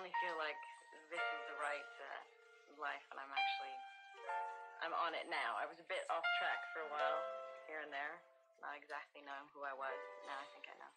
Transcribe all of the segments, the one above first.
finally feel like this is the right life, and I'm on it now. I was a bit off track for a while, here and there, not exactly knowing who I was. Now I think I know.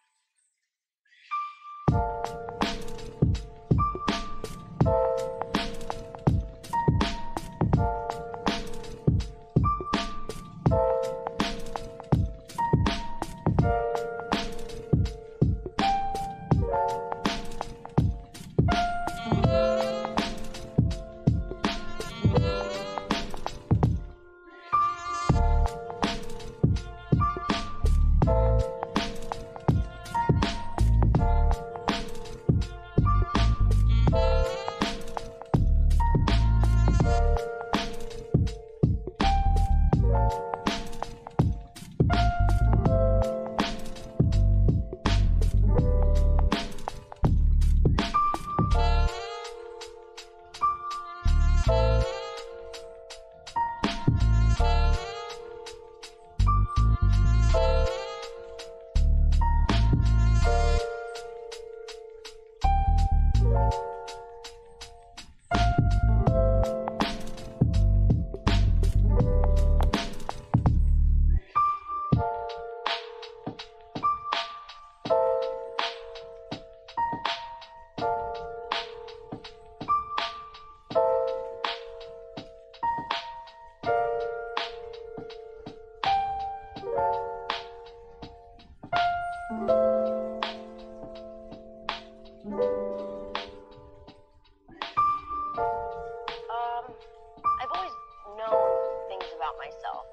I've always known things about myself.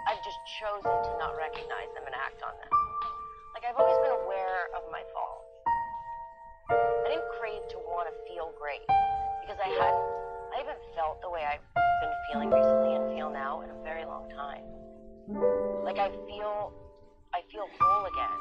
I've just chosen to not recognize them and act on them. Like, I've always been aware of my faults. I didn't crave to want to feel great because I haven't felt the way I've been feeling recently and feel now in a very long time. Like, I feel whole again.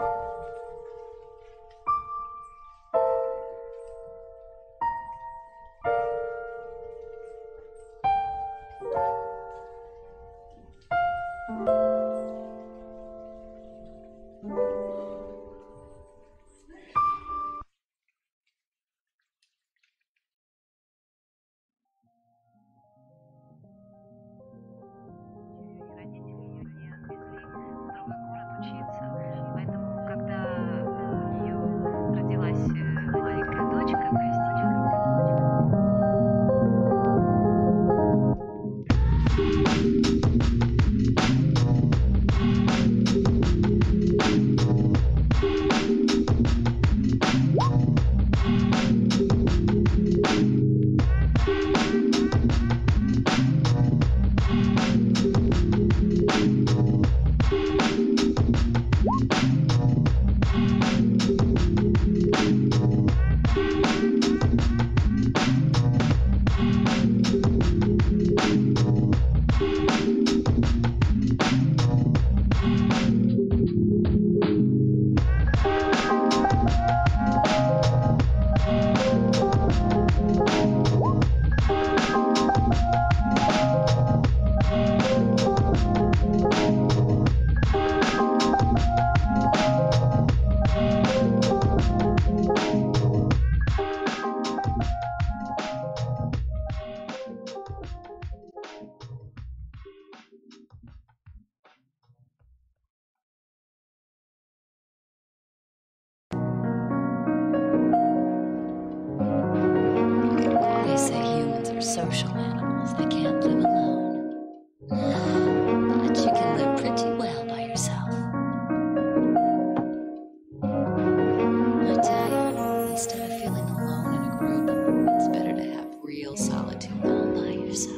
Social animals that can't live alone, but you can live pretty well by yourself. I tell you, instead of feeling alone in a group, it's better to have real solitude all by yourself.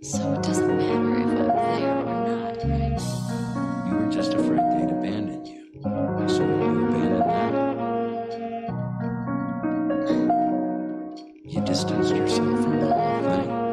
So it doesn't matter if I'm there or not, right? You were just afraid they'd abandon you. So you abandoned them. You distanced yourself from the whole thing.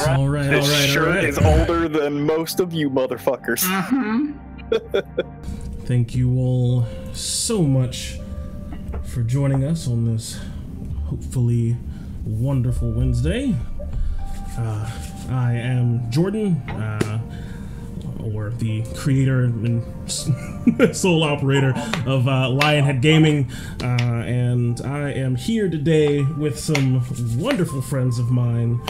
All right. This shirt is older than most of you motherfuckers. Thank you all so much for joining us on this hopefully wonderful Wednesday. I am Jordan, or the creator and sole operator of Lionhead Gaming, and I am here today with some wonderful friends of mine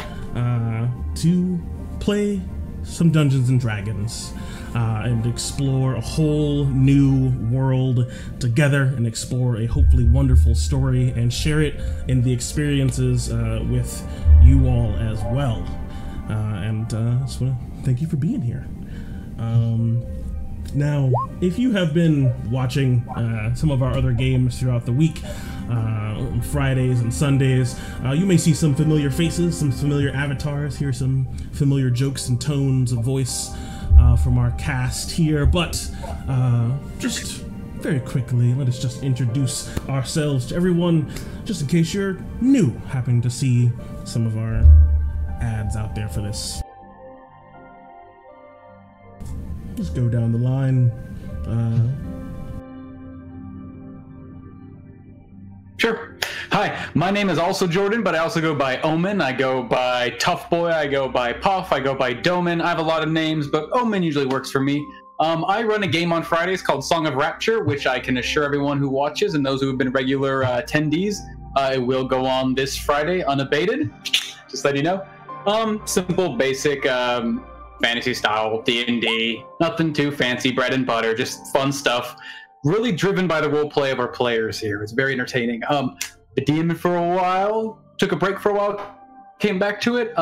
to play some Dungeons and Dragons and explore a whole new world together, and explore a hopefully wonderful story and share it in the experiences with you all as well. And just want to thank you for being here. Now, if you have been watching some of our other games throughout the week, on Fridays and Sundays, you may see some familiar faces, some familiar avatars, hear some familiar jokes and tones of voice from our cast here, but just very quickly, let us just introduce ourselves to everyone, just in case you're new, happening to see some of our ads out there for this. Just go down the line. Sure. Hi, my name is also Jordan, but I also go by Omen. I go by Tough Boy. I go by Puff. I go by Doman. I have a lot of names, but Omen usually works for me. I run a game on Fridays called Song of Rapture, which I can assure everyone who watches and those who have been regular attendees, it will go on this Friday unabated. Just let you know. Simple, basic, fantasy style D&D, nothing too fancy, bread and butter, just fun stuff. Really driven by the role play of our players here. It's very entertaining. Been DMing for a while, took a break for a while, came back to it.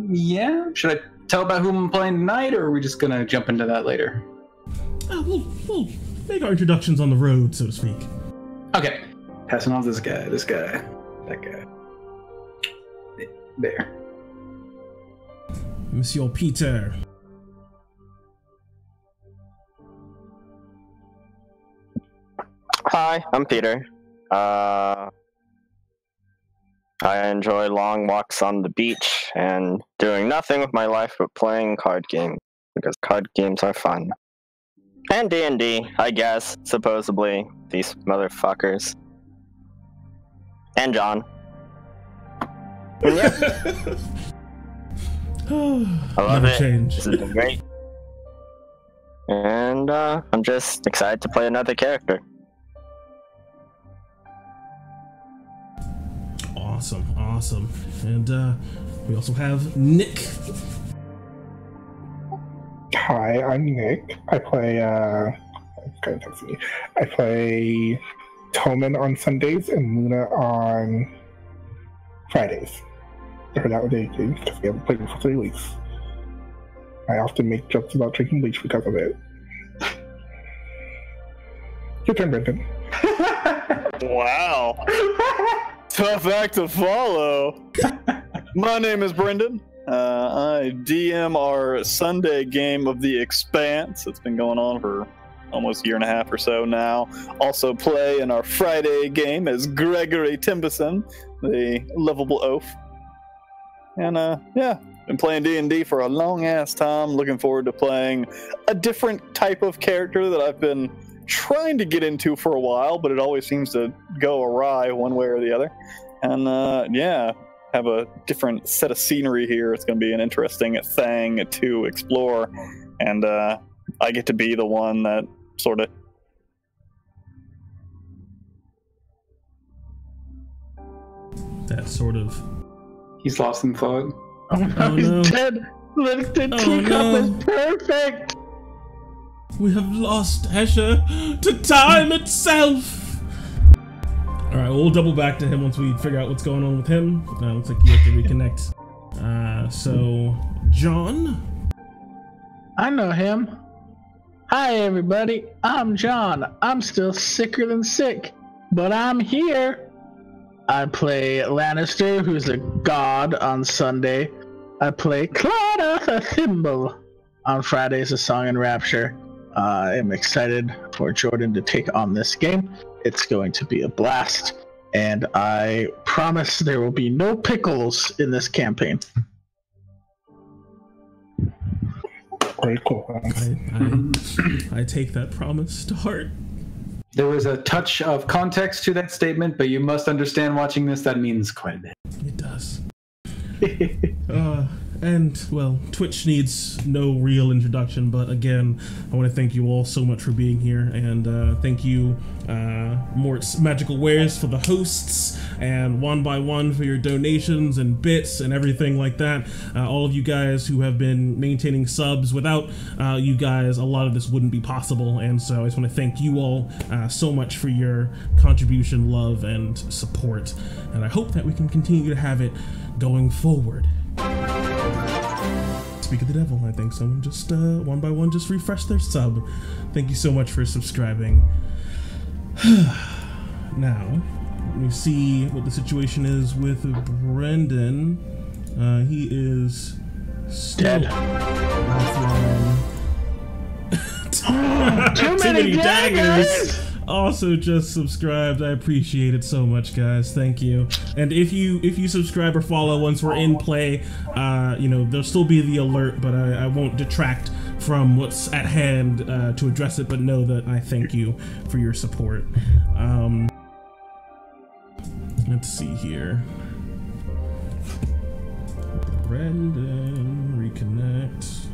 Yeah, should I tell about who I'm playing tonight, or are we just gonna jump into that later? We'll make our introductions on the road, so to speak. Okay, passing off this guy, that guy. There. Monsieur Peter. Hi, I'm Peter. I enjoy long walks on the beach and doing nothing with my life but playing card games, because card games are fun. And D&D, I guess, supposedly, these motherfuckers. And John. And yeah. I love it. This has been great. And I'm just excited to play another character. Awesome. And we also have Nick. Hi, I'm Nick. I play I play Toman on Sundays and Luna on Fridays. I heard that was because we haven't played it for 3 weeks. I often make jokes about drinking bleach because of it. Your turn, Brendan. Wow. Tough act to follow. My name is Brendan. I DM our Sunday game of The Expanse. It's been going on for almost a year and a half or so now. Also play in our Friday game as Gregory Timberson, the lovable oaf. And yeah, been playing D&D for a long ass time. Looking forward to playing a different type of character that I've been trying to get into for a while, but it always seems to go awry one way or the other. And yeah, have a different set of scenery here. It's going to be an interesting thing to explore. And I get to be the one that sort of... That sort of... He's lost in thought. Oh no, he's dead! Look, the teacup is perfect! We have lost Escher to time itself! Alright, we'll double back to him once we figure out what's going on with him. Looks like you have to reconnect. So, John? I know him. Hi everybody, I'm John. I'm still sicker than sick, but I'm here. I play Lannister, who's a god on Sunday. I play Clara the Thimble on Fridays, A Song in Rapture. I'm excited for Jordan to take on this game. It's going to be a blast, and I promise there will be no pickles in this campaign. Very cool. I take that promise to heart. There was a touch of context to that statement, but you must understand watching this, that means quite a bit. It does. And, well, Twitch needs no real introduction, but again, I want to thank you all so much for being here, and thank you, Mort's Magical Wares for the hosts, and One by One for your donations and bits and everything like that. All of you guys who have been maintaining subs. Without you guys, a lot of this wouldn't be possible, and so I just want to thank you all so much for your contribution, love, and support, and I hope that we can continue to have it going forward. Speak of the devil, I think someone just one by one just refreshed their sub. Thank you so much for subscribing. Now, let me see what the situation is with Brendan. He is still dead. Offline. Too many daggers! Also just subscribed. I appreciate it so much, guys. Thank you. And if you subscribe or follow once we're in play, you know, there'll still be the alert, but I won't detract from what's at hand to address it, but know that I thank you for your support. Let's see here. Brendan, reconnect.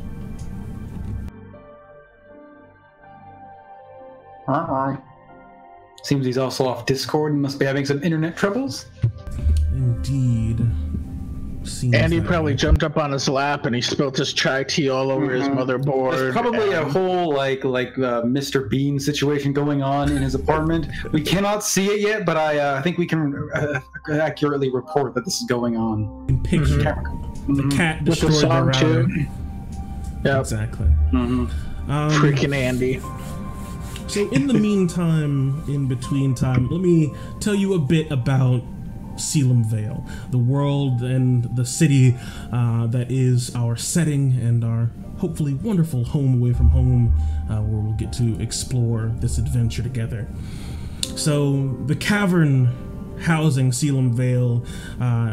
Seems he's also off Discord and must be having some internet troubles. Indeed. Andy probably jumped up on his lap and he spilt his chai tea all over his motherboard. There's probably a whole like Mr. Bean situation going on in his apartment. We cannot see it yet, but I think we can accurately report that this is going on. In picture, the cat destroyed the router. Too. Yep. Exactly. Freaking Andy. So in the meantime, in between time, let me tell you a bit about Caelumvale, the world and the city that is our setting and our hopefully wonderful home away from home, where we'll get to explore this adventure together. So the cavern housing Caelumvale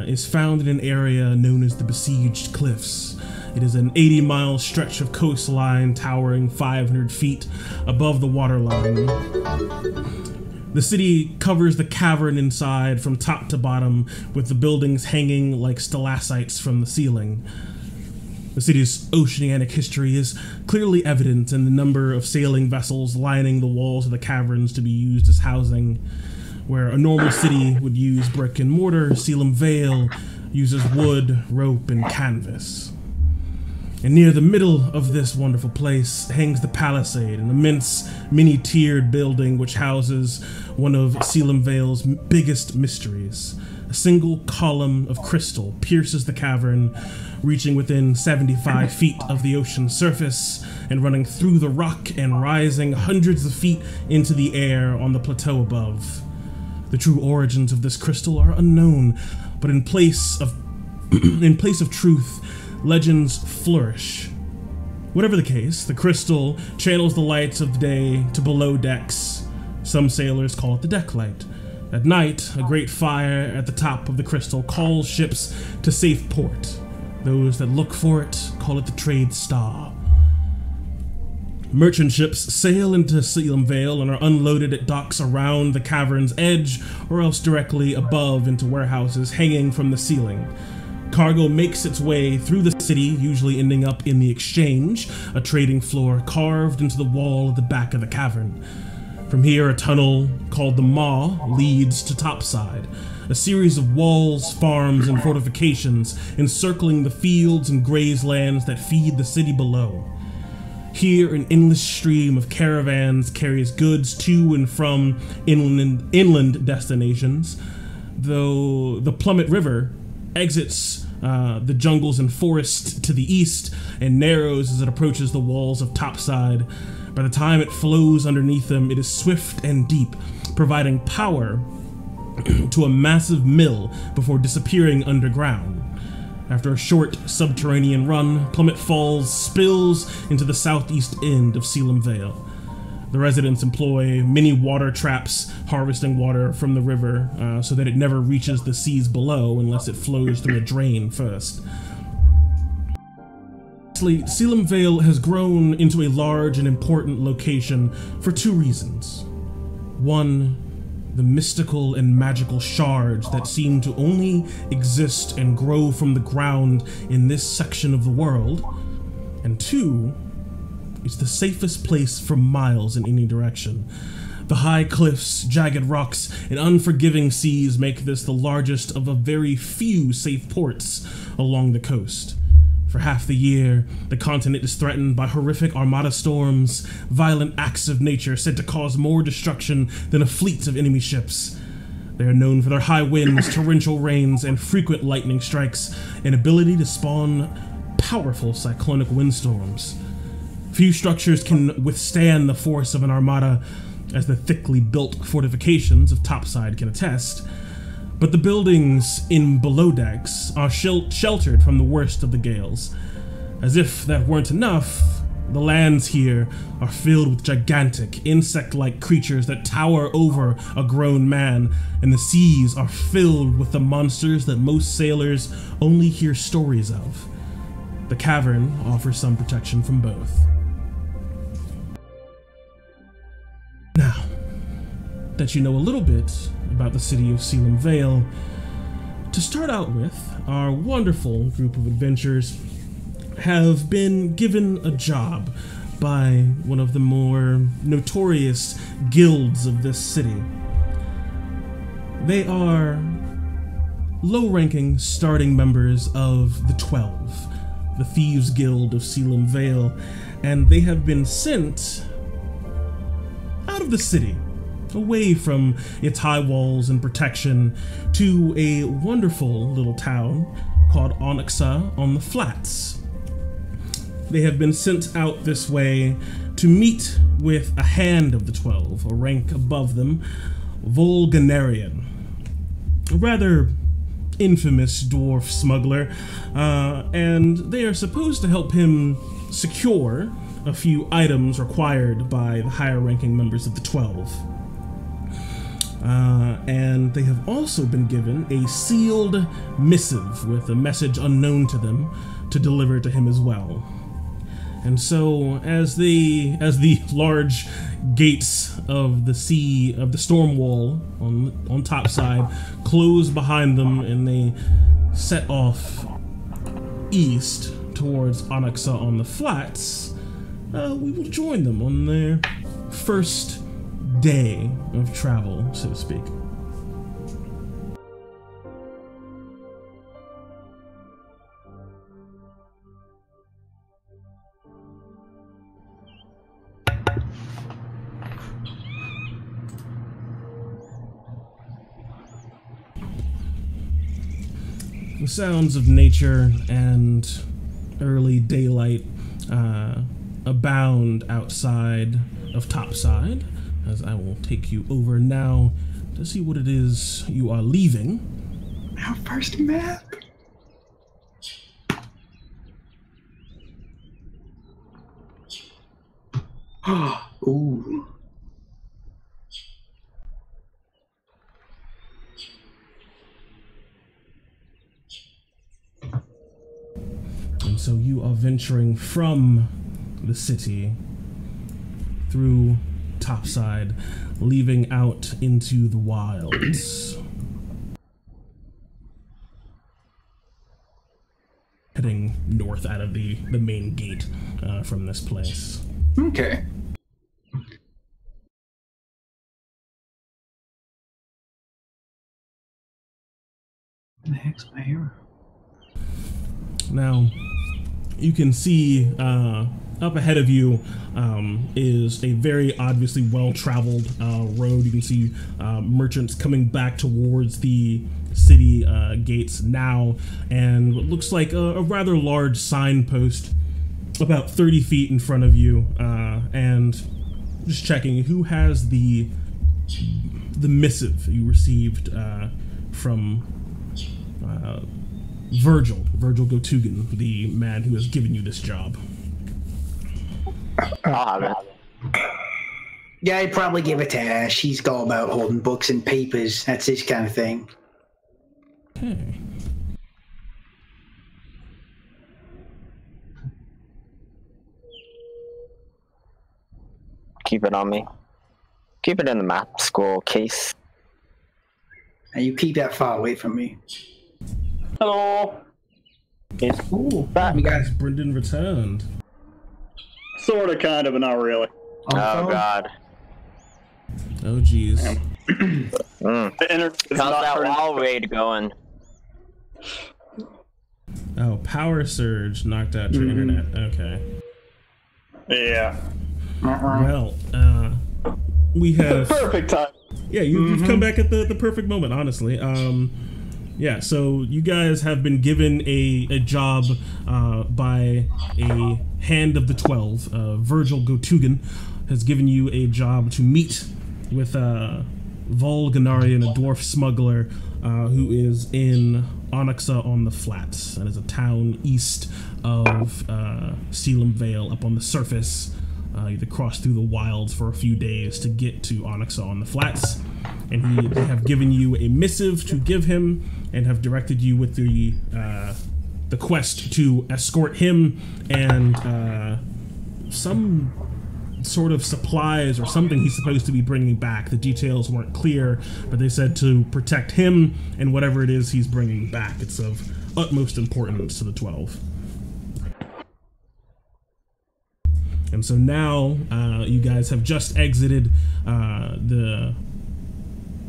is found in an area known as the Besieged Cliffs. It is an 80-mile stretch of coastline towering 500 feet above the waterline. The city covers the cavern inside from top to bottom, with the buildings hanging like stalactites from the ceiling. The city's oceanic history is clearly evident in the number of sailing vessels lining the walls of the caverns to be used as housing. Where a normal city would use brick and mortar, Caelumvale uses wood, rope, and canvas. And near the middle of this wonderful place hangs the Palisade, an immense many-tiered building which houses one of Caelumvale's biggest mysteries. A single column of crystal pierces the cavern, reaching within 75 feet of the ocean's surface and running through the rock and rising hundreds of feet into the air on the plateau above. The true origins of this crystal are unknown, but in place of truth, legends flourish. Whatever the case, the crystal channels the lights of the day to below decks. Some sailors call it the deck light. At night, a great fire at the top of the crystal calls ships to safe port. Those that look for it call it the trade star. Merchant ships sail into Caelumvale and are unloaded at docks around the cavern's edge, or else directly above into warehouses hanging from the ceiling. Cargo makes its way through the city, usually ending up in the Exchange, a trading floor carved into the wall at the back of the cavern. From here, a tunnel called the Maw leads to topside, a series of walls, farms, and fortifications encircling the fields and grazelands that feed the city below. Here, an endless stream of caravans carries goods to and from inland destinations, though the Plummet River exits the jungles and forests to the east and narrows as it approaches the walls of topside. By the time it flows underneath them, it is swift and deep, providing power to a massive mill before disappearing underground. After a short subterranean run, Plummet Falls spills into the southeast end of Caelumvale. The residents employ many water traps, harvesting water from the river so that it never reaches the seas below unless it flows through a drain first. Lastly, Caelumvale has grown into a large and important location for two reasons. One, the mystical and magical shards that seem to only exist and grow from the ground in this section of the world. And two, it's the safest place for miles in any direction. The high cliffs, jagged rocks, and unforgiving seas make this the largest of a very few safe ports along the coast. For half the year, the continent is threatened by horrific armada storms, violent acts of nature said to cause more destruction than a fleet of enemy ships. They are known for their high winds, torrential rains, and frequent lightning strikes, and ability to spawn powerful cyclonic windstorms. Few structures can withstand the force of an armada, as the thickly built fortifications of topside can attest, but the buildings in below decks are sheltered from the worst of the gales. As if that weren't enough, the lands here are filled with gigantic, insect-like creatures that tower over a grown man, and the seas are filled with the monsters that most sailors only hear stories of. The cavern offers some protection from both. Now that you know a little bit about the city of Caelumvale, to start out with, our wonderful group of adventurers have been given a job by one of the more notorious guilds of this city. They are low-ranking starting members of the 12, the Thieves Guild of Caelumvale, and they have been sent out of the city, away from its high walls and protection, to a wonderful little town called Onyxa on the Flats. They have been sent out this way to meet with a hand of the 12, a rank above them, Volganarian, a rather infamous dwarf smuggler, and they are supposed to help him secure a few items required by the higher-ranking members of the 12. And they have also been given a sealed missive with a message unknown to them to deliver to him as well. And so, as the large gates of the storm wall on top side close behind them, and they set off east towards Onyxa on the Flats, we will join them on their first day of travel, so to speak. The sounds of nature and early daylight abound outside of Topside, as I will take you over now to see what it is you are leaving. Our first map. Ooh. And so you are venturing from the city through Topside, leaving out into the wilds. Heading north out of the main gate from this place. Okay. What the heck's my arrow? Now, you can see up ahead of you is a very obviously well-traveled road. You can see merchants coming back towards the city gates now, and what looks like a rather large signpost about 30 feet in front of you. And just checking, who has the missive you received from Virgil Gotugan, the man who has given you this job? I'll have it. Yeah, I'd probably give it to her. She's got about holding books and papers. That's this kind of thing. Okay. keep it on me. Keep it in the map school case. And you keep that far away from me. Hello. Ooh, we got Brendan returned. Sort of, kind of, but not really. Oh God. Oh jeez. The internet is How's not that turning- wall raid going? Oh, power surge knocked out your internet. Okay. Yeah. Well, we have Perfect time. Yeah, you've come back at the perfect moment, honestly. Yeah, so you guys have been given a job by a hand of the 12. Virgil Gotugan has given you a job to meet with Volganarian, a dwarf smuggler who is in Onyxa on the Flats. That is a town east of Caelumvale, up on the surface. You have to cross through the wilds for a few days to get to Onyxa on the Flats. And they have given you a missive to give him and have directed you with the quest to escort him and some sort of supplies or something he's supposed to be bringing back. The details weren't clear, but they said to protect him and whatever it is he's bringing back. It's of utmost importance to the 12. And so now you guys have just exited the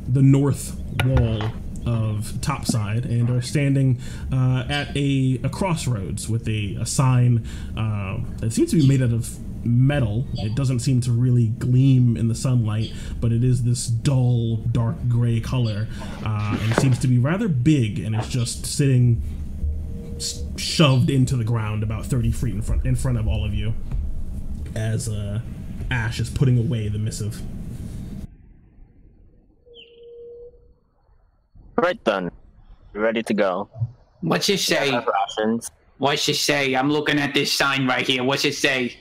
north wall of Topside and are standing at a crossroads with a sign that seems to be made out of metal. It doesn't seem to really gleam in the sunlight, but it is this dull, dark gray color, and it seems to be rather big, and it's just sitting shoved into the ground about 30 feet in front of all of you as Ash is putting away the missive. Right then. Ready to go. What's it say? Rations. What's it say? I'm looking at this sign right here. What's it say?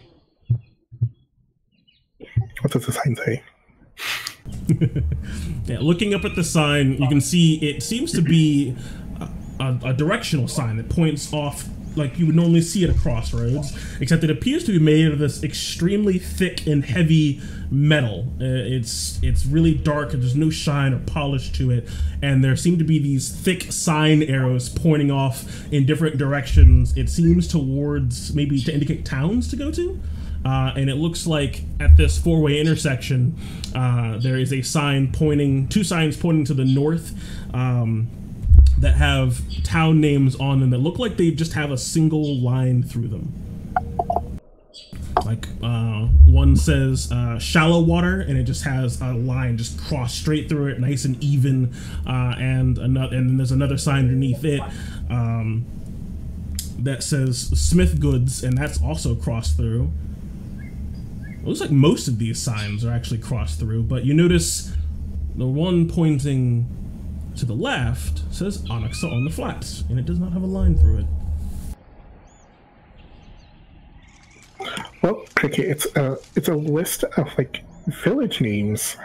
What does the sign say? Yeah, looking up at the sign, you can see it seems to be a directional sign that points off like you would normally see at a crossroads, except it appears to be made of this extremely thick and heavy metal. It's really dark, and there's no shine or polish to it, and there seem to be these thick sign arrows pointing off in different directions. It seems towards, maybe to indicate towns to go to. And it looks like at this four-way intersection, there is a sign pointing, two signs pointing to the north, that have town names on them that look like they just have a single line through them. Like one says Shallow Water, and it just has a line just crossed straight through it, nice and even. And then there's another sign underneath it that says Smith Goods, and that's also crossed through. It looks like most of these signs are actually crossed through, but you notice the one pointing to the left says Onyxa on the Flats, and it does not have a line through it. Well, Cricket, it's a list of like village names.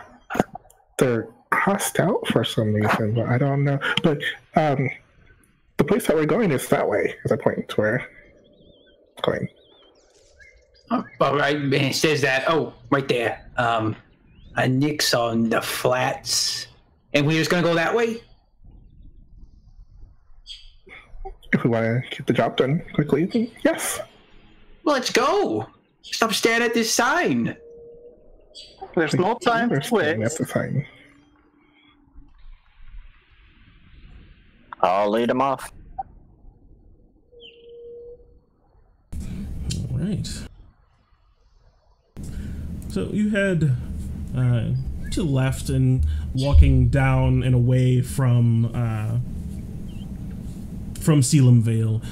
They're crossed out for some reason, but I don't know. But the place that we're going is that way, as I point to where it's going. Oh, all right, and it says that. Oh, right there. A Nick's on the Flats. And we're just gonna go that way? If we want to get the job done quickly, then yes. Well, let's go. Stop staring at this sign. There's no time to staring wait. at the sign. I'll lead him off. All right. So you head to the left and walking down and away from Caelumvale.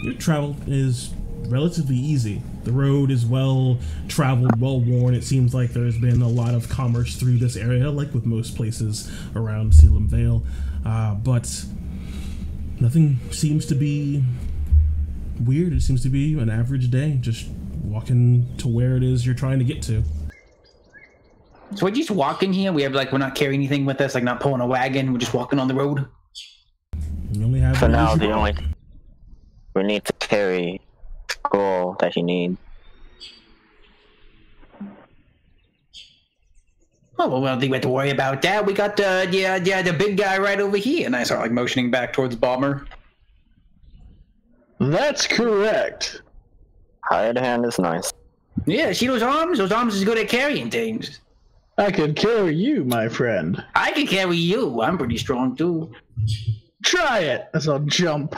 Your travel is relatively easy. The road is well traveled, well worn. It seems like there's been a lot of commerce through this area, like with most places around Caelumvale. But nothing seems to be weird. It seems to be an average day, just walking to where it is you're trying to get to. So we're just walking here? We're not carrying anything with us, like not pulling a wagon, we're just walking on the road? You only have For now, we need to carry scroll that you need. Oh, well, we don't think we have to worry about that. We got the big guy right over here. And I start like motioning back towards Bomber. That's correct. Hired hand is nice. Yeah, see those arms? Those arms is good at carrying things. I can carry you, my friend. I can carry you. I'm pretty strong too. Try it as I'll jump.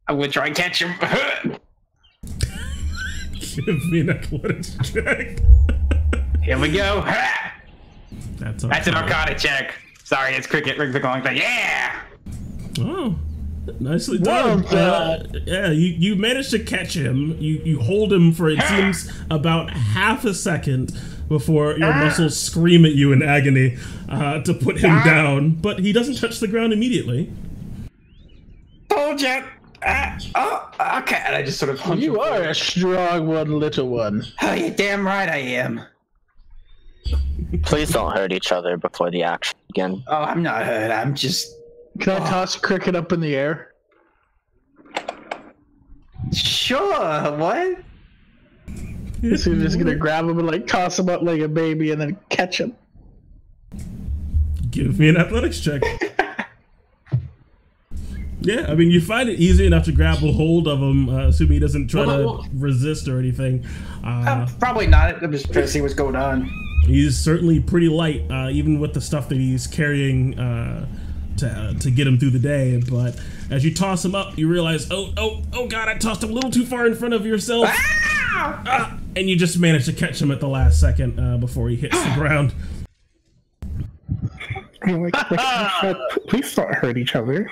I'm gonna try and catch him. Give me an athletics check. Here we go. That's an Arcana check. Sorry, it's cricket. Like that. Yeah. Oh, nicely done. Yeah, you managed to catch him. You hold him for it seems about half a second before your muscles scream at you in agony to put him down, but he doesn't touch the ground immediately. Told ya. Okay. And I just sort of punch him. You are a strong one, little one. Oh, you're damn right I am. Please don't hurt each other before the action begins. Oh, I'm not hurt. I'm just... Can I toss Cricket up in the air? Sure, what? So you're just gonna grab him and like toss him up like a baby and then catch him. Give me an athletics check. Yeah, I mean, you find it easy enough to grab a hold of him, assuming he doesn't try to resist or anything. Probably not. I'm just trying to see what's going on. He's certainly pretty light, even with the stuff that he's carrying to get him through the day. But as you toss him up, you realize, oh God, I tossed him a little too far in front of yourself. And you just managed to catch him at the last second before he hits the ground. Please don't hurt each other.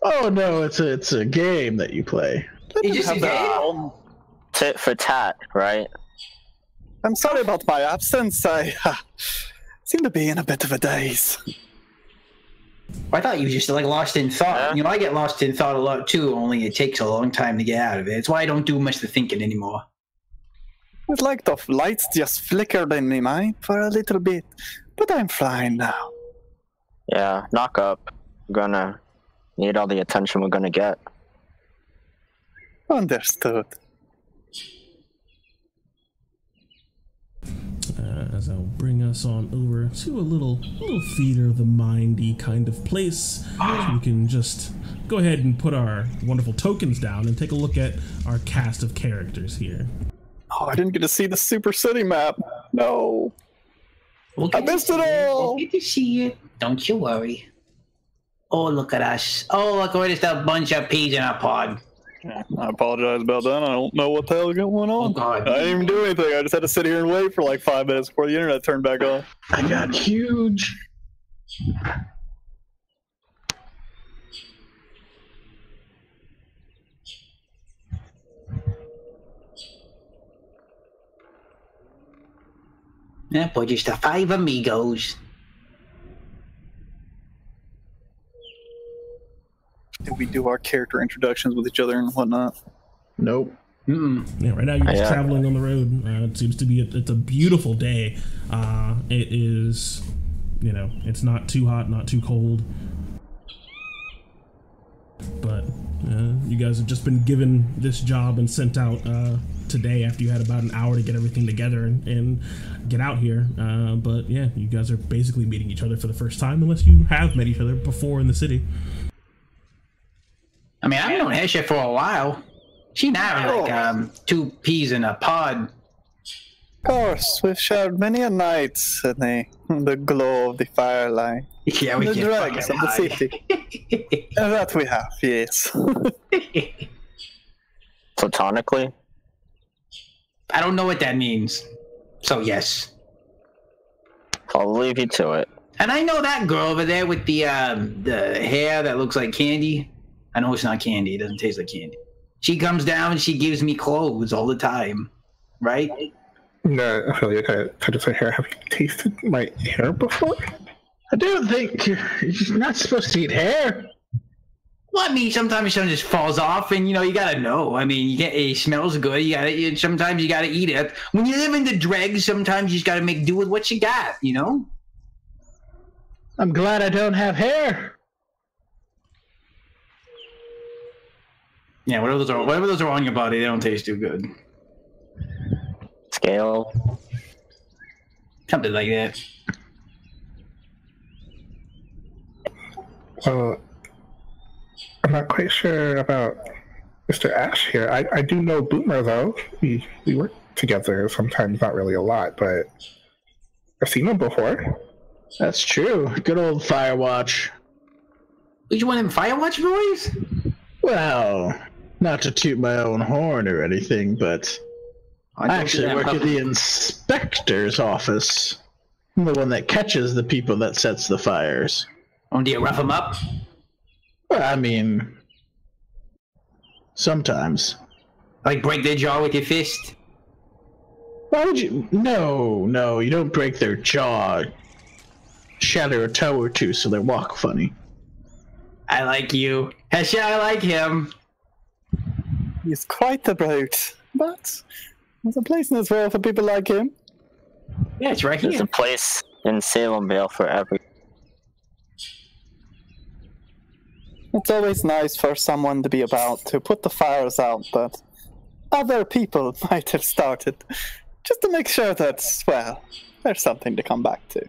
Oh no, it's a game that you play. You just have the tit for tat, right? I'm sorry about my absence. I seem to be in a bit of a daze. I thought you were just like lost in thought. Yeah. You know, I get lost in thought a lot too, only it takes a long time to get out of it. It's why I don't do much of the thinking anymore. It's like the lights just flickered in my mind for a little bit, but I'm fine now. Yeah, knock up. We're gonna need all the attention we're gonna get. Understood. As I'll bring us on over to a little theater of the mindy kind of place, so we can just go ahead and put our wonderful tokens down and take a look at our cast of characters here. Oh, I didn't get to see the Super City map. No. I missed it all. We'll get to see it. Don't you worry. Oh, look at us. Oh, look, we're just a bunch of peas in our pod. I apologize about that. I don't know what the hell is going on. Oh, God. I didn't even do anything. I just had to sit here and wait for like 5 minutes before the internet turned back on. I got huge. Yeah, boy, just the 5 amigos. Did we do our character introductions with each other and whatnot? Nope. Yeah, right now you're just traveling on the road. It seems to be it's a beautiful day. It is, it's not too hot, not too cold. But you guys have just been given this job and sent out today after you had about an hour to get everything together and get out here. But yeah, you guys are basically meeting each other for the first time, unless you have met each other before in the city. I mean, I've known Hesha for a while. She now like 2 peas in a pod. Of course, we've shared many a night in the glow of the firelight. Yeah, we the get dregs of the city. That we have, yes. Platonically? I don't know what that means. So yes. I'll leave you to it. And I know that girl over there with the hair that looks like candy. I know it's not candy. It doesn't taste like candy. She comes down and she gives me clothes all the time, right? No, I feel like I touched her hair. Have you tasted my hair before? I don't think you're not supposed to eat hair. Well, I mean, sometimes something just falls off, and you gotta know. I mean, it smells good. Sometimes you gotta eat it. When you live in the dregs, sometimes you just gotta make do with what you got. I'm glad I don't have hair. Yeah, whatever those are on your body, they don't taste too good. Scale. Something like that. I'm not quite sure about Mr. Ash here. I do know Boomer, though. We work together sometimes, not really a lot, but I've seen him before. That's true. Good old Firewatch. Which one of them Firewatch boys? Well, not to toot my own horn or anything, but I actually work at the inspector's office. I'm the one that catches the people that sets the fires. Oh, do you rough them up? Well, I mean, sometimes. Like break their jaw with your fist? Why would you? No, you don't break their jaw. Shatter a toe or two so they walk funny. I like you. Hesha, I like him. He's quite the brute, but there's a place in this world for people like him. Yeah, it's right There's here. a place in Caelumvale for every. It's always nice for someone to be about to put the fires out that other people might have started, just to make sure that, well, there's something to come back to.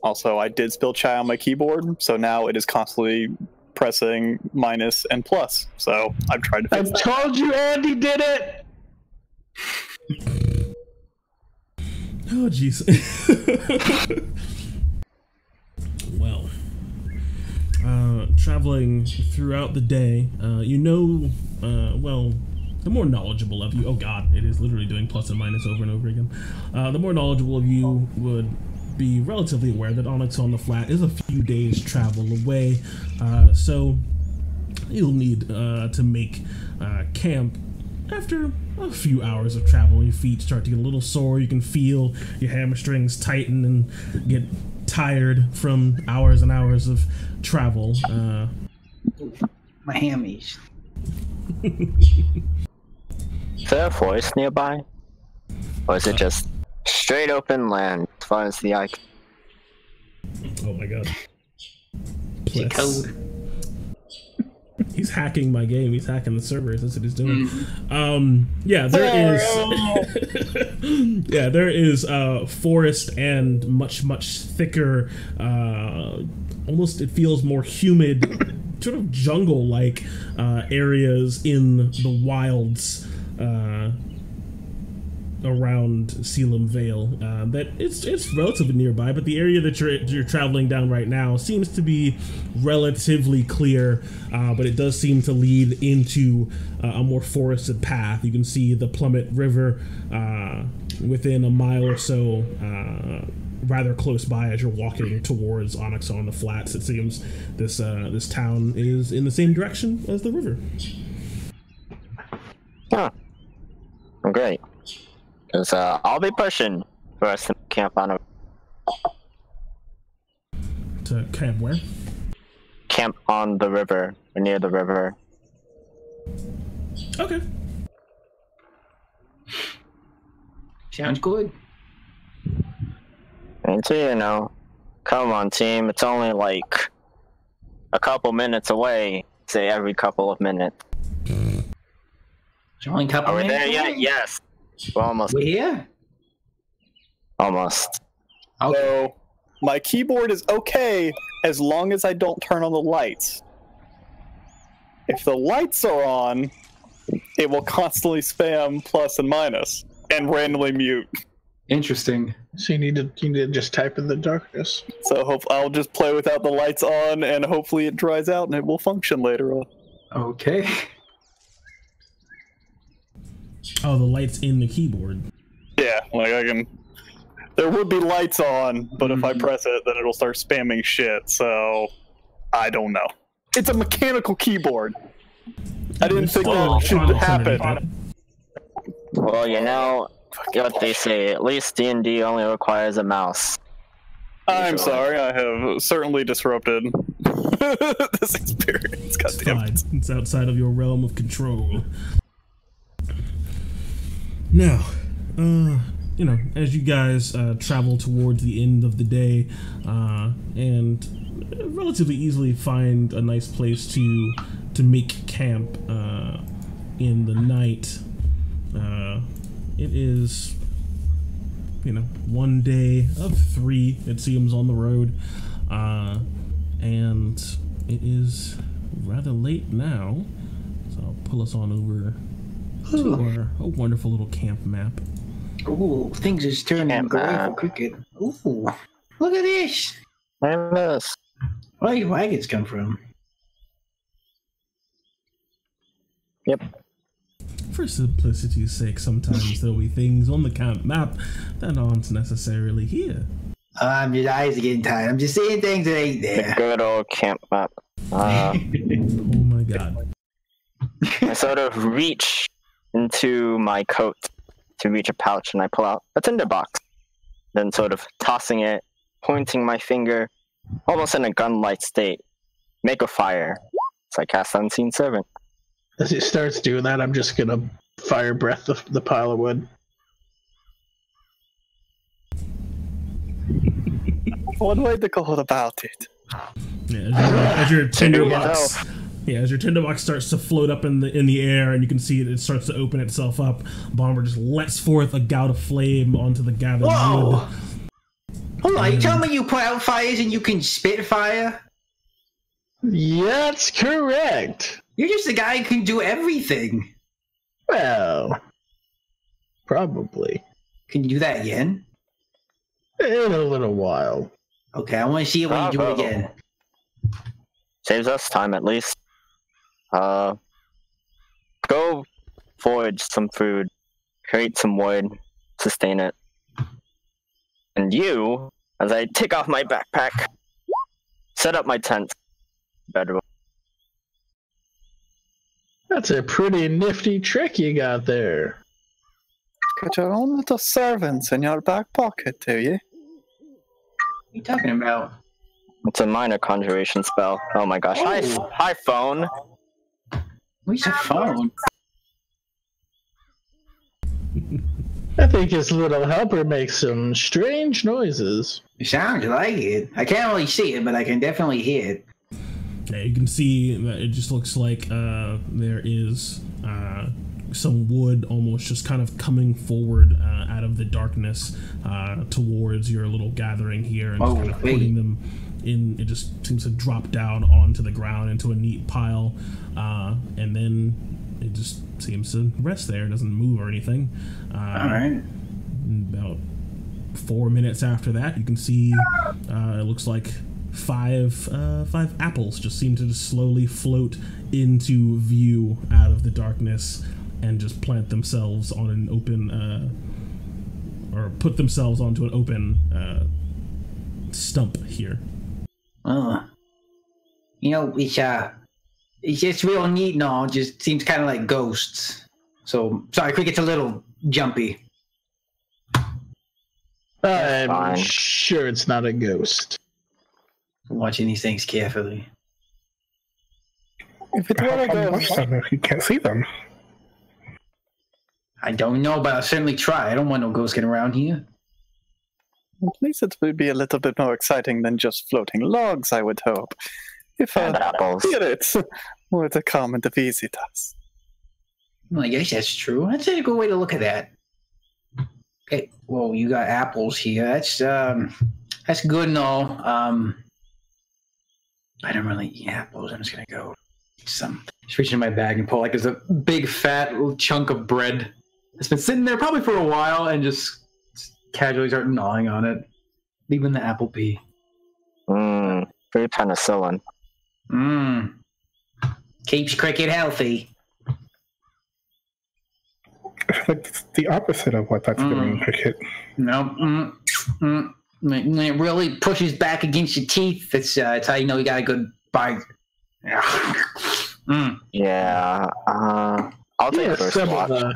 Also, I did spill chai on my keyboard, so now it is constantly pressing minus and plus. So I've tried to fix that. I told you Andy did it! Oh, jeez. Well, traveling throughout the day, well, the more knowledgeable of you, oh god, it is literally doing plus and minus over and over again. The more knowledgeable of you would be relatively aware that Onyx on the Flat is a few days travel away, so you'll need to make camp after a few hours of travel. Your feet start to get a little sore, you can feel your hamstrings tighten and get tired from hours and hours of travel. My hammies. Is there a forest nearby? Or is it just straight open land as far as the eye can? Oh my god. Is it code? He's hacking my game. He's hacking the servers. That's what he's doing. Yeah, there is. Yeah, there is forest and much thicker. Almost, it feels more humid, sort of jungle-like areas in the wilds around Caelumvale. That it's relatively nearby, but the area that you're traveling down right now seems to be relatively clear, but it does seem to lead into a more forested path. You can see the Plummet River within a mile or so, rather close by as you're walking towards Onyx on the Flats. It seems this town is in the same direction as the river. Huh. Great. Because I'll be pushing for us to camp on a... To camp where? Camp on the river, or near the river. Okay. Sounds good. And so, you know, come on team, it's only like a couple minutes away, say every couple of minutes. It's only a couple Are we minutes there yet? away? Yes. We're almost. We're here? Almost. Okay. So my keyboard is okay as long as I don't turn on the lights. If the lights are on, it will constantly spam plus and minus and randomly mute. Interesting. So you need to just type in the darkness. So I'll just play without the lights on, and hopefully it dries out and it will function later on. Okay. Oh, the lights in the keyboard. Yeah, like I can. There would be lights on, but if I press it, then it'll start spamming shit. So I don't know. It's a mechanical keyboard. I didn't think that should happen. Well, you know what they say. At least D&D only requires a mouse. I'm sorry. I have certainly disrupted this experience. Goddamn. It's outside of your realm of control. Now, you know, as you guys travel towards the end of the day and relatively easily find a nice place to make camp in the night, it is, you know, one day of 3, it seems, on the road. and it is rather late now, so I'll pull us on over to our wonderful little camp map. Ooh, things is turning gray for cricket. Ooh, look at this. Where do wagons come from? Yep. For simplicity's sake, sometimes there'll be things on the camp map that aren't necessarily here. Your eyes are getting tired. I'm just seeing things that ain't there. The good old camp map. Oh my god. I sort of reach into my coat to reach a pouch, and I pull out a tinderbox. Then sort of tossing it, pointing my finger, almost in a gun-like state. Make a fire. So I cast Unseen Servant. As it starts doing that, I'm just gonna fire breath the pile of wood. One way to go about it. Yeah, as your tinderbox, as your tinderbox starts to float up in the air, and you can see it starts to open itself up. Bomber just lets forth a gout of flame onto the gathered wood. Hold on, you tell me you put out fires and you can spit fire? Yeah, that's correct. You're just a guy who can do everything. Well, probably. Can you do that again? In a little while. Okay, I want to see it when you do it again. Saves us time, at least. Go forage some food, create some wood, sustain it. And you, as I take off my backpack, set up my tent. Bedroom. That's a pretty nifty trick you got there. Got your own little servants in your back pocket, do you? What are you talking about? It's a minor conjuration spell. Oh my gosh. Hi, phone. Where's your phone? I think his little helper makes some strange noises. It sounds like it. I can't really see it, but I can definitely hear it. Yeah, you can see that it just looks like there is some wood almost just kind of coming forward out of the darkness towards your little gathering here, and just kind of putting them in. It just seems to drop down onto the ground into a neat pile, and then it just seems to rest there. It doesn't move or anything. All right. About 4 minutes after that, you can see it looks like five apples just seem to just slowly float into view out of the darkness and just plant themselves on an open or put themselves onto an open stump here. You know, it's just real neat and all. It just seems kind of like ghosts. So sorry, Cricket's a little jumpy. I'm sure it's not a ghost. I'm watching these things carefully. If it were a ghost, if you can't see them. I don't know, but I'll certainly try. I don't want no ghosts getting around here. At least it would be a little bit more exciting than just floating logs, I would hope. If spirits were to come and to visit us. Well, I guess that's true. That's a good way to look at that. Okay, well, you got apples here. That's good and all. I don't really eat apples. I'm just gonna go eat some. Just reach in my bag and pull like there's a big fat chunk of bread that's been sitting there probably for a while, and just casually start gnawing on it, leaving the apple be. Very penicillin. Keeps Cricket healthy. It's the opposite of what that's doing, Cricket. No. It really pushes back against your teeth. That's how you know you got a good bite. Yeah. I'll take first watch.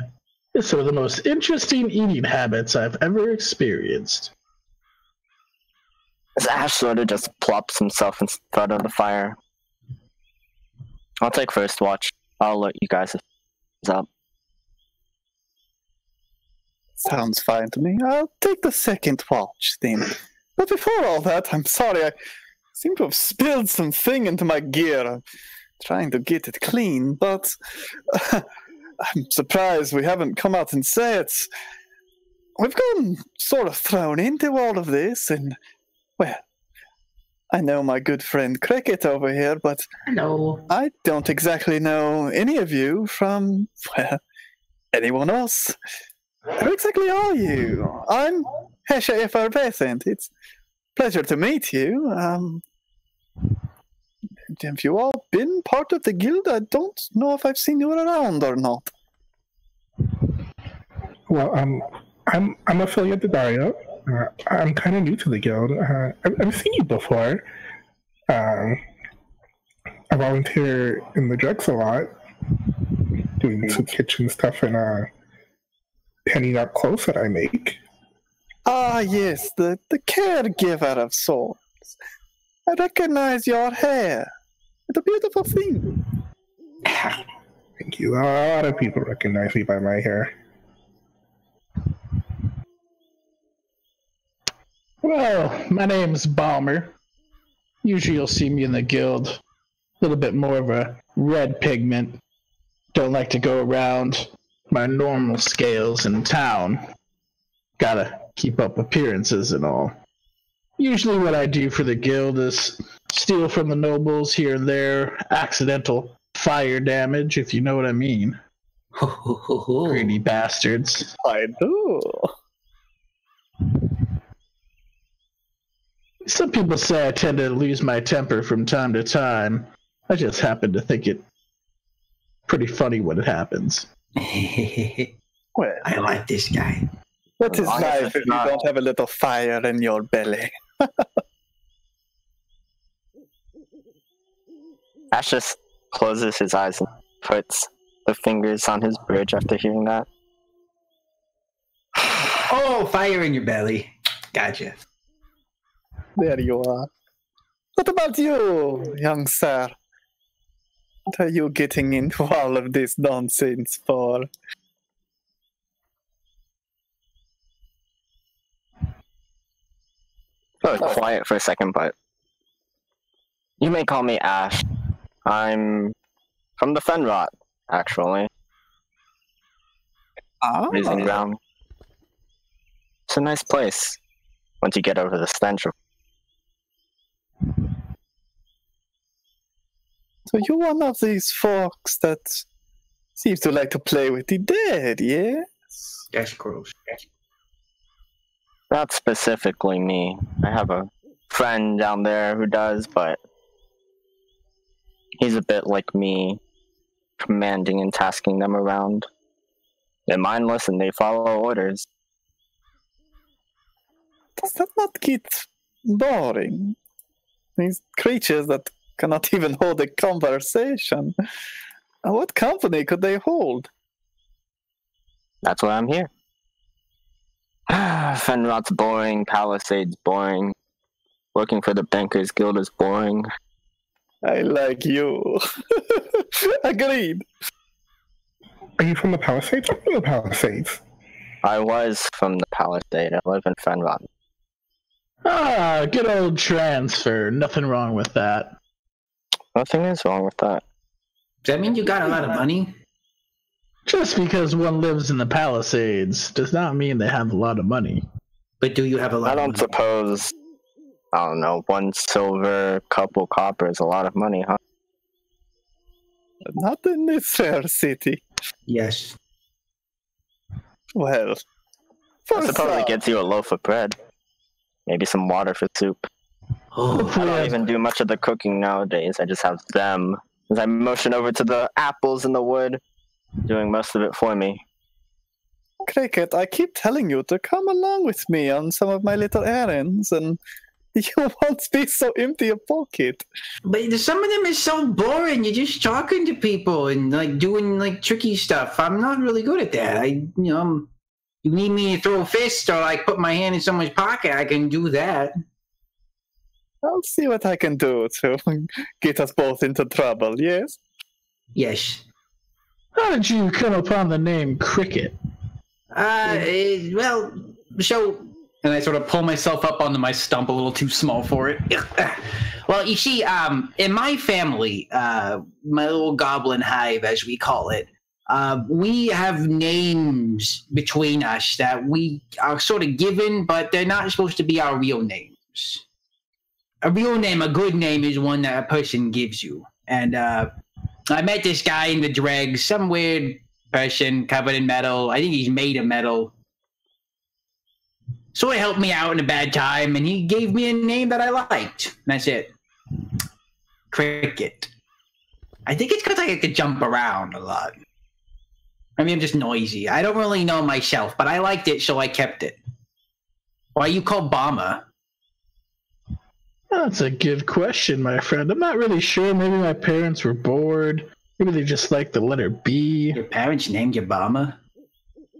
It's some of the most interesting eating habits I've ever experienced. As Ash sort of just plops himself in front of the fire. I'll take first watch. I'll let you guys up. Sounds fine to me. I'll take the second watch then. But before all that, I'm sorry, I seem to have spilled something into my gear. I'm trying to get it clean, but I'm surprised we haven't come out and said it. We've gotten sort of thrown into all of this, and, well, I know my good friend Cricket over here, but Hello. I don't exactly know any of you from, well, anyone else. Who exactly are you? I'm Hesha Effervescent. It's a pleasure to meet you. Have you all been part of the guild? I don't know if I've seen you around or not. Well, I'm affiliate to Dario. I'm kind of new to the guild. I've seen you before. I volunteer in the drugs a lot, doing some kitchen stuff and handing out clothes that I make. Ah, yes, the caregiver of sorts. I recognize your hair. It's a beautiful thing. Thank you. A lot of people recognize me by my hair. Well, my name's Balmer. Usually you'll see me in the guild. A little bit more of a red pigment. Don't like to go around my normal scales in town. Gotta keep up appearances and all. Usually what I do for the guild is steal from the nobles here and there, accidental fire damage, if you know what I mean. Greedy bastards. I do. Some people say I tend to lose my temper from time to time. I just happen to think it pretty funny when it happens. Well, I like this guy. what is life if you don't have a little fire in your belly? Ash just closes his eyes and puts the fingers on his bridge after hearing that. Oh, fire in your belly. Gotcha. There you are. What about you, young sir? What are you getting into all of this nonsense for? Quiet for a second, but you may call me Ash. I'm from the Fenrot, actually. Raising ground. It's a nice place once you get over the stench of. So you're one of these folks that seems to like to play with the dead, yes? That's gross. Not specifically me. I have a friend down there who does, but he's a bit like me, commanding and tasking them around. They're mindless and they follow orders. Does that not get boring? These creatures that cannot even hold a conversation. What company could they hold? That's why I'm here. Fenrot's boring, Palisades boring. Working for the Bankers Guild is boring. I like you. Agreed. Are you from the Palisades? I'm from the Palisades. I was from the Palisade. I live in Fenrot. Ah, good old transfer. Nothing wrong with that. Nothing is wrong with that. Does that mean you got a lot of money? Just because one lives in the Palisades does not mean they have a lot of money. But do you have a lot I of don't money? suppose, I don't know, 1 silver, couple copper is a lot of money, huh? Not in this fair city. Yes. Well, I suppose it gets you a loaf of bread. Maybe some water for soup. Oh, I don't even do much of the cooking nowadays. I just have them. As I motion over to the apples in the wood, doing most of it for me. Cricket, I keep telling you to come along with me on some of my little errands, and you won't be so empty a pocket. but some of them is so boring. You're just talking to people and like doing like tricky stuff. I'm not really good at that. You need me to throw a fist or like put my hand in someone's pocket, I can do that. I'll see what I can do to get us both into trouble, yes? Yes. How did you come upon the name Cricket? Well, so... And I sort of pull myself up onto my stump a little too small for it. Well, you see, in my family, my little goblin hive, as we call it, we have names between us that we are sort of given, but they're not supposed to be our real names. a real name, a good name, is one that a person gives you. And I met this guy in the dregs, some weird person covered in metal. I think he's made of metal. So he helped me out in a bad time, and he gave me a name that I liked. That's it. Cricket. I think it's because I could jump around a lot. I mean, I'm just noisy. I don't really know myself, but I liked it, so I kept it. Why are you called Bomber? That's a good question, my friend. I'm not really sure. Maybe my parents were bored. Maybe they just like the letter B. Your parents named you Bomber?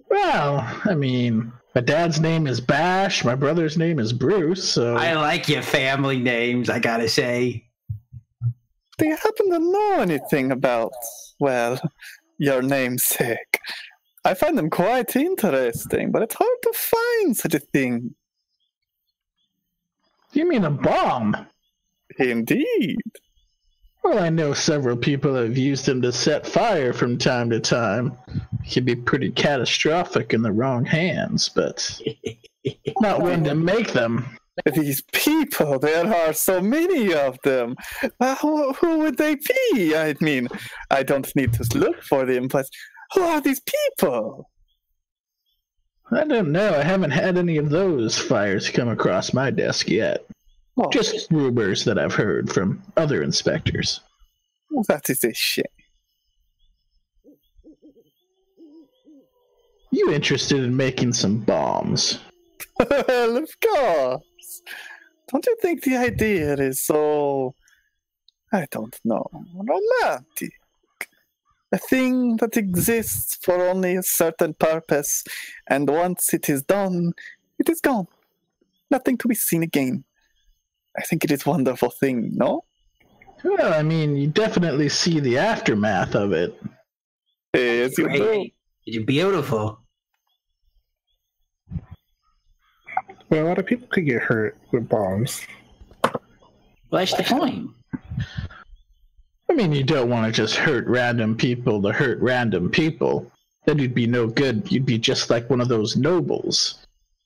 Well, I mean, my dad's name is Bash. My brother's name is Bruce, so... I like your family names, I gotta say. Do you happen to know anything about, well, your namesake? I find them quite interesting, but it's hard to find such a thing. You mean a bomb? Indeed. Well, I know several people have used them to set fire from time to time. It can be pretty catastrophic in the wrong hands, but not one to make them. These people, there are so many of them. Who would they be? I mean, I don't need to look for them, but who are these people? I don't know. I haven't had any of those fires come across my desk yet. Oh, just rumors that I've heard from other inspectors. That is a shame. You interested in making some bombs? Well, of course. Don't you think the idea is so, I don't know, romantic? A thing that exists for only a certain purpose, and once it is done, it is gone. Nothing to be seen again. I think it is a wonderful thing, no? Well, I mean, you definitely see the aftermath of it. Yes, you do. You're beautiful. Well, a lot of people could get hurt with bombs. Well, that's the point. I mean, you don't want to just hurt random people to hurt random people. Then you'd be no good. You'd be just like one of those nobles.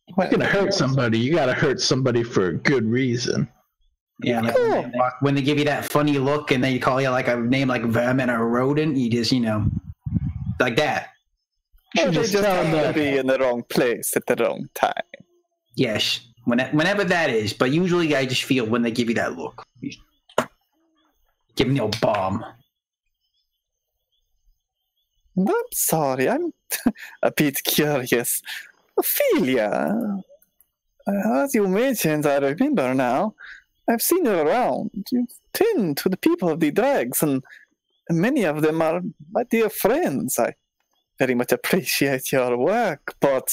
If you're gonna hurt somebody, you gotta hurt somebody for a good reason. Yeah, like when they give you that funny look and they call you like a name like vermin or rodent, you just, like that. Well, they just happen to be in the wrong place at the wrong time. Yes, whenever that is. But usually I just feel when they give you that look. Give me a bomb. I'm sorry, I'm a bit curious. Ophelia, as you mentioned, I remember now, I've seen you around. You tend to the people of the dregs, and many of them are my dear friends. I very much appreciate your work, but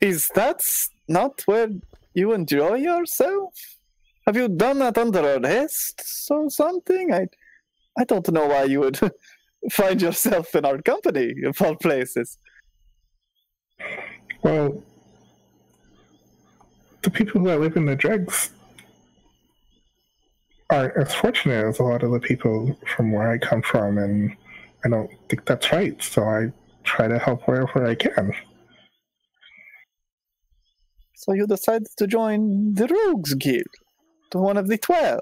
is that not where you enjoy yourself? Have you done that under arrest or something? I don't know why you would find yourself in our company, of all places. Well, the people that live in the dregs aren't as fortunate as a lot of the people from where I come from, and I don't think that's right, so I try to help wherever I can. So you decided to join the Rogues Guild, one of the 12.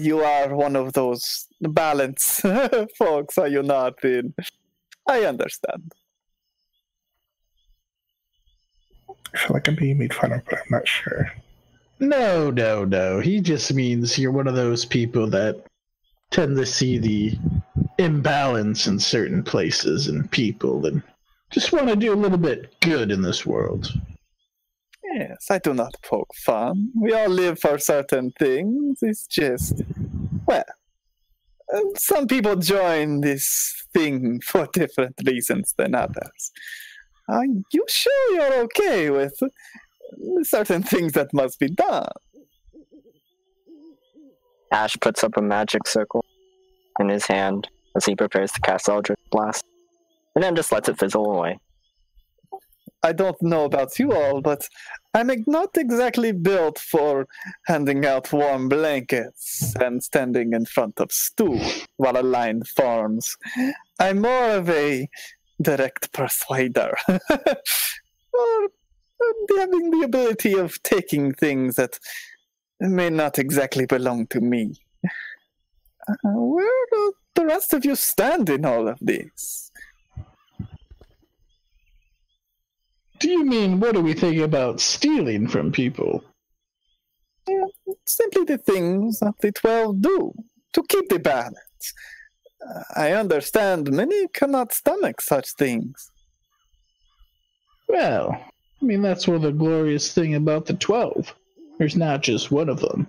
You are one of those balance folks, are you not? I understand. I feel like I'm being made fun of, but I'm not sure. No. He just means you're one of those people that tend to see the imbalance in certain places and people and just want to do a little bit good in this world. Yes, I do not poke fun. We all live for certain things. It's just, well, some people join this thing for different reasons than others. Are you sure you're okay with certain things that must be done? Ash puts up a magic circle in his hand as he prepares to cast Eldritch Blast, and then just lets it fizzle away. I don't know about you all, but I'm not exactly built for handing out warm blankets and standing in front of stew while a line forms. I'm more of a direct persuader. Or having the ability of taking things that may not exactly belong to me. Where do the rest of you stand in all of this? Do you mean, what do we think about stealing from people? Simply the things that the 12 do, to keep the balance. I understand many cannot stomach such things. Well, I mean, that's one of the glorious thing about the 12. There's not just one of them.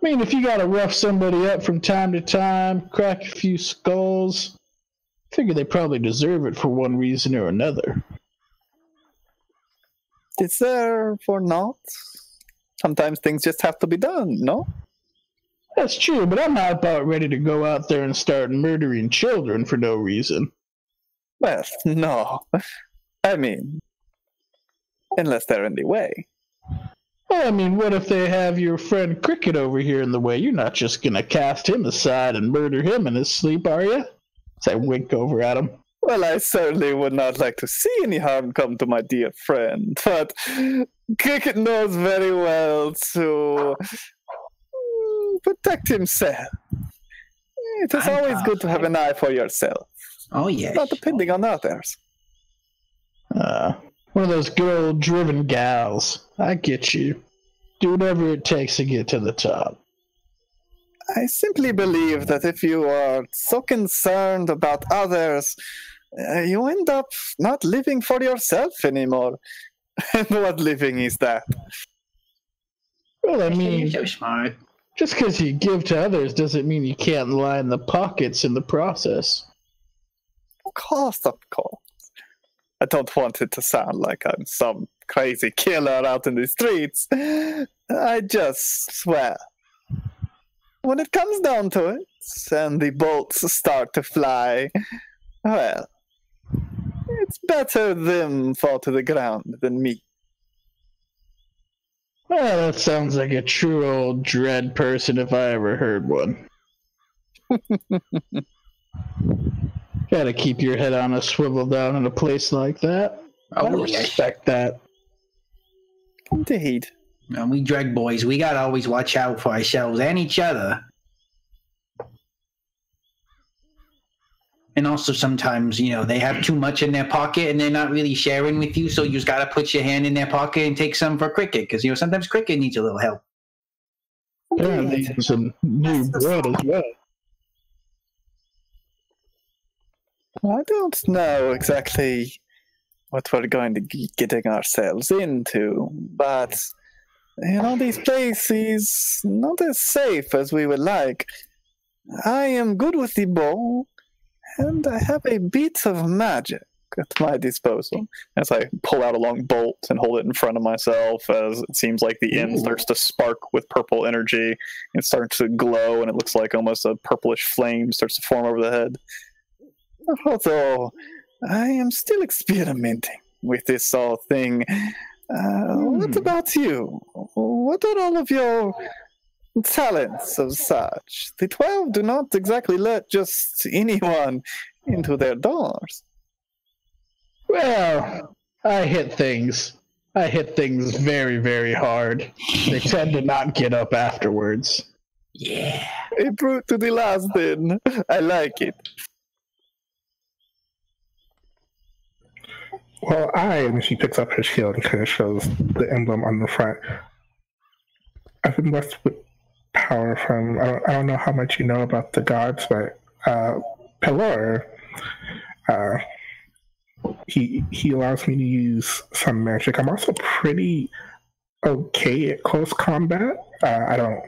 I mean, if you gotta rough somebody up from time to time, crack a few skulls, I figure they probably deserve it for one reason or another. Deserve or not? Sometimes things just have to be done, no? That's true, but I'm not about ready to go out there and start murdering children for no reason. Well, no. I mean, unless they're in the way. Well, I mean, what if they have your friend Cricket over here in the way? You're not just gonna cast him aside and murder him in his sleep, are you? As I wink over at him. Well, I certainly would not like to see any harm come to my dear friend, but Cricket knows very well to protect himself. It is always good to have an eye for yourself. Oh, yes. Not depending on others. One of those good old driven gals. I get you. Do whatever it takes to get to the top. I simply believe that if you are so concerned about others, you end up not living for yourself anymore. And what living is that? Well, I mean, You're so smart. just because you give to others doesn't mean you can't line the pockets in the process. Of course. I don't want it to sound like I'm some crazy killer out in the streets. I just, well, when it comes down to it, and the bolts start to fly, well, it's better them fall to the ground than me. Well, that sounds like a true old dread person if I ever heard one. Gotta keep your head on a swivel down in a place like that. I respect that. Indeed. And we drag boys, we gotta always watch out for ourselves and each other. And also sometimes, they have too much in their pocket and they're not really sharing with you, so you just gotta put your hand in their pocket and take some for Cricket, because, sometimes Cricket needs a little help. Yeah, need some new bread as well. I don't know exactly what we're going to be getting ourselves into, but, this place is not as safe as we would like. I am good with the bow, and I have a bit of magic at my disposal. As I pull out a long bolt and hold it in front of myself, as it seems like the end starts to spark with purple energy, it starts to glow, and it looks like almost a purplish flame starts to form over the head. Although I am still experimenting with this whole thing. What about you? What are all of your talents of such? The 12 do not exactly let just anyone into their doors. Well, I hit things. I hit things very, very hard. They tend to not get up afterwards. Yeah. A brute to the last then. I like it. Well, and she picks up her shield and kind of shows the emblem on the front. I've been blessed with power from, I don't know how much you know about the gods, but Pelor, he allows me to use some magic. I'm also pretty okay at close combat. I don't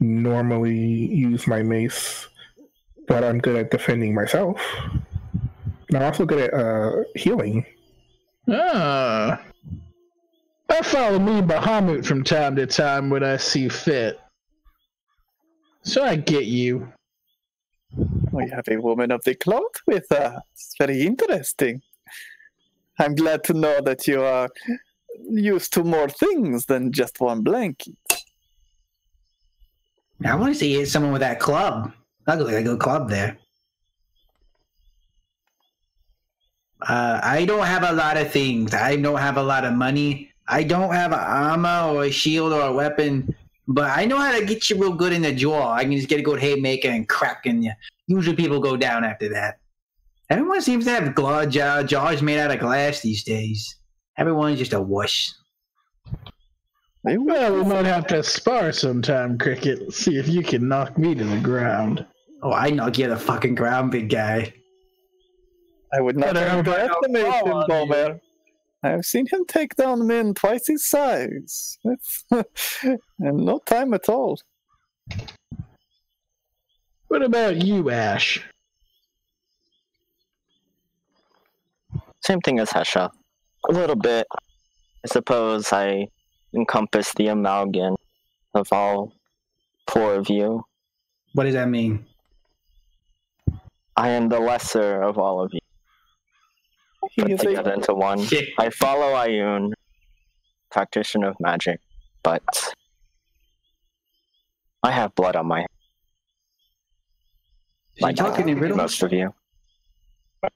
normally use my mace, but I'm good at defending myself. And I'm also good at healing. I follow me Bahamut from time to time when I see fit. So I get you. We have a woman of the cloth with us. Very interesting. I'm glad to know that you are used to more things than just one blanket. I want to see someone with that club. That looks like a good club there. I don't have a lot of things. I don't have a lot of money. I don't have an armor or a shield or a weapon but I know how to get you real good in the jaw. I can just get a good haymaker and crack in you. Usually people go down after that. Everyone seems to have jaws made out of glass these days. Everyone's just a wuss. Well, we might have to spar sometime, Cricket. See if you can knock me to the ground. Oh, I knock you to the fucking ground, big guy. I would not underestimate him, Bowman. I've seen him take down men twice his size. And no time at all. What about you, Ash? Same thing as Hesha. A little bit. I suppose I encompass the amalgam of all four of you. What does that mean? I am the lesser of all of you. Put together into one. I follow Ayun, practitioner of magic, but I have blood on my hands. Like talking in riddles? Most of you.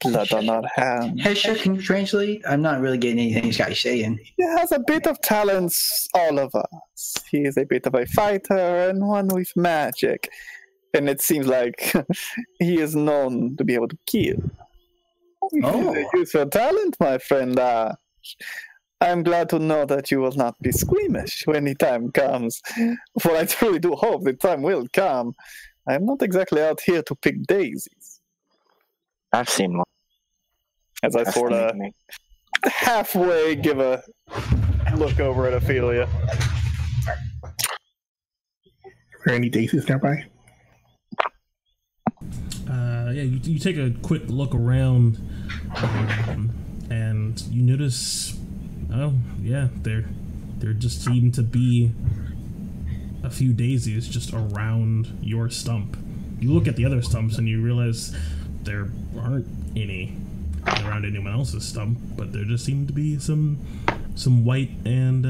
Blood on our hands. Hesha, can you translate? I'm not really getting anything this guy's saying. He has a bit of talents, all of us. He is a bit of a fighter and one with magic. And it seems like he is known to be able to kill. Oh. He's a useful talent, my friend. I'm glad to know that you will not be squeamish when the time comes. For I truly do hope the time will come. I'm not exactly out here to pick daisies. I've seen one. As I sort of halfway give a look over at Ophelia. Are there any daisies nearby? Yeah, you take a quick look around, and you notice, oh yeah, there just seem to be a few daisies just around your stump. You look at the other stumps and you realize there aren't any around anyone else's stump, but there just seem to be some white and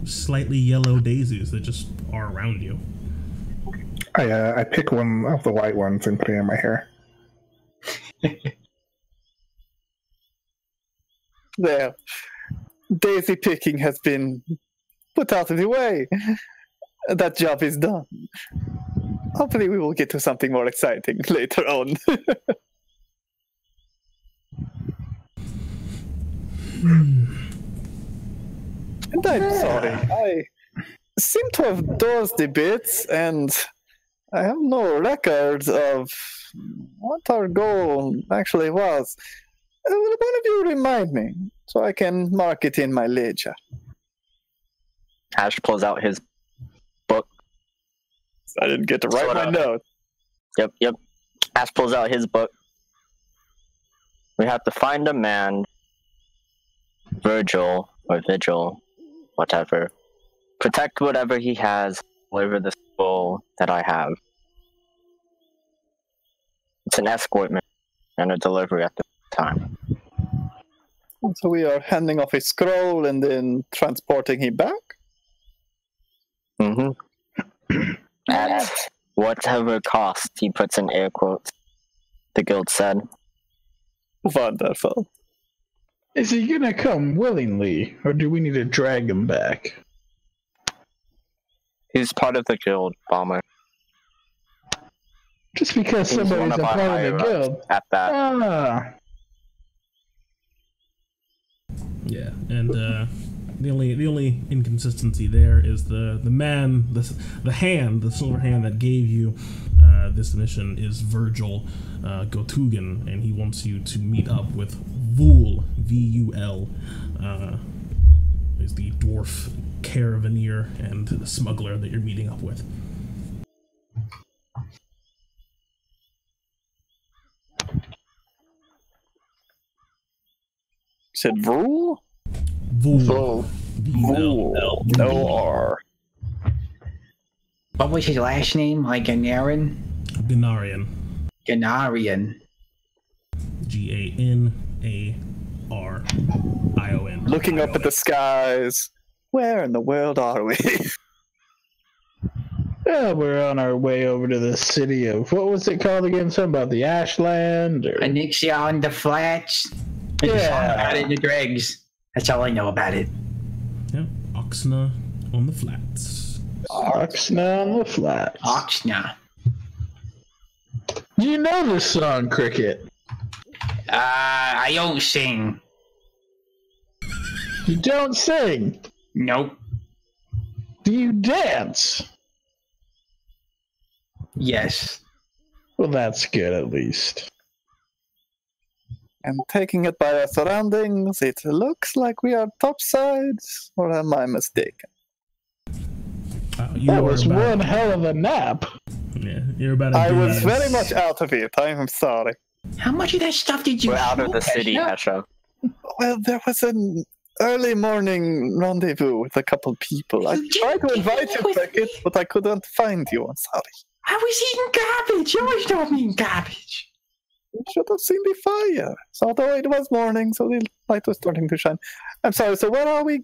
slightly yellow daisies that just are around you. I pick one of the white ones and put it in my hair. There. Daisy picking has been put out of the way. That job is done. Hopefully we will get to something more exciting later on. And I'm sorry. I seem to have dozed a bit, and I have no records of what our goal actually was. Will one of you remind me, so I can mark it in my ledger? Ash pulls out his book. I didn't get to write my note. Yep. Ash pulls out his book. We have to find a man, Virgil, or Vigil, whatever. Protect whatever he has, deliver the scroll that I have. It's an escort mission and a delivery at the time. So we are handing off a scroll and then transporting him back? Mm-hmm. At whatever cost, he puts in air quotes, the guild said. Wonderful. Is he gonna come willingly, or do we need to drag him back? He's part of the guild, Bomber. Just because He's somebody's a part of the guild. At that. Ah. Yeah, and the only inconsistency there is the man, the hand, the silver hand that gave you this mission is Virgil Gotugan, and he wants you to meet up with Vul, V-U-L, is the dwarf caravaneer and smuggler that you're meeting up with. Said Vul? Vul. Vul. No R. What was his last name? Like Ganarian? Ganarian. G-A-N-A-R-I-O-N. Looking up at the skies. Where in the world are we? We're on our way over to the city of, what was it called again? Something about the Ashland? Or... Anixia on the Flats? Yeah. About it in the dregs. That's all I know about it. Yeah, Oxna on the Flats. Oxna on the flats. Oxna. You know this song, Cricket. I don't sing. You don't sing. Nope. Do you dance? Yes. Well, that's good at least. And taking it by our surroundings, it looks like we are topsides, or am I mistaken? That was one hell of a nap. Yeah, you're about. I was very much out of it. I am sorry. How much of that stuff did you? We're out of the city, Hesha. Well, there was an early morning rendezvous with a couple people. I tried to invite you, Cricket, but I couldn't find you. I'm sorry. I was eating garbage. You always told me eating garbage. You should have seen the fire. So, although it was morning, so the light was starting to shine. I'm sorry, so where are we?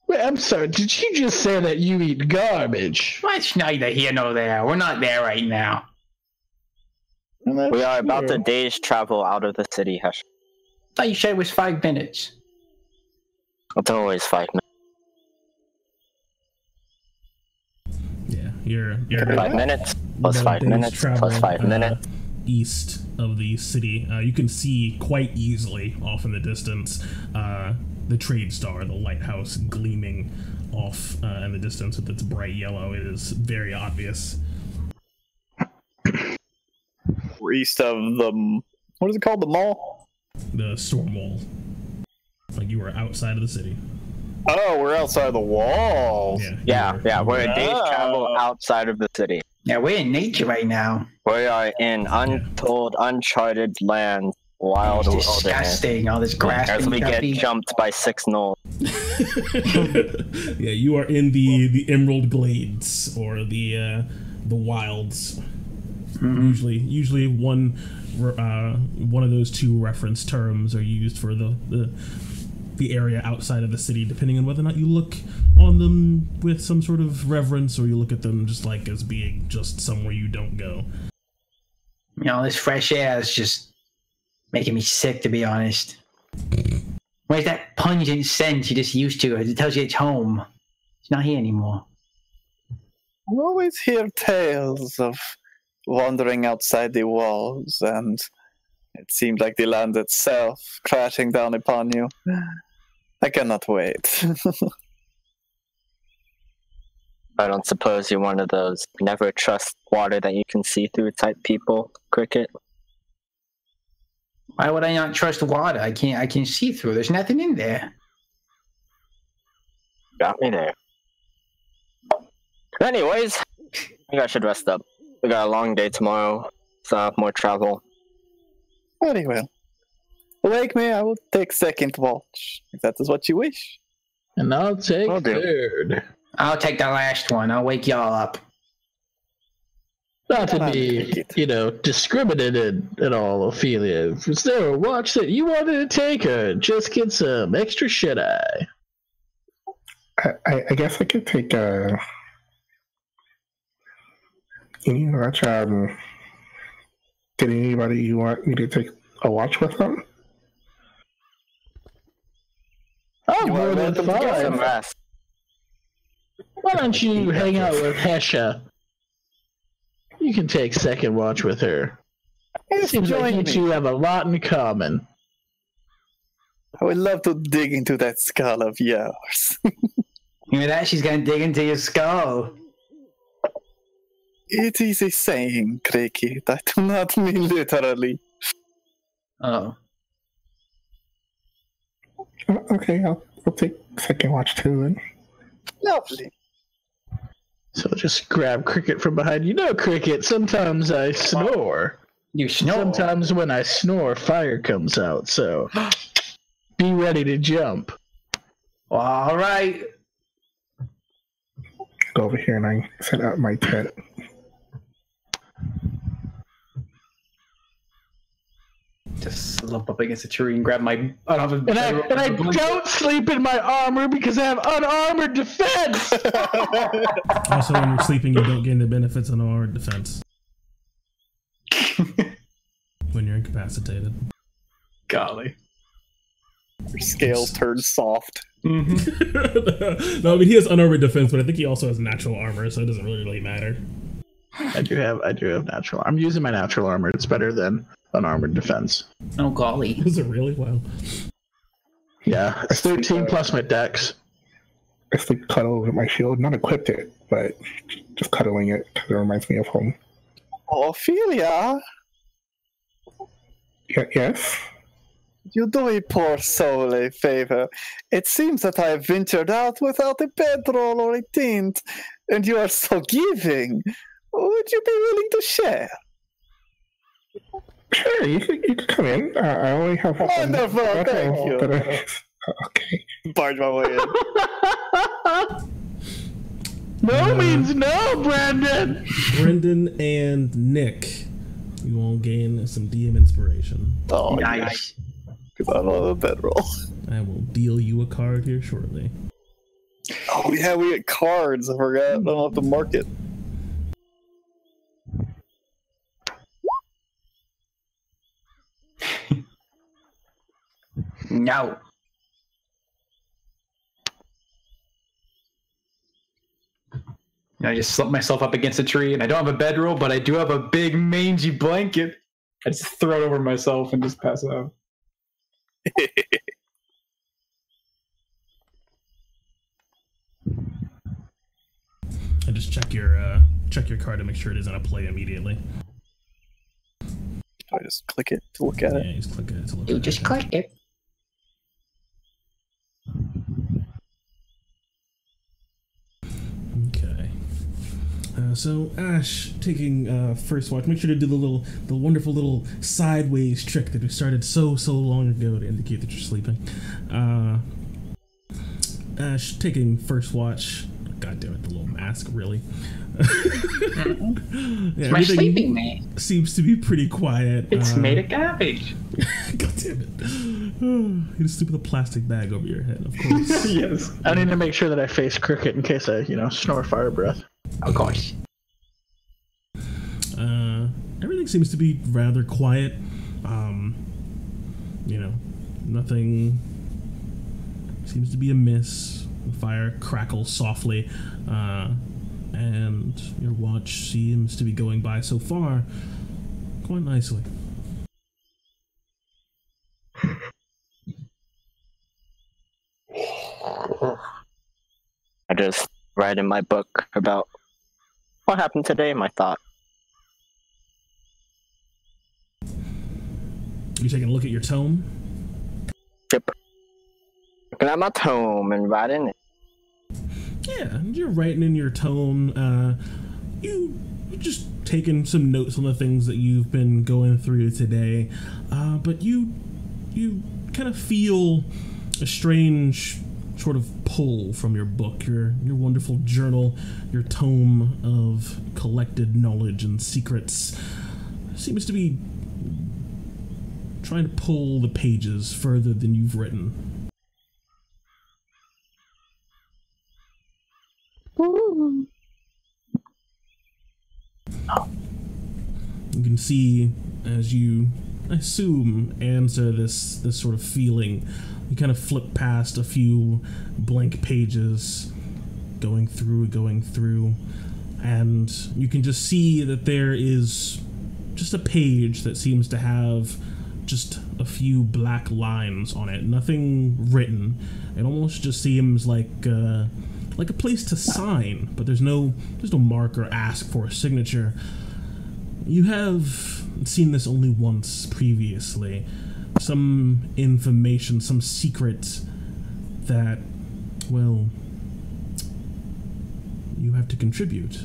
Wait, I'm sorry, did you just say that you eat garbage? Well, it's neither here nor there. We're not there right now. We are about a day's travel out of the city, Hesh. I thought you said it was 5 minutes. It's always 5 minutes. Yeah, you're 5 minutes plus 5 minutes plus 5 minutes. East of the city. You can see quite easily off in the distance the trade star, the lighthouse gleaming off in the distance with its bright yellow. It is very obvious. We're east of the, what is it called, the mall? The storm wall. Like you were outside of the city. Oh, we're outside of the walls. Yeah, we're a day's travel outside of the city. Yeah, we're in nature right now. We are in untold, uncharted land, wild, disgusting. All this grass. As we get jumped by 6 gnolls. Yeah, you are in the Emerald Glades or the wilds. Mm-hmm. Usually one of those two reference terms are used for the area outside of the city, depending on whether or not you look on them with some sort of reverence or you look at them just like as being just somewhere you don't go. You know, this fresh air is just making me sick, to be honest. Where's that pungent scent you're just used to? It tells you it's home. It's not here anymore. We always hear tales of wandering outside the walls, and it seems like the land itself crashing down upon you. I cannot wait. I don't suppose you're one of those never trust water that you can see through type people, Cricket? Why would I not trust water? I can see through. There's nothing in there. Got me there. Anyways, I think I should rest up. We got a long day tomorrow, so I have more travel. Very well. Wake me, I will take second watch, if that is what you wish. And I'll take third. I'll take the last one. I'll wake y'all up. Not to be, discriminated at all, Ophelia. Is there a watch that you wanted to take, or just get some extra shut-eye? I guess I could take any watch. Did anybody you want me to take a watch with them? Oh, more than 5. Why don't you hang out with Hesha? You can take second watch with her. It seems like you two have a lot in common. I would love to dig into that skull of yours. You hear that? She's gonna dig into your skull. It is a saying, Cricket. I do not mean literally. Oh. Okay, I'll take second watch too then. Lovely. So just grab Cricket from behind. You know, Cricket, sometimes I snore. You snore? Sometimes when I snore, fire comes out, so be ready to jump. All right. Go over here and I set up my tent. Just slump up against a tree and grab my. I don't sleep in my armor because I have unarmored defense. Also, when you're sleeping, you don't gain the benefits of unarmored defense. When you're incapacitated. Golly. Your scales turn soft. Mm-hmm. No, I mean he has unarmored defense, but I think he also has natural armor, so it doesn't really matter. I do have natural. I'm using my natural armor. It's better than unarmored defense. Oh golly! Is it really? Wow. Yeah, it's 13 plus my dex. I sleep cuddle with my shield. Not equipped it, but just cuddling it because it reminds me of home. Ophelia, Yes. you do a poor soul a favor. It seems that I have ventured out without a bedroll or a tent, and you are so giving. Would you be willing to share? Sure, you could come in. I only have one. Wonderful, thank you. Okay. Barge my way in. No means no, Brendan. Brendan and Nick, you all gain some DM inspiration. Oh, Nice. Because I don't have a bedroll. I will deal you a card here shortly. Oh yeah, we get cards. I forgot. I don't have to mark it. No. I just slump myself up against a tree, and I don't have a bedroll, but I do have a big mangy blanket. I just throw it over myself and just pass out. And just check your card to make sure it isn't a play immediately. I just click it to look at it. Yeah, just click it to look You at just it. click it. Okay. So Ash, taking first watch, make sure to do the wonderful little sideways trick that we started so long ago to indicate that you're sleeping. Ash, taking first watch. God damn it, the little mask, really. Yeah, My sleeping man. seems to be pretty quiet. It's made of garbage. God damn it. You just sleep with a plastic bag over your head, of course. Yes. I need to make sure that I face Cricket in case I, snore fire breath. Of course. Everything seems to be rather quiet. Nothing seems to be amiss. The fire crackles softly, and your watch seems to be going by so far quite nicely. I just write in my book about what happened today, my thought. You taking a look at your tome? Yep. Looking at my tome and writing it. Yeah, you're writing in your tome. You just taking some notes on the things that you've been going through today, but you kind of feel a strange sort of pull from your book, your wonderful journal, your tome of collected knowledge and secrets. Seems to be trying to pull the pages further than you've written. You can see as you, I assume, answer this sort of feeling. You kind of flip past a few blank pages, going through, and you can just see that there is just a page that seems to have just a few black lines on it. Nothing written. It almost just seems like a place to sign, but there's no mark or ask for a signature. You have seen this only once previously. Some information, some secret that, well, you have to contribute.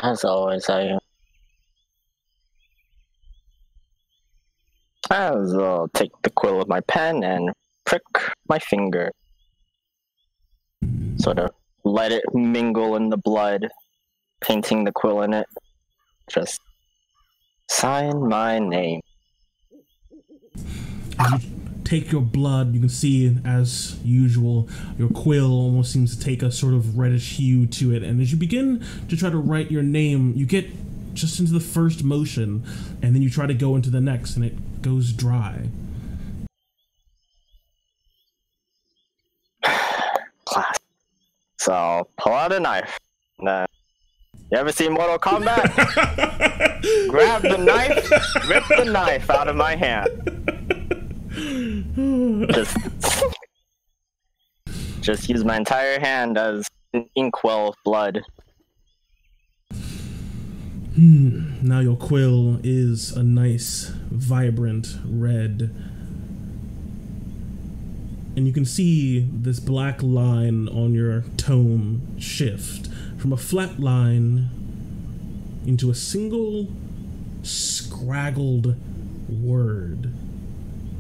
As always, I'll take the quill of my pen and prick my finger. Sort of let it mingle in the blood, painting the quill in it. Just sign my name. take your blood. You can see, as usual, your quill almost seems to take a sort of reddish hue to it. And as you begin to try to write your name, you get just into the first motion, and then you try to go into the next, and it goes dry. Class. So, pull out a knife. You ever seen Mortal Kombat? Grab the knife, rip the knife out of my hand. Just use my entire hand as an inkwell of blood. Now your quill is a nice, vibrant red. And you can see this black line on your tome shift from a flat line into a single scraggled word.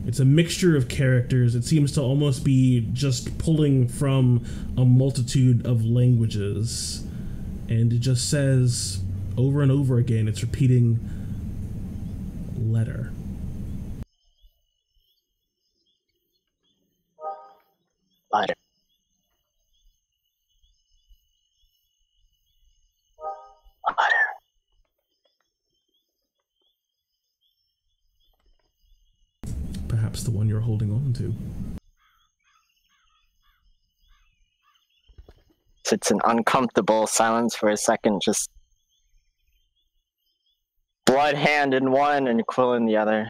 It's a mixture of characters. It seems to almost be just pulling from a multitude of languages. And it just says over and over again, it's repeating letter. Letter. Letter. Perhaps the one you're holding on to. Sits in uncomfortable silence for a second, just blood hand in one and quill in the other.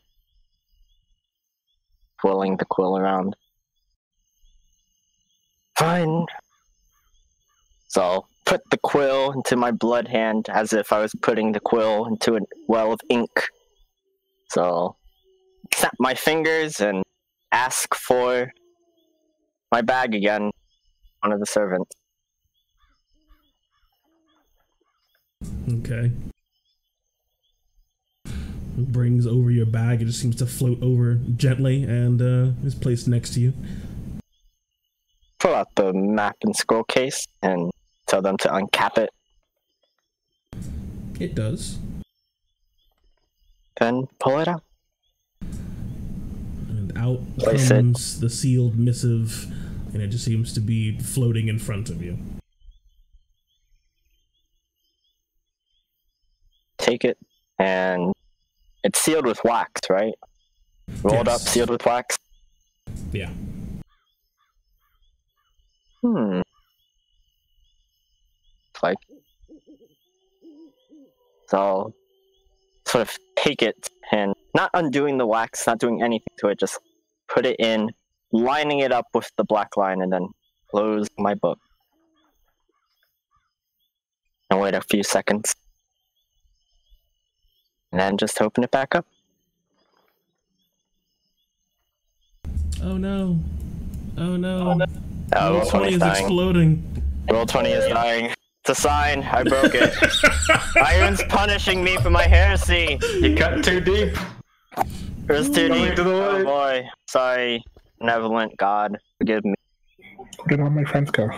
Twirling the quill around. Fine. So I'll put the quill into my blood hand as if I was putting the quill into a well of ink. So I'll snap my fingers and ask for my bag again. One of the servants. Okay. It brings over your bag. It just seems to float over gently and is placed next to you. Pull out the map and scroll case and tell them to uncap it. It does. Then pull it out. And out Place comes the sealed missive, and it just seems to be floating in front of you. Take it, and it's sealed with wax, right? Rolled up, sealed with wax? Yeah. Like, so I'll sort of take it and not undoing the wax, not doing anything to it, just put it in, lining it up with the black line, and then close my book. And wait a few seconds. And then just open it back up. Oh no. Oh no. Oh, no. Oh, Roll 20 is exploding. Roll 20 is dying. It's a sign. I broke it. Iron's punishing me for my heresy. You cut too deep. It was too deep. Oh boy. Sorry, benevolent God. Forgive me. Where did all my friends go?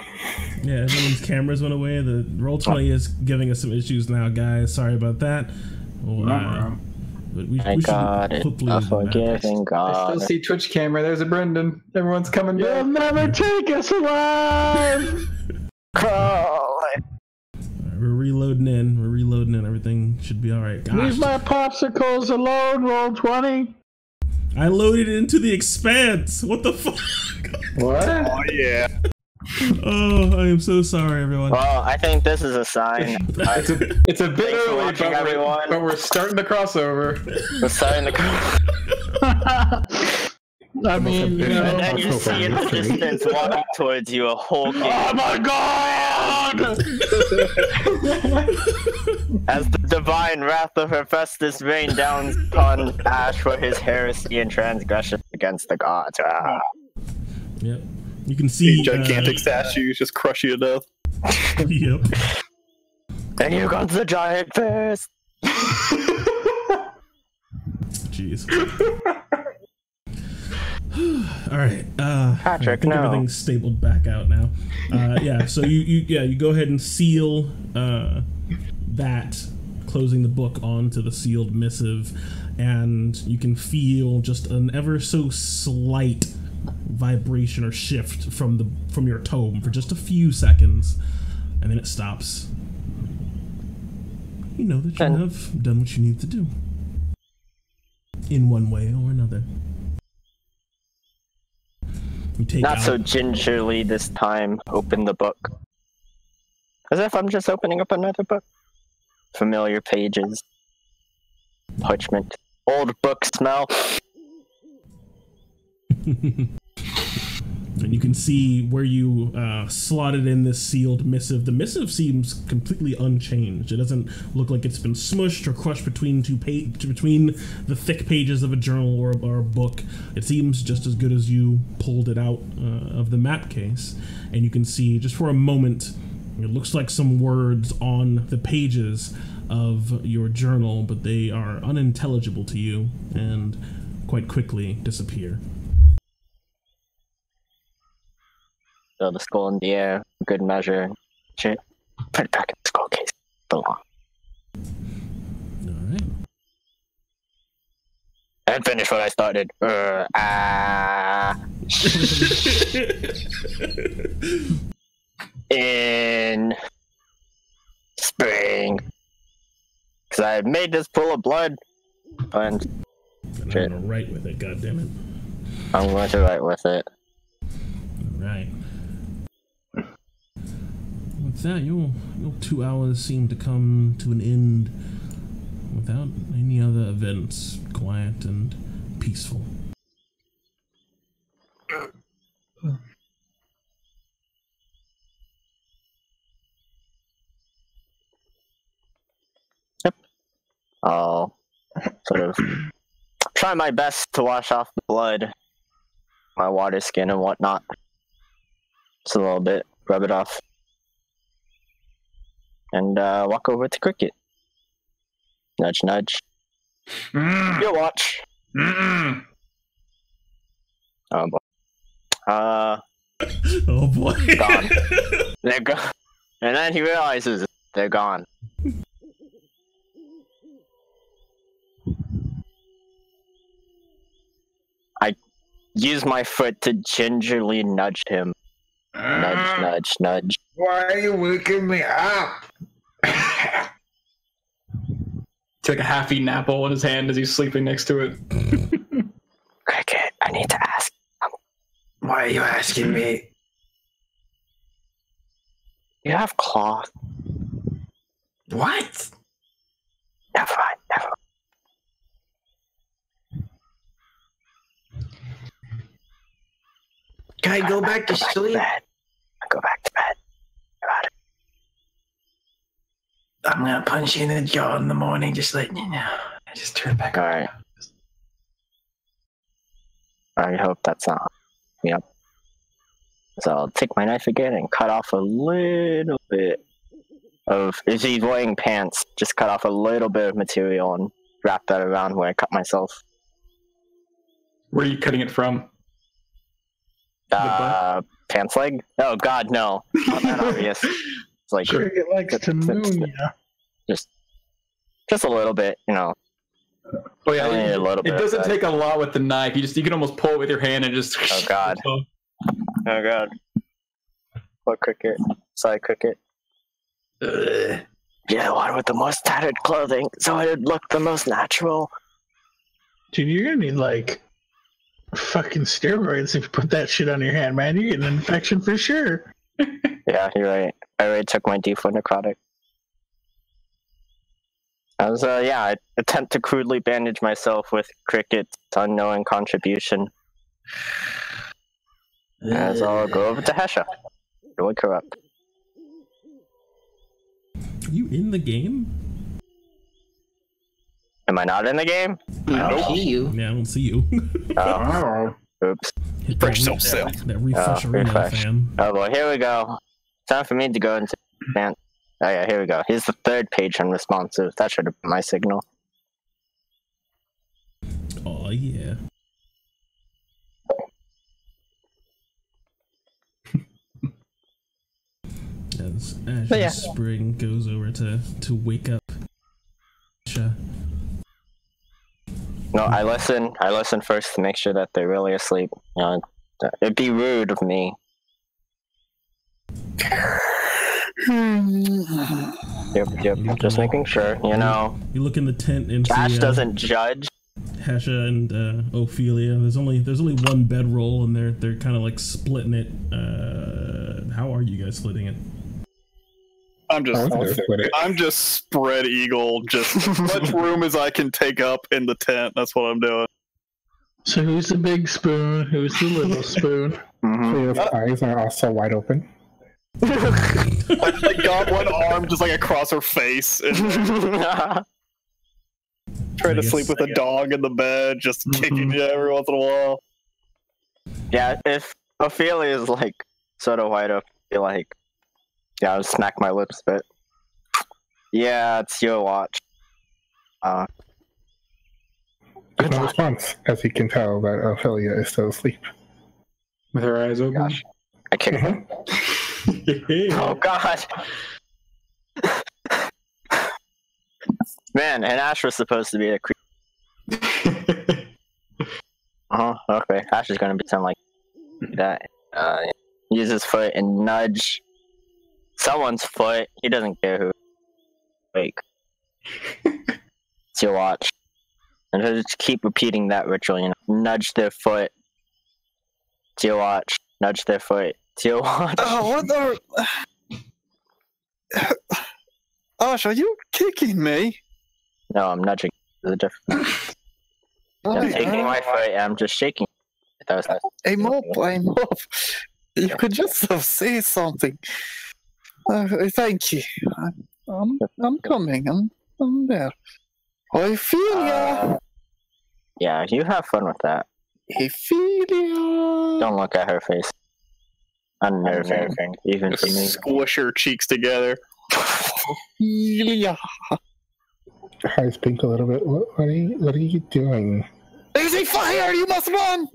Yeah, everyone's cameras went away. The Roll 20 is giving us some issues now, guys. Sorry about that. Well, but we My God, should it's a forgiving I God. still see Twitch camera. There's a Brendan. Everyone's coming back. You'll never take us alive! We're reloading in. We're reloading in. Everything should be all right. Gosh. Leave my popsicles alone, roll 20. I loaded into the expanse. What the fuck? What? Oh yeah. Oh, I am so sorry, everyone. Well, I think this is a sign. It's a bit Thanks for early, watching, everyone. but we're starting the crossover. We're starting to I mean, you know. And then you see in the distance walking towards you a whole game. Oh my God! As the divine wrath of Hephaestus rained down upon Ash for his heresy and transgression against the gods. Ah. Yep. You can see gigantic statues just crush you to death. Yep. And here comes the giant fist. Jeez. All right. Patrick, I think no. everything's stapled back out now. Yeah. So you go ahead and seal that closing the book onto the sealed missive, and you can feel just an ever so slight vibration or shift from your tome for just a few seconds, and then it stops. You know that you have done what you need to do, in one way or another. You take Not out... so gingerly this time. Open the book. As if I'm just opening up another book. Familiar pages. Parchment. Old book smell. And you can see where you slotted in this sealed missive. The missive seems completely unchanged. It doesn't look like it's been smushed or crushed between between the thick pages of a journal or a book. It seems just as good as you pulled it out of the map case. And you can see, just for a moment, it looks like some words on the pages of your journal, but they are unintelligible to you and quite quickly disappear. Throw the skull in the air, good measure. Shit. Put it back in the skull case. Belong. Alright. And finish what I started. In spring. Because I had made this pool of blood. And I'm going to write with it, goddammit. I'm going to write with it. Alright. With that, your 2 hours seem to come to an end without any other events, quiet and peaceful. Yep. I'll sort of try my best to wash off the blood, my water skin and whatnot. Just a little bit, rub it off. And walk over to Cricket. Nudge, nudge. Your watch. Oh boy. Oh boy. Gone. They're gone. And then he realizes they're gone. I use my foot to gingerly nudge him. Nudge, nudge, nudge. Why are you waking me up? Take a half-eaten apple in his hand as he's sleeping next to it. Cricket, I need to ask. Why are you asking me? You have cloth. What? Never mind, never mind. Can I go back to sleep? Go back to bed. About it. I'm gonna punch you in the jaw in the morning, just letting you know. I just turn back. Alright. I hope that's not me up. So I'll take my knife again and cut off a little bit of, if he's wearing pants, just cut off a little bit of material and wrap that around where I cut myself. Where are you cutting it from? Pants leg? Oh god, no. Not that obvious. It's like Cricket likes to moon ya. Just a little bit, you know. Oh yeah, Only a little bit it doesn't of that. take a lot with the knife. You can almost pull it with your hand and just. Oh god. Oh god. What Cricket? Sorry, Cricket. Yeah, the one with the most tattered clothing, so it'd look the most natural. Dude, you're gonna need like fucking steroids if you put that shit on your hand, man. You're getting an infection for sure. Yeah, you're right. I already took my D4 necrotic. I was, I attempt to crudely bandage myself with Cricket's unknowing contribution. As I'll go over to Hesha. Really corrupt. Are you in the game? Am I not in the game? I don't see you. Yeah, I don't see you. Oh. Oops. Hit that refresh arena, refresh. fam. Oh, well, here we go. Time for me to go into man. Oh, yeah, here we go. Here's the third page unresponsive. That should have been my signal. Oh, yeah. As Yeah. Spring goes over to wake up No, I listen. I listen first to make sure that they're really asleep. You know, it'd be rude of me. Yep. Just making sure, you know. You look in the tent and Ash see, doesn't judge. Hasha and Ophelia. There's only one bedroll, and they're kind of like splitting it. How are you guys splitting it? I'm just spread eagle, just as much room as I can take up in the tent. That's what I'm doing. So who's the big spoon? Who's the little spoon? His eyes are also wide open. I got one arm just like across her face. And try to sleep with a dog in the bed, just kicking you every once in a while. Yeah, if Ophelia is like sort of wide open, I feel like, yeah, I'll smack my lips a bit. Yeah, it's your watch. There's no response, as you can tell that Ophelia is still asleep. With her eyes open? Gosh. I kicked her. Oh, God. Man, and Ash was supposed to be a creep. Okay. Ash is going to pretend like that. Use his foot and nudge someone's foot. He doesn't care who. Wake. It's your watch. And he'll just keep repeating that ritual, you know. Nudge their foot. It's your watch. Nudge their foot. It's your watch. Oh, what the... Ash, are you kicking me? No, I'm nudging. There's a difference. I'm taking my foot and I'm just shaking. That was nice. I'm up. You could just say something. Thank you. I'm coming. I'm there. Ophelia! Yeah, you have fun with that. Ophelia! Don't look at her face. Unnerving, even for me. Squish her cheeks together. Ophelia! Her eyes pink a little bit. What are you doing? There's a fire! You must run!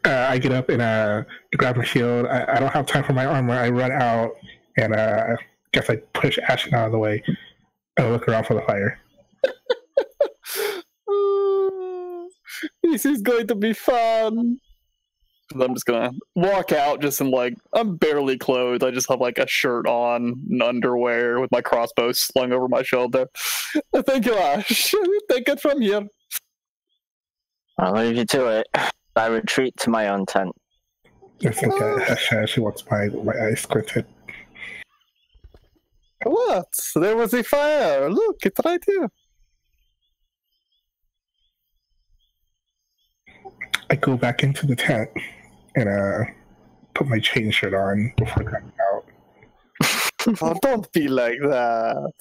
I get up and grab my shield. I don't have time for my armor. I run out and guess I push Ashen out of the way and look around for the fire. This is going to be fun. I'm just gonna walk out just in like, I'm barely clothed. I just have like a shirt on and underwear with my crossbow slung over my shoulder. Thank you, Ash. Take it from here. I'll leave you to it. I retreat to my own tent. Just look at Asha. She walks by, my eyes squinted. What? There was a fire. Look, it's right here. I go back into the tent and put my chain shirt on before going out. Oh, don't be like that.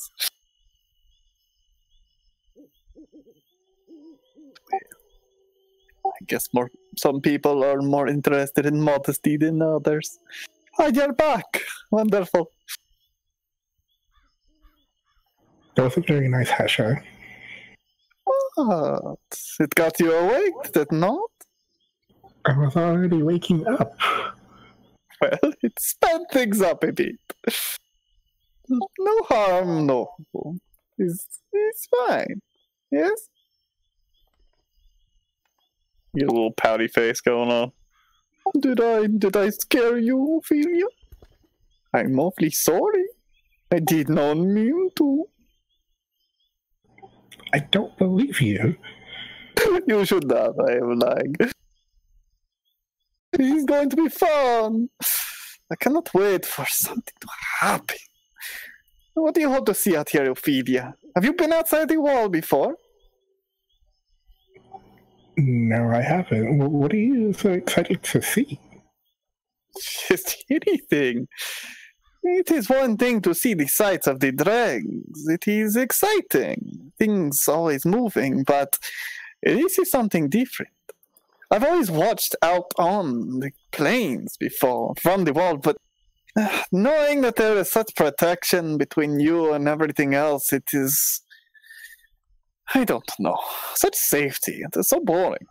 I guess some people are more interested in modesty than others. Oh, you're back. Wonderful. That was a very nice Hasha. What? It got you awake, did it not? I was already waking up. Well, it sped things up a bit. No harm, no. It's fine. Yes? You got a little pouty face going on. Did I scare you, Ophelia? I'm awfully sorry. I did not mean to. I don't believe you. You should not. I am lying. This is going to be fun. I cannot wait for something to happen. What do you hope to see out here, Ophelia? Have you been outside the wall before? No, I haven't. What are you so excited to see? Just anything. It is one thing to see the sights of the dregs. It is exciting. Things always moving, but this is something different. I've always watched out on the plains before, from the wall, but knowing that there is such protection between you and everything else, it is... I don't know. Such safety. It is so boring.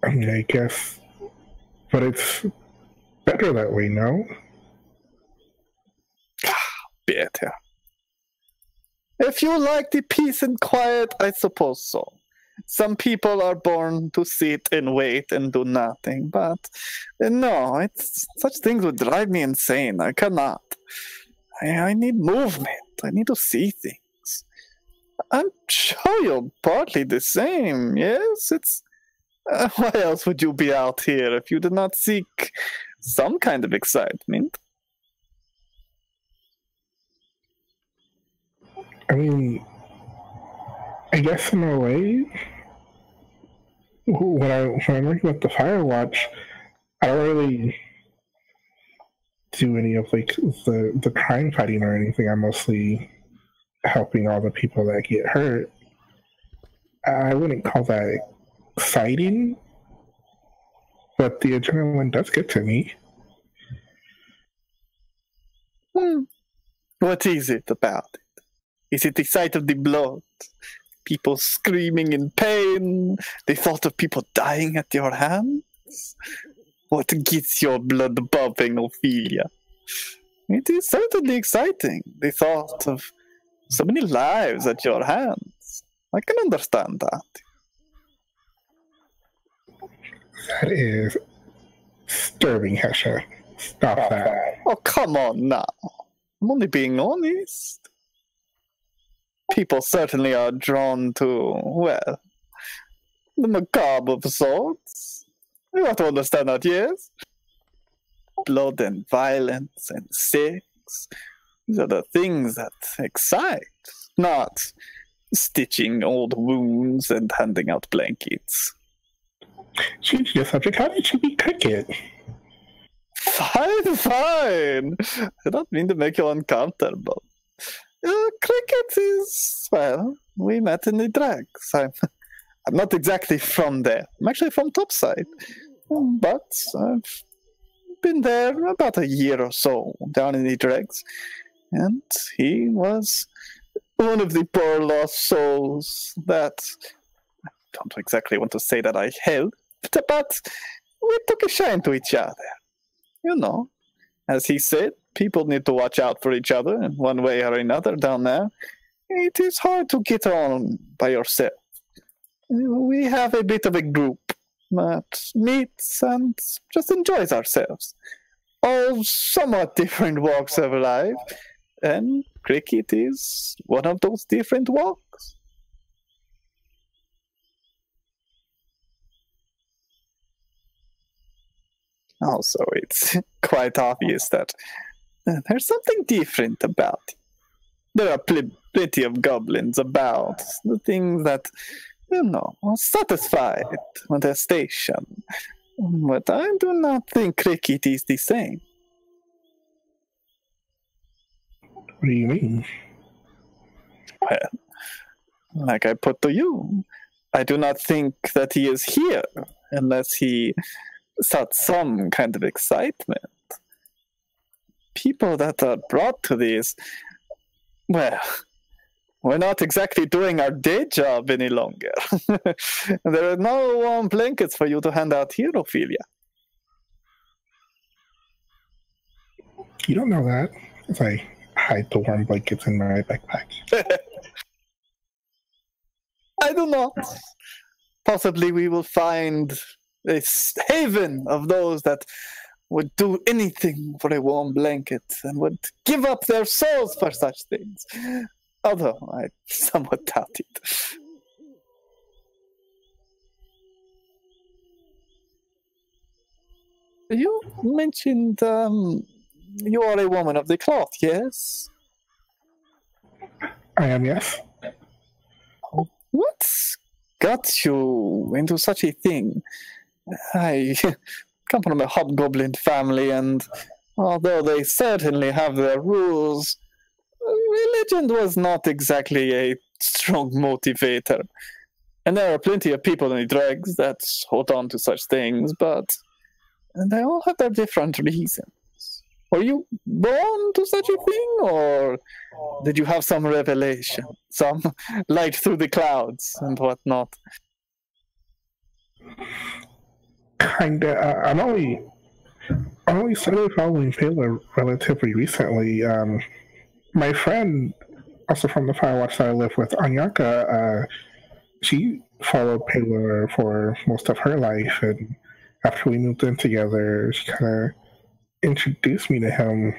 I mean, I guess... But it's better that way, no? Better. If you like the peace and quiet, I suppose so. Some people are born to sit and wait and do nothing, but no, it's such things would drive me insane. I cannot. I need movement. I need to see things. I'm sure you're partly the same, yes? It's why else would you be out here if you did not seek some kind of excitement? I mean, I guess in a way, when I'm working with the Firewatch, I don't really do any of like the crime fighting or anything. I'm mostly helping all the people that get hurt. I wouldn't call that exciting, but the adrenaline does get to me. What is it about it? Is it the sight of the blood? People screaming in pain? The thought of people dying at your hands? What gets your blood bubbling, Ophelia? It is certainly exciting, the thought of so many lives at your hands. I can understand that. That is disturbing, Hesha. Stop that. Oh, come on now. I'm only being honest. People certainly are drawn to, well, the macabre of sorts. You have to understand that, yes? Blood and violence and sex. These are the things that excite, not stitching old wounds and handing out blankets. Change the subject. How did you beat Cricket? Fine. I don't mean to make you uncomfortable. Cricket is, well, we met in the drags. I'm not exactly from there. I'm actually from Topside. But I've been there about a year or so, down in the dregs. And he was one of the poor lost souls that I don't exactly want to say that I helped, but we took a shine to each other. You know, as he said, people need to watch out for each other in one way or another down there. It is hard to get on by yourself. We have a bit of a group that meets and just enjoys ourselves. All somewhat different walks of life, and cricket is one of those different walks. Also, it's quite obvious that there's something different about it. There are plenty of goblins about, the things that, you know, are satisfied with their station. But I do not think cricket is the same. What do you mean? Well, like I put to you, I do not think that he is here unless he sought some kind of excitement. People that are brought to this, well, we're not exactly doing our day job any longer. There are no warm blankets for you to hand out here, Ophelia. You don't know that, as I hide the warm blankets in my backpack. I do not. Possibly we will find a haven of those that would do anything for a warm blanket and would give up their souls for such things. Although I somewhat doubt it. You mentioned you are a woman of the cloth, yes? I am, yes. What's got you into such a thing? I come from a hobgoblin family, and although they certainly have their rules, religion was not exactly a strong motivator. And there are plenty of people in the dregs that hold on to such things, but they all have their different reasons. Were you born to such a thing, or did you have some revelation, some light through the clouds and whatnot? Kinda. I only started following Taylor relatively recently. My friend also from the Firewatch that I live with, Anyaka, she followed Paylor for most of her life, and after we moved in together, she kind of introduced me to him.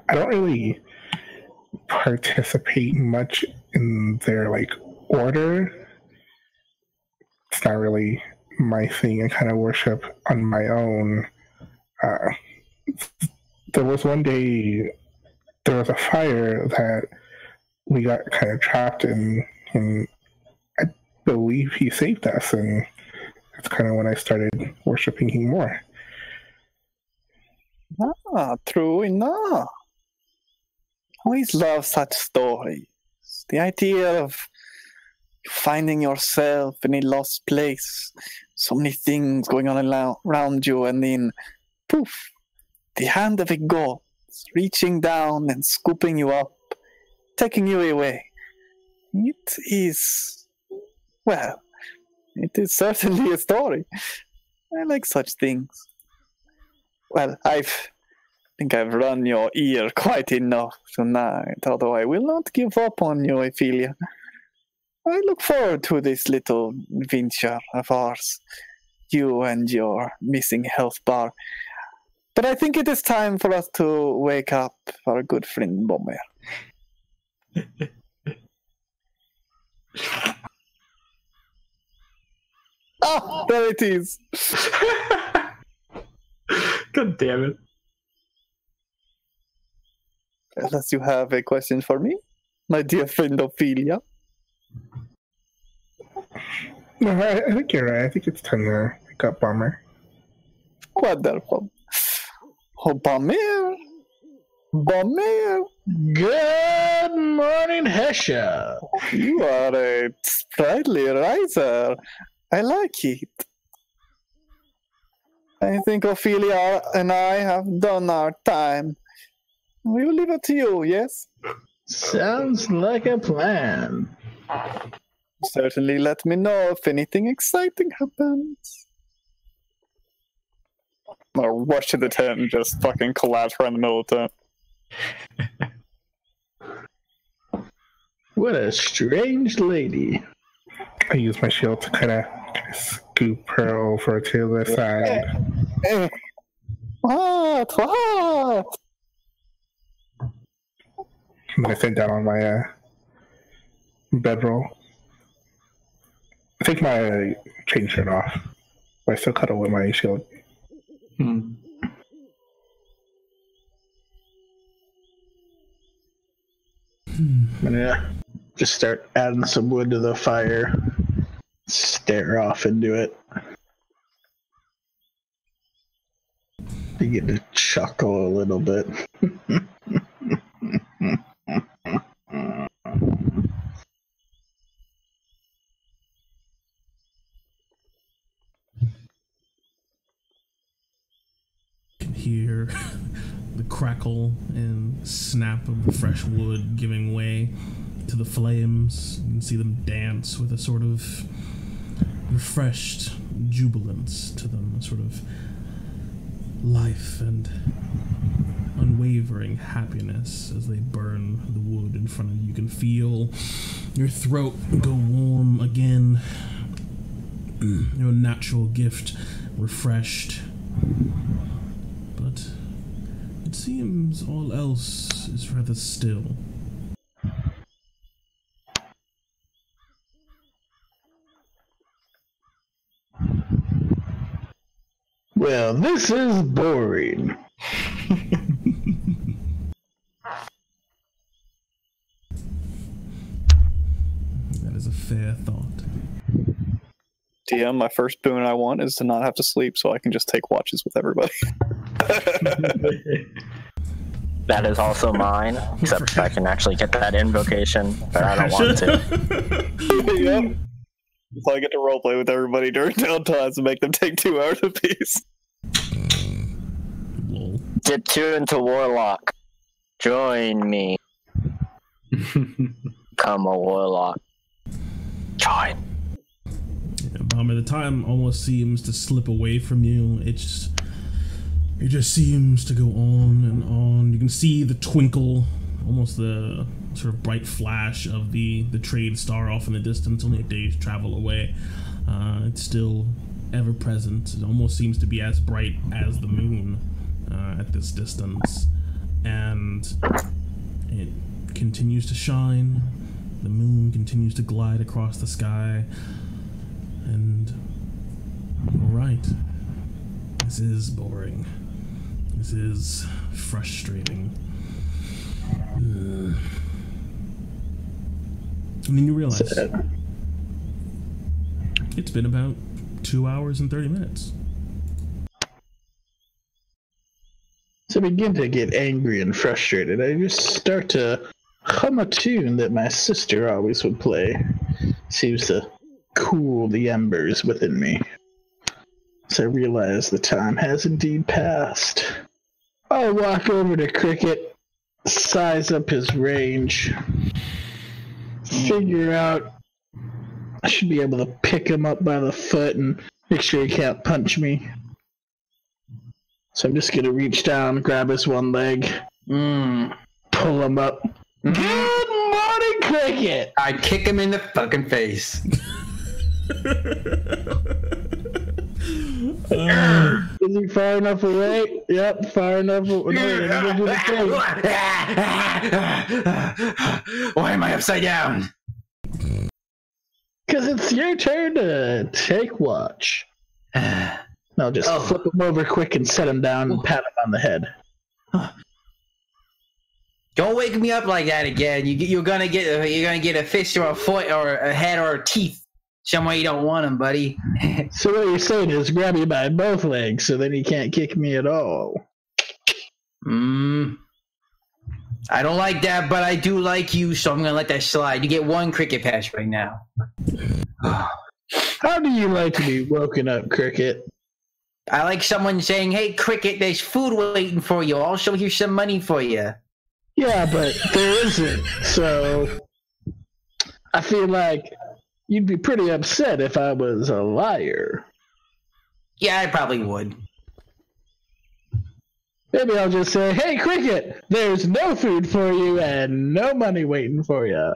I don't really participate much in their order. It's not really my thing. I kind of worship on my own. There was one day there was a fire that we got kind of trapped in, and I believe he saved us, and that's kind of when I started worshiping him more. True enough. Always love such stories. The idea of finding yourself in a lost place, so many things going on around you, and then poof, the hand of a god reaching down and scooping you up, taking you away. It is certainly a story. I like such things. Well, I think I've run your ear quite enough tonight, although I will not give up on you, Ophelia. I look forward to this little venture of ours, you and your missing health bar. But I think it is time for us to wake up our good friend Bomber. Ah, there it is. God damn it. Unless you have a question for me, my dear friend Ophelia. No, I think you're right. I think it's time to wake up Bomber. Wonderful. Oh, Bomber. Bomber. Good morning, Hesha. You are a sprightly riser. I like it. I think Ophelia and I have done our time. We will leave it to you, yes? Sounds like a plan. Certainly let me know if anything exciting happens. Or rush to the tent and just fucking collapse right in the middle of the tent. What a strange lady. I use my shield to kind of scoop her over to the side. What? And I sit down on my bedroll. I take my chain shirt off, but I still cuddle with my shield. I'm gonna just start adding some wood to the fire. Stare off into it. Begin to chuckle a little bit. Can hear the crackle and snap of the fresh wood giving way to the flames. You can see them dance with a sort of refreshed jubilance to them, a sort of life and unwavering happiness as they burn the wood in front of you. You can feel your throat go warm again, your natural gift refreshed. But it seems all else is rather still. Well, this is boring. That is a fair thought. TM, my first boon I want is to not have to sleep so I can just take watches with everybody. That is also mine, except I can actually get that invocation, but I don't want to. Yep. So I get to roleplay with everybody during downtimes and make them take 2 hours apiece. Dip 2 into Warlock. Join me. Come a Warlock. Join. Yeah, Bomber, the time almost seems to slip away from you. It just seems to go on and on. You can see the twinkle, almost the sort of bright flash of the trade star off in the distance, only a day's travel away. It's still ever present. It almost seems to be as bright as the moon at this distance. And it continues to shine. The moon continues to glide across the sky. And you're right. This is boring. This is frustrating. And then you realize it's been about 2 hours and 30 minutes. So I begin to get angry and frustrated. I just start to hum a tune that my sister always would play. Seems to cool the embers within me. So I realize the time has indeed passed. I'll walk over to Cricket, size up his range, figure out I should be able to pick him up by the foot and make sure he can't punch me. So I'm just gonna reach down, grab his one leg, pull him up. Good morning, Cricket! I kick him in the fucking face. Is he far enough away? Yep, far enough away. Why am I upside down? Because it's your turn to take watch. I'll just flip him over quick and set him down and pat him on the head. Don't wake me up like that again. You're gonna get a fist or a foot or a head or teeth somewhere you don't want them, buddy. So what you're saying is grab you by both legs, so then he can't kick me at all. I don't like that, but I do like you, so I'm gonna let that slide. You get one cricket pass right now. How do you like to be woken up, Cricket? I like someone saying, "Hey, Cricket, there's food waiting for you. Also, here's some money for you." Yeah, but there isn't. So I feel like you'd be pretty upset if I was a liar. Yeah, I probably would. Maybe I'll just say, "Hey, Cricket, there's no food for you and no money waiting for you."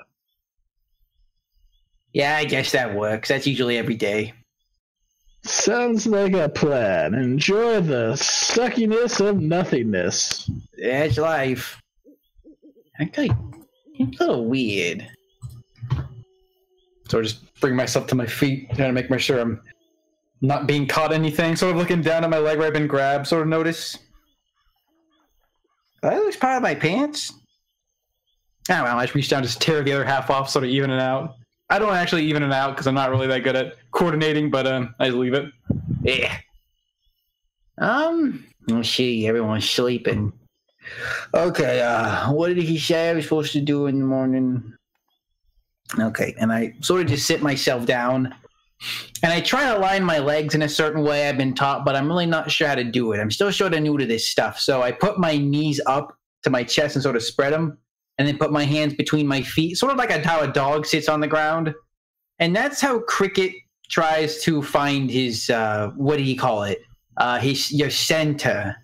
Yeah, I guess that works. That's usually every day. Sounds like a plan. Enjoy the suckiness of nothingness. That's life. Actually, it's a little weird. So I just bring myself to my feet, trying to make sure I'm not being caught anything. Sort of looking down at my leg where I've been grabbed, sort of notice. That looks part of my pants. Oh, well, I just reach down, just tear the other half off, sort of even it out. I don't actually even it out because I'm not really that good at coordinating, but I just leave it. Yeah. Let's see. Everyone's sleeping. Okay. What did he say I was supposed to do in the morning? Okay, and I sort of just sit myself down, and I try to line my legs in a certain way I've been taught, but I'm really not sure how to do it. I'm still sort of new to this stuff, so I put my knees up to my chest and sort of spread them, and then put my hands between my feet, sort of like how a dog sits on the ground. And that's how Cricket tries to find his, what do you call it? Your center.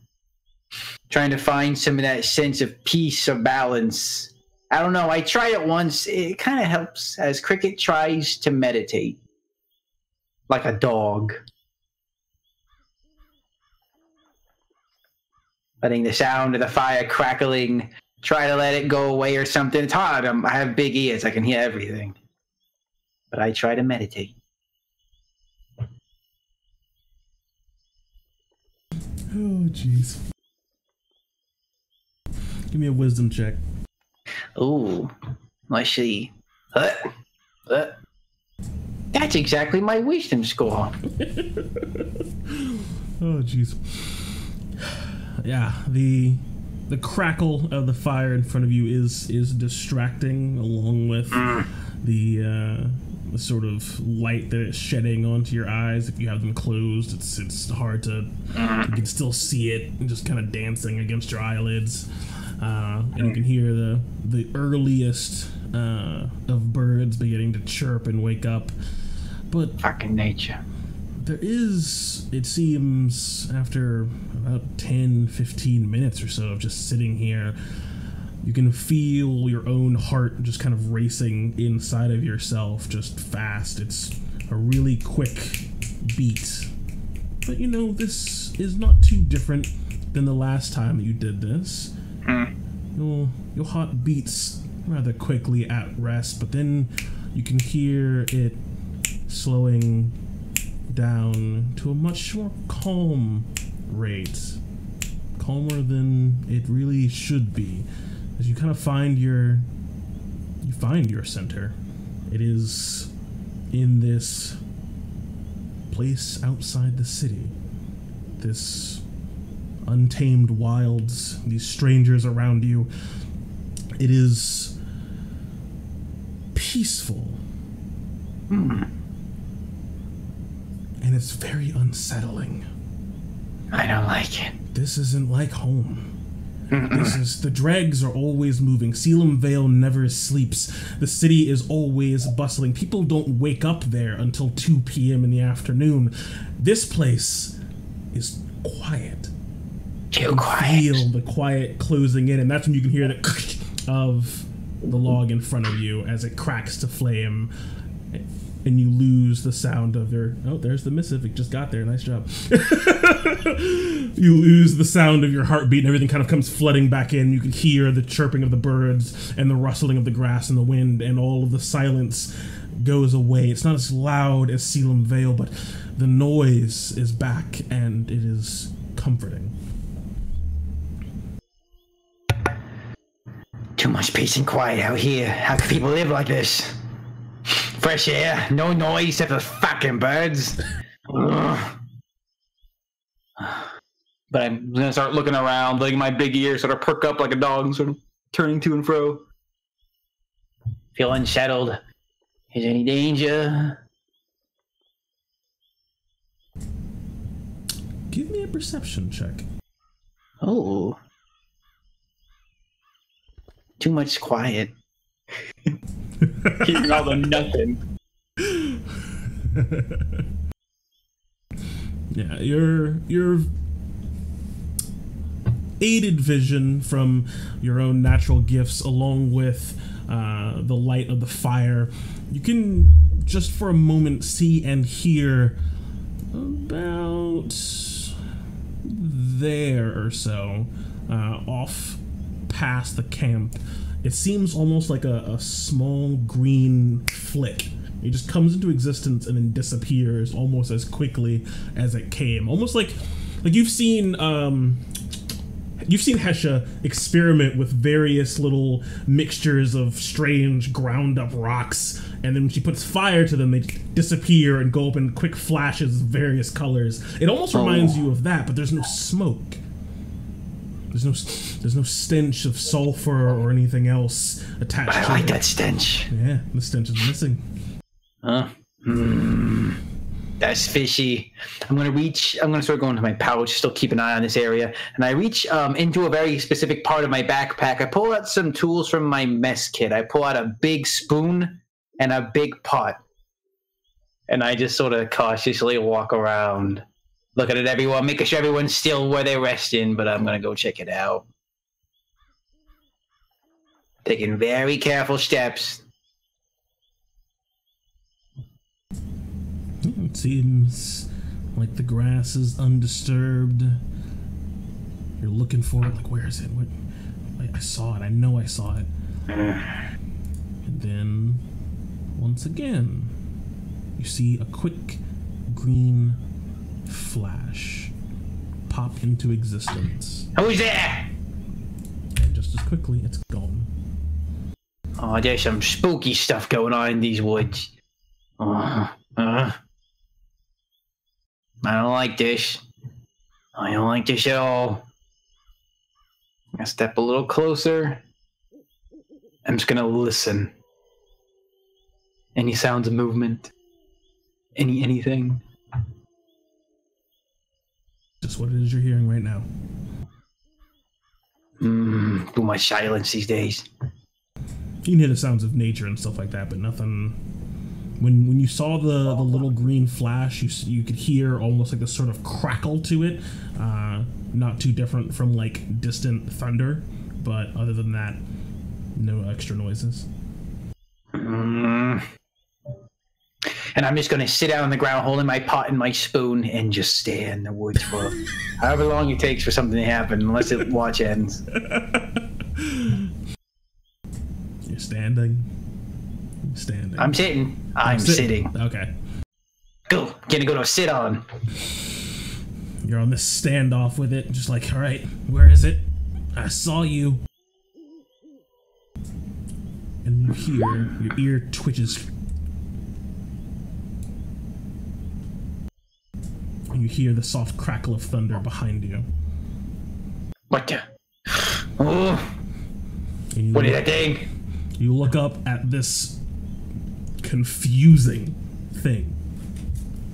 Trying to find some of that sense of peace or balance. I don't know. I tried it once. It kind of helps as Cricket tries to meditate. Like a dog. Letting the sound of the fire crackling, try to let it go away or something. It's hard. I have big ears. I can hear everything. But I try to meditate. Oh, jeez. Give me a wisdom check. Ooh. Let's see. That's exactly my wisdom score. Oh, jeez. Yeah, the crackle of the fire in front of you is distracting, along with the sort of light that it's shedding onto your eyes. If you have them closed, it's hard to. You can still see it, just kind of dancing against your eyelids, and you can hear the earliest of birds beginning to chirp and wake up. But fucking nature. There is, it seems, after about 10-15 minutes or so of just sitting here, You can feel your own heart just kind of racing inside of yourself, just fast. It's a really quick beat. But you know, this is not too different than the last time you did this. Your heart beats rather quickly at rest, but then you can hear it slowing down to a much more calm rate. Calmer than it really should be. As you kind of find your center. It is in this place outside the city. This untamed wilds, these strangers around you. It is peaceful. And it's very unsettling. I don't like it. This isn't like home. The dregs are always moving. Caelumvale never sleeps. The city is always bustling. People don't wake up there until 2 p.m. in the afternoon. This place is quiet. Too quiet. Feel the quiet closing in, and that's when you can hear the of the log in front of you as it cracks to flame. And you lose the sound of your... Oh, there's the missive. It just got there. Nice job. You lose the sound of your heartbeat and everything kind of comes flooding back in. You can hear the chirping of the birds and the rustling of the grass and the wind, and all of the silence goes away. It's not as loud as Caelumvale, but the noise is back, and it is comforting. Too much peace and quiet out here. How can people live like this? Fresh air, no noise except for fucking birds. But I'm gonna start looking around, letting my big ears sort of perk up like a dog, sort of turning to and fro. Feel unsettled. Is there any danger? Give me a perception check. Oh. Too much quiet. Hearing all the nothing. Yeah, your aided vision from your own natural gifts, along with the light of the fire, you can just for a moment see and hear about there or so, off past the camp. It seems almost like a small green flick. It just comes into existence and then disappears almost as quickly as it came. Almost like you've seen Hesha experiment with various little mixtures of strange ground up rocks, and then when she puts fire to them, they disappear and go up in quick flashes of various colors. It almost reminds you of that, but there's no smoke. There's no stench of sulfur or anything else attached to it. I like that stench. Yeah, the stench is missing. Huh? That's fishy. I'm gonna start going to my pouch, still keep an eye on this area, and I reach into a very specific part of my backpack. I pull out some tools from my mess kit. I pull out a big spoon and a big pot. And I just sort of cautiously walk around, looking at everyone, making sure everyone's still where they're resting, but I'm going to go check it out. Taking very careful steps. It seems like the grass is undisturbed. You're looking for it, like, where is it? What? I saw it. I know I saw it. And then, once again, you see a quick green flash pop into existence. Who's there? And just as quickly, it's gone. Oh, there's some spooky stuff going on in these woods. I don't like this. I don't like this at all. I step a little closer. I'm just gonna listen. Any sounds of movement? Anything? Just what it is you're hearing right now. Too much silence these days. You can hear the sounds of nature and stuff like that, but nothing. When you saw the little green flash, you could hear almost like this sort of crackle to it, not too different from like distant thunder, but other than that, no extra noises. And I'm just gonna sit down on the ground holding my pot and my spoon and just stare in the woods for however long it takes for something to happen, unless the watch ends. You're standing. Standing. I'm sitting. I'm sitting. Okay. Go. Gonna go to sit on. You're on this standoff with it, just like, all right, where is it? I saw you. And you hear, your ear twitches. And you hear the soft crackle of thunder behind you. What the? Oh. What is that thing? You look up at this confusing thing.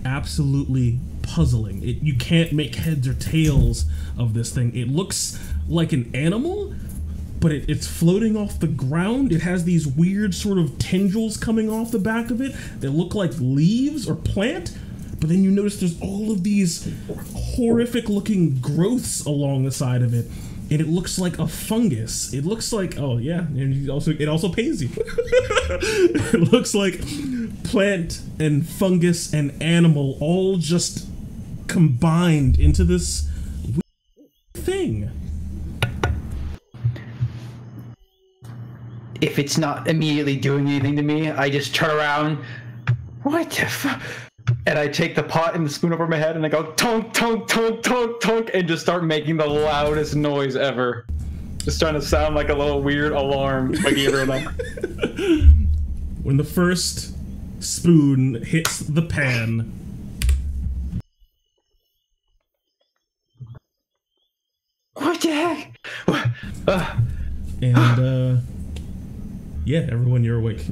Absolutely puzzling. You can't make heads or tails of this thing. It looks like an animal, but it's floating off the ground. It has these weird sort of tendrils coming off the back of it that look like leaves or plant. But then you notice there's all of these horrific looking growths along the side of it. And it looks like a fungus. It looks like, oh yeah, and it also pays you. It looks like plant and fungus and animal all just combined into this thing. If it's not immediately doing anything to me, I just turn around. What the fuck? And I take the pot and the spoon over my head and I go tonk, tonk, tonk, tonk, tonk, and just start making the loudest noise ever. Just trying to sound like a little weird alarm. When the first spoon hits the pan, what the heck? And yeah, everyone, you're awake.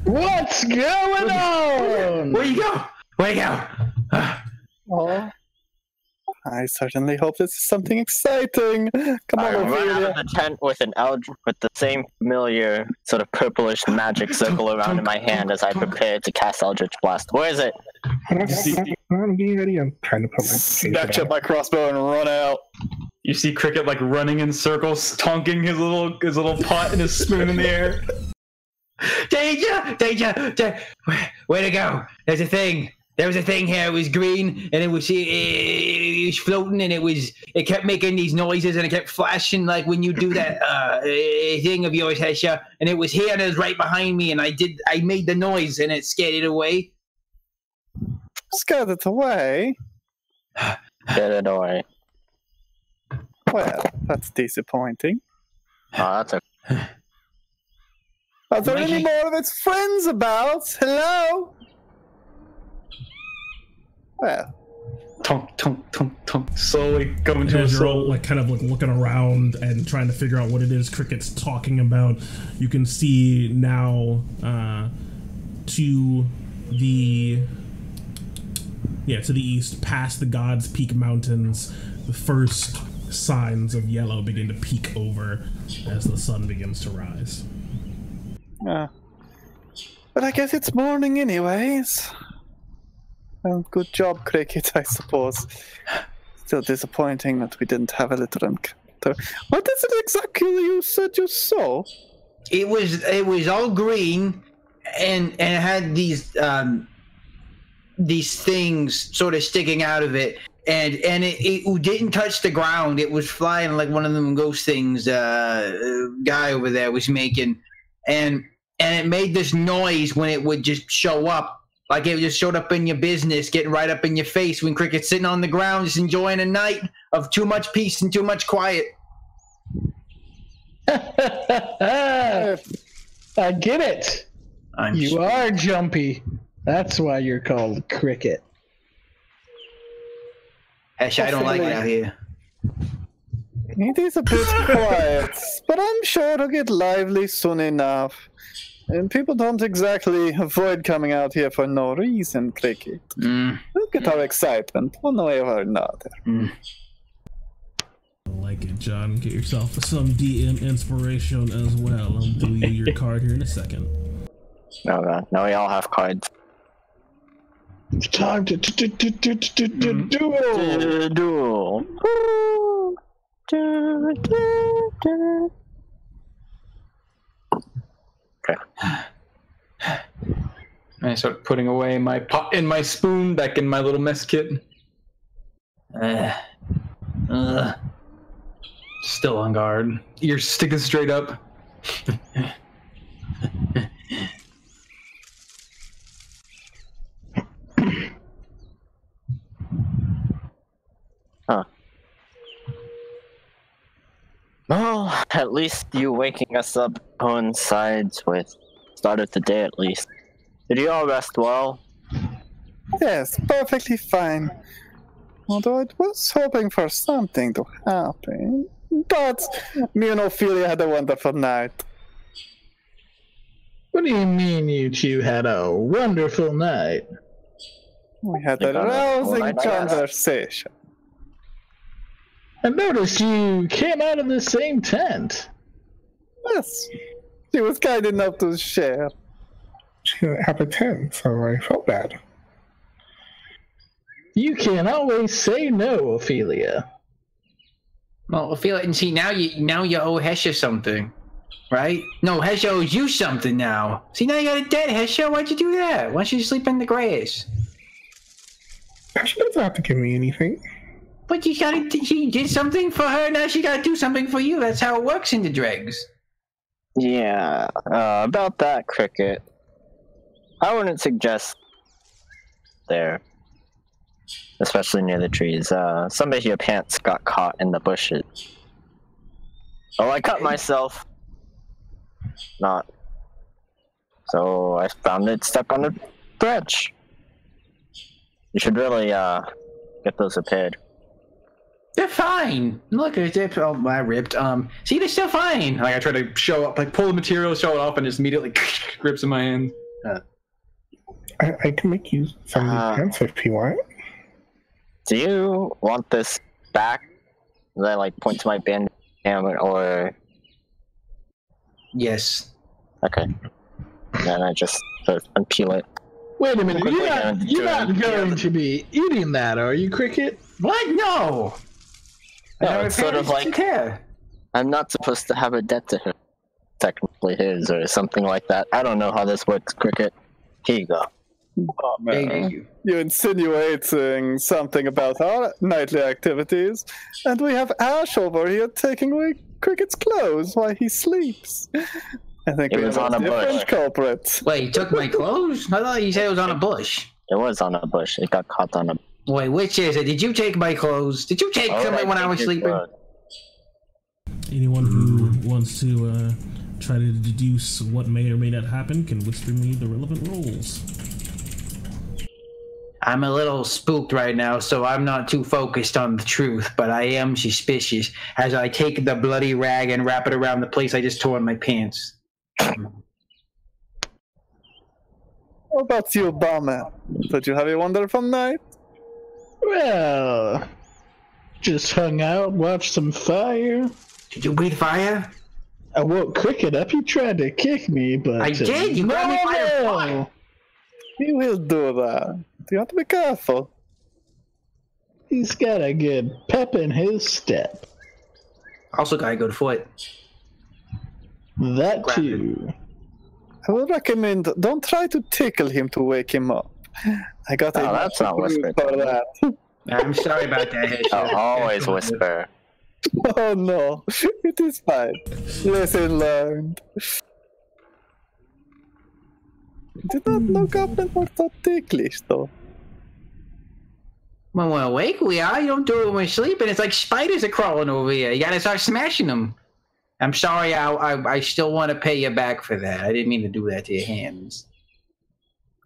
What's going on? Where you go? Where you go? Oh, I certainly hope this is something exciting. Come on, I run out of the tent with with the same familiar sort of purplish magic circle around in my hand as I prepare to cast Eldritch Blast. Where is it? I'm getting ready. I'm trying to put my Snatch up my crossbow and run out. You see Cricket like running in circles, tonking his little pot and his spoon in the air. Danger! Danger! Where'd it go? There's a thing. There was a thing here. It was green, and it was floating, and it kept making these noises, and it kept flashing like when you do that thing of yours, Hesha. And it was here, and it was right behind me, and I made the noise, and it scared it away. Scared it away? Get it away. Well, that's disappointing. Oh, that's okay. Are there any more of its friends about? Hello? Well. Tonk, tonk, tonk, tonk. Slowly coming to a you're all soul. like kind of like looking around and trying to figure out what it is Cricket's talking about. You can see now to the east, past the God's Peak Mountains, the first signs of yellow begin to peek over as the sun begins to rise. But I guess it's morning anyways. Well, good job, Cricket, I suppose. Still disappointing that we didn't have a little encounter. What is it exactly you said you saw? It was all green, and it had these things sort of sticking out of it, and it didn't touch the ground. It was flying like one of them ghost things guy over there was making, and it made this noise when it would just show up. Like it just showed up in your business, getting right up in your face when Cricket's sitting on the ground just enjoying a night of too much peace and too much quiet. I get it. You are jumpy. That's why you're called Cricket. Actually, I don't like it out here. It is a bit quiet, but I'm sure it'll get lively soon enough. And people don't exactly avoid coming out here for no reason, Cricket. Look at our excitement, one way or another. I like it, John. Get yourself some DM inspiration as well. I'll do you your card here in a second. No, God. Now we all have cards. It's time to duel. Duel. Okay. I start putting away my pot and my spoon back in my little mess kit. Still on guard. Ears sticking straight up. Huh. Well, at least you waking us up coincides with start of the day at least. Did you all rest well? Yes, perfectly fine. Although I was hoping for something to happen. But me and Ophelia had a wonderful night. What do you mean you two had a wonderful night? We had a rousing conversation. I noticed you came out of the same tent. Yes, she was kind enough to share. She didn't have a tent, so I felt bad. You can always say no, Ophelia. Well, Ophelia, and see, now you owe Hesha something, right? No, Hesha owes you something now. See, now you got a debt, Hesha. Why'd you do that? Why don't you sleep in the grass? She doesn't have to give me anything. But she did something for her, now she gotta do something for you. That's how it works in the dregs. Yeah, about that, Cricket. I wouldn't suggest there. Especially near the trees. Some of your pants got caught in the bushes. Oh, I cut myself. Not. So I found it stuck on a branch. You should really, get those repaired. They're fine. Look, I ripped. See, they're still fine. Like I try to show up, like pull the material, show it off, and just immediately grips in my hand. I can make you some of these pants if you want. Do you want this back? Does I like point to my bandage hammer or? Yes. Okay. Then I just unpeel it. Wait a minute, you're not going to be eating that, are you, Cricket? What? No! No, it's sort of like I'm not supposed to have a debt to him. Technically his or something like that. I don't know how this works, Cricket. Here you go. Oh, man. You're insinuating something about our nightly activities, and we have Ash over here taking away Cricket's clothes while he sleeps. I think it we was have on a different bush. culprits. Wait, he took my clothes? I thought you said it was on a bush. It was on a bush. It got caught on a. Wait, which is it? Did you take my clothes? Did you take them when I was sleeping? Anyone who wants to try to deduce what may or may not happen can whisper me the relevant rolls. I'm a little spooked right now, so I'm not too focused on the truth, but I am suspicious as I take the bloody rag and wrap it around the place I just tore in my pants. How about you, Bummer? Did you have a wonderful night? Well, just hung out, watched some fire. Did you breathe fire? I woke Cricket up. He tried to kick me, but I did. You got me by the foot. He will do that. You have to be careful. He's got a good pep in his step. Also got a good foot. That too. I would recommend don't try to tickle him to wake him up. I got that's not whisper for that. I'm sorry about that. I'll always whisper. Oh no, it is fine. Lesson learned. Did not know goblins were so ticklish, though. When we're awake, we are. You don't do it when we're sleeping. It's like spiders are crawling over here. You gotta start smashing them. I'm sorry. I still want to pay you back for that. I didn't mean to do that to your hands.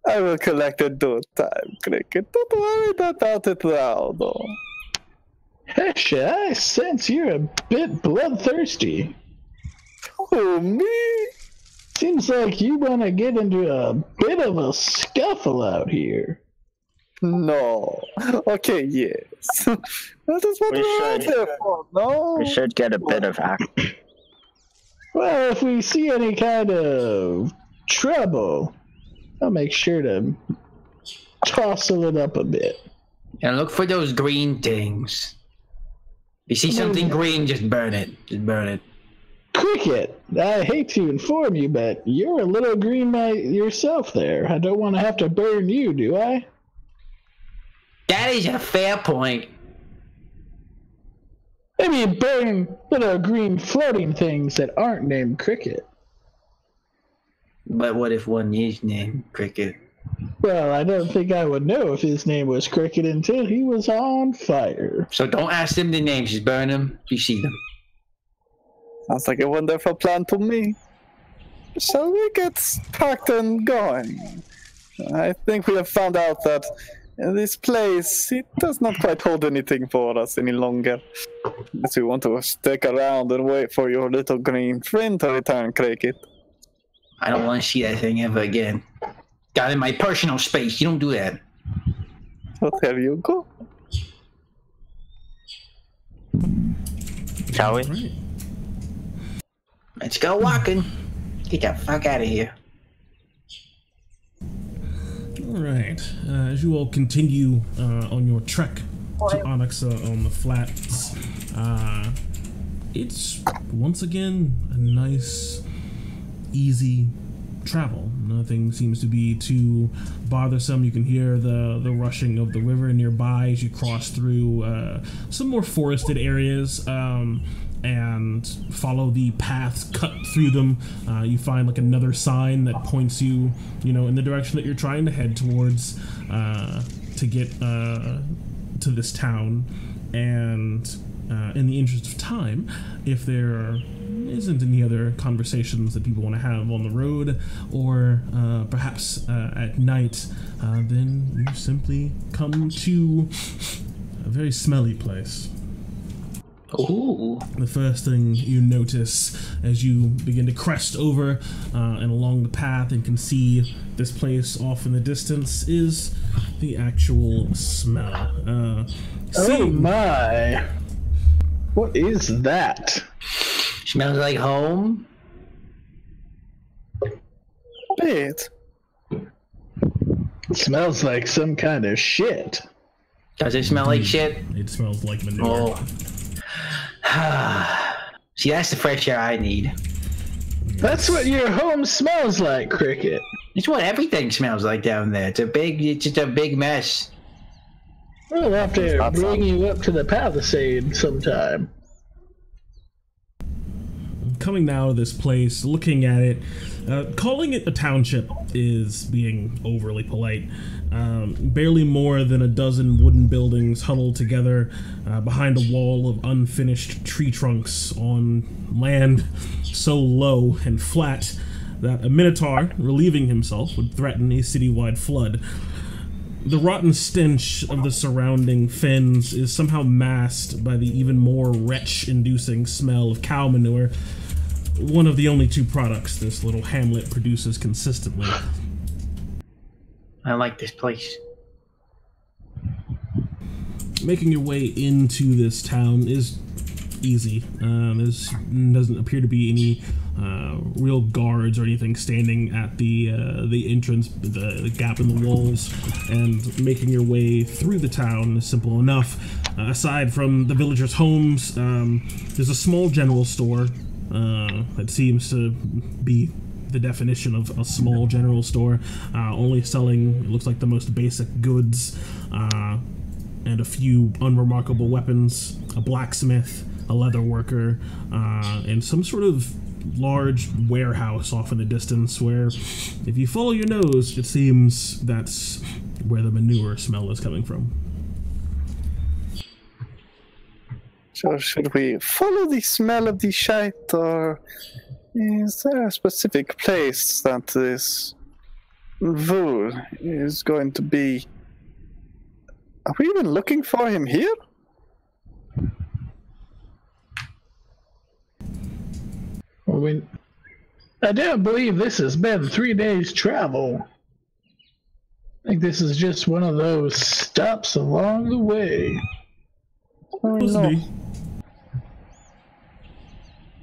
I will collect in due time, Cricket. Don't worry about it now, though. Hesha, I sense you're a bit bloodthirsty. Oh, me? Seems like you want to get into a bit of a scuffle out here. No. Okay, yes. That is what we're out here for, no? We should get a bit of action. Well, if we see any kind of trouble, I'll make sure to tousle it up a bit. And look for those green things. You see something green, just burn it. Just burn it. Cricket, I hate to inform you, but you're a little green by yourself there. I don't want to have to burn you, do I? That is a fair point. Maybe burn little green floating things that aren't named Cricket. But what if one is named Cricket? Well, I don't think I would know if his name was Cricket until he was on fire. So don't ask them the names, just burn them. You see them. Sounds like a wonderful plan to me. Shall we get packed and going? I think we have found out that this place, it does not quite hold anything for us any longer. Unless we want to stick around and wait for your little green friend to return, Cricket. I don't want to see that thing ever again. Got in my personal space. You don't do that. Well, there you go. Shall we? Right. Let's go walking. Get the fuck out of here. All right. As you all continue on your trek to Onyxa on the flats, it's once again a nice, easy travel. Nothing seems to be too bothersome. You can hear the rushing of the river nearby as you cross through some more forested areas and follow the paths cut through them. You find like another sign that points you, in the direction that you're trying to head towards to get to this town. And in the interest of time, if there isn't any other conversations that people want to have on the road or perhaps at night, then you simply come to a very smelly place. Ooh. The first thing you notice as you begin to crest over and along the path and can see this place off in the distance is the actual smell. Oh my! What is that? Smells like home. It Smells like some kind of shit. Does it smell like shit? It smells like manure. Oh. See, that's the fresh air I need. That's what your home smells like, Cricket. It's what everything smells like down there. It's just a big mess. We'll have to bring you up to the Palisade sometime. Coming now to this place, looking at it, calling it a township is being overly polite. Barely more than a dozen wooden buildings huddled together behind a wall of unfinished tree trunks on land so low and flat that a minotaur, relieving himself, would threaten a citywide flood. The rotten stench of the surrounding fens is somehow masked by the even more wretch-inducing smell of cow manure, one of the only two products this little hamlet produces consistently. I like this place. Making your way into this town is easy. There doesn't appear to be any real guards or anything standing at the entrance, the gap in the walls, and making your way through the town is simple enough. Aside from the villagers' homes, there's a small general store that seems to be the definition of a small general store, only selling, it looks like, the most basic goods, and a few unremarkable weapons, a blacksmith, a leather worker, and some sort of large warehouse off in the distance where, if you follow your nose, it seems that's where the manure smell is coming from. So should we follow the smell of the shite, or is there a specific place that this Vul is going to be? Are we even looking for him here? I don't believe this has been 3 days' travel. I think this is just one of those stops along the way. Oh, no.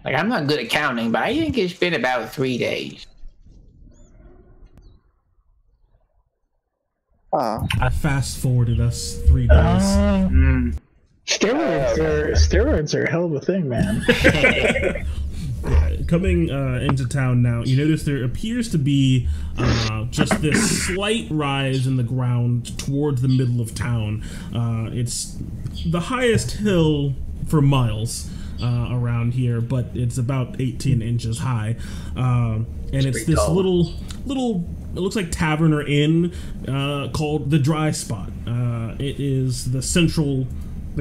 Like, I'm not good at counting, but I think it's been about 3 days. Ah. I fast forwarded us 3 days. Steroids are a hell of a thing, man. Coming into town now, you notice there appears to be just this slight rise in the ground towards the middle of town. It's the highest hill for miles around here, but it's about 18 inches high. And it's this little, it looks like tavern or inn called the Dry Spot. It is the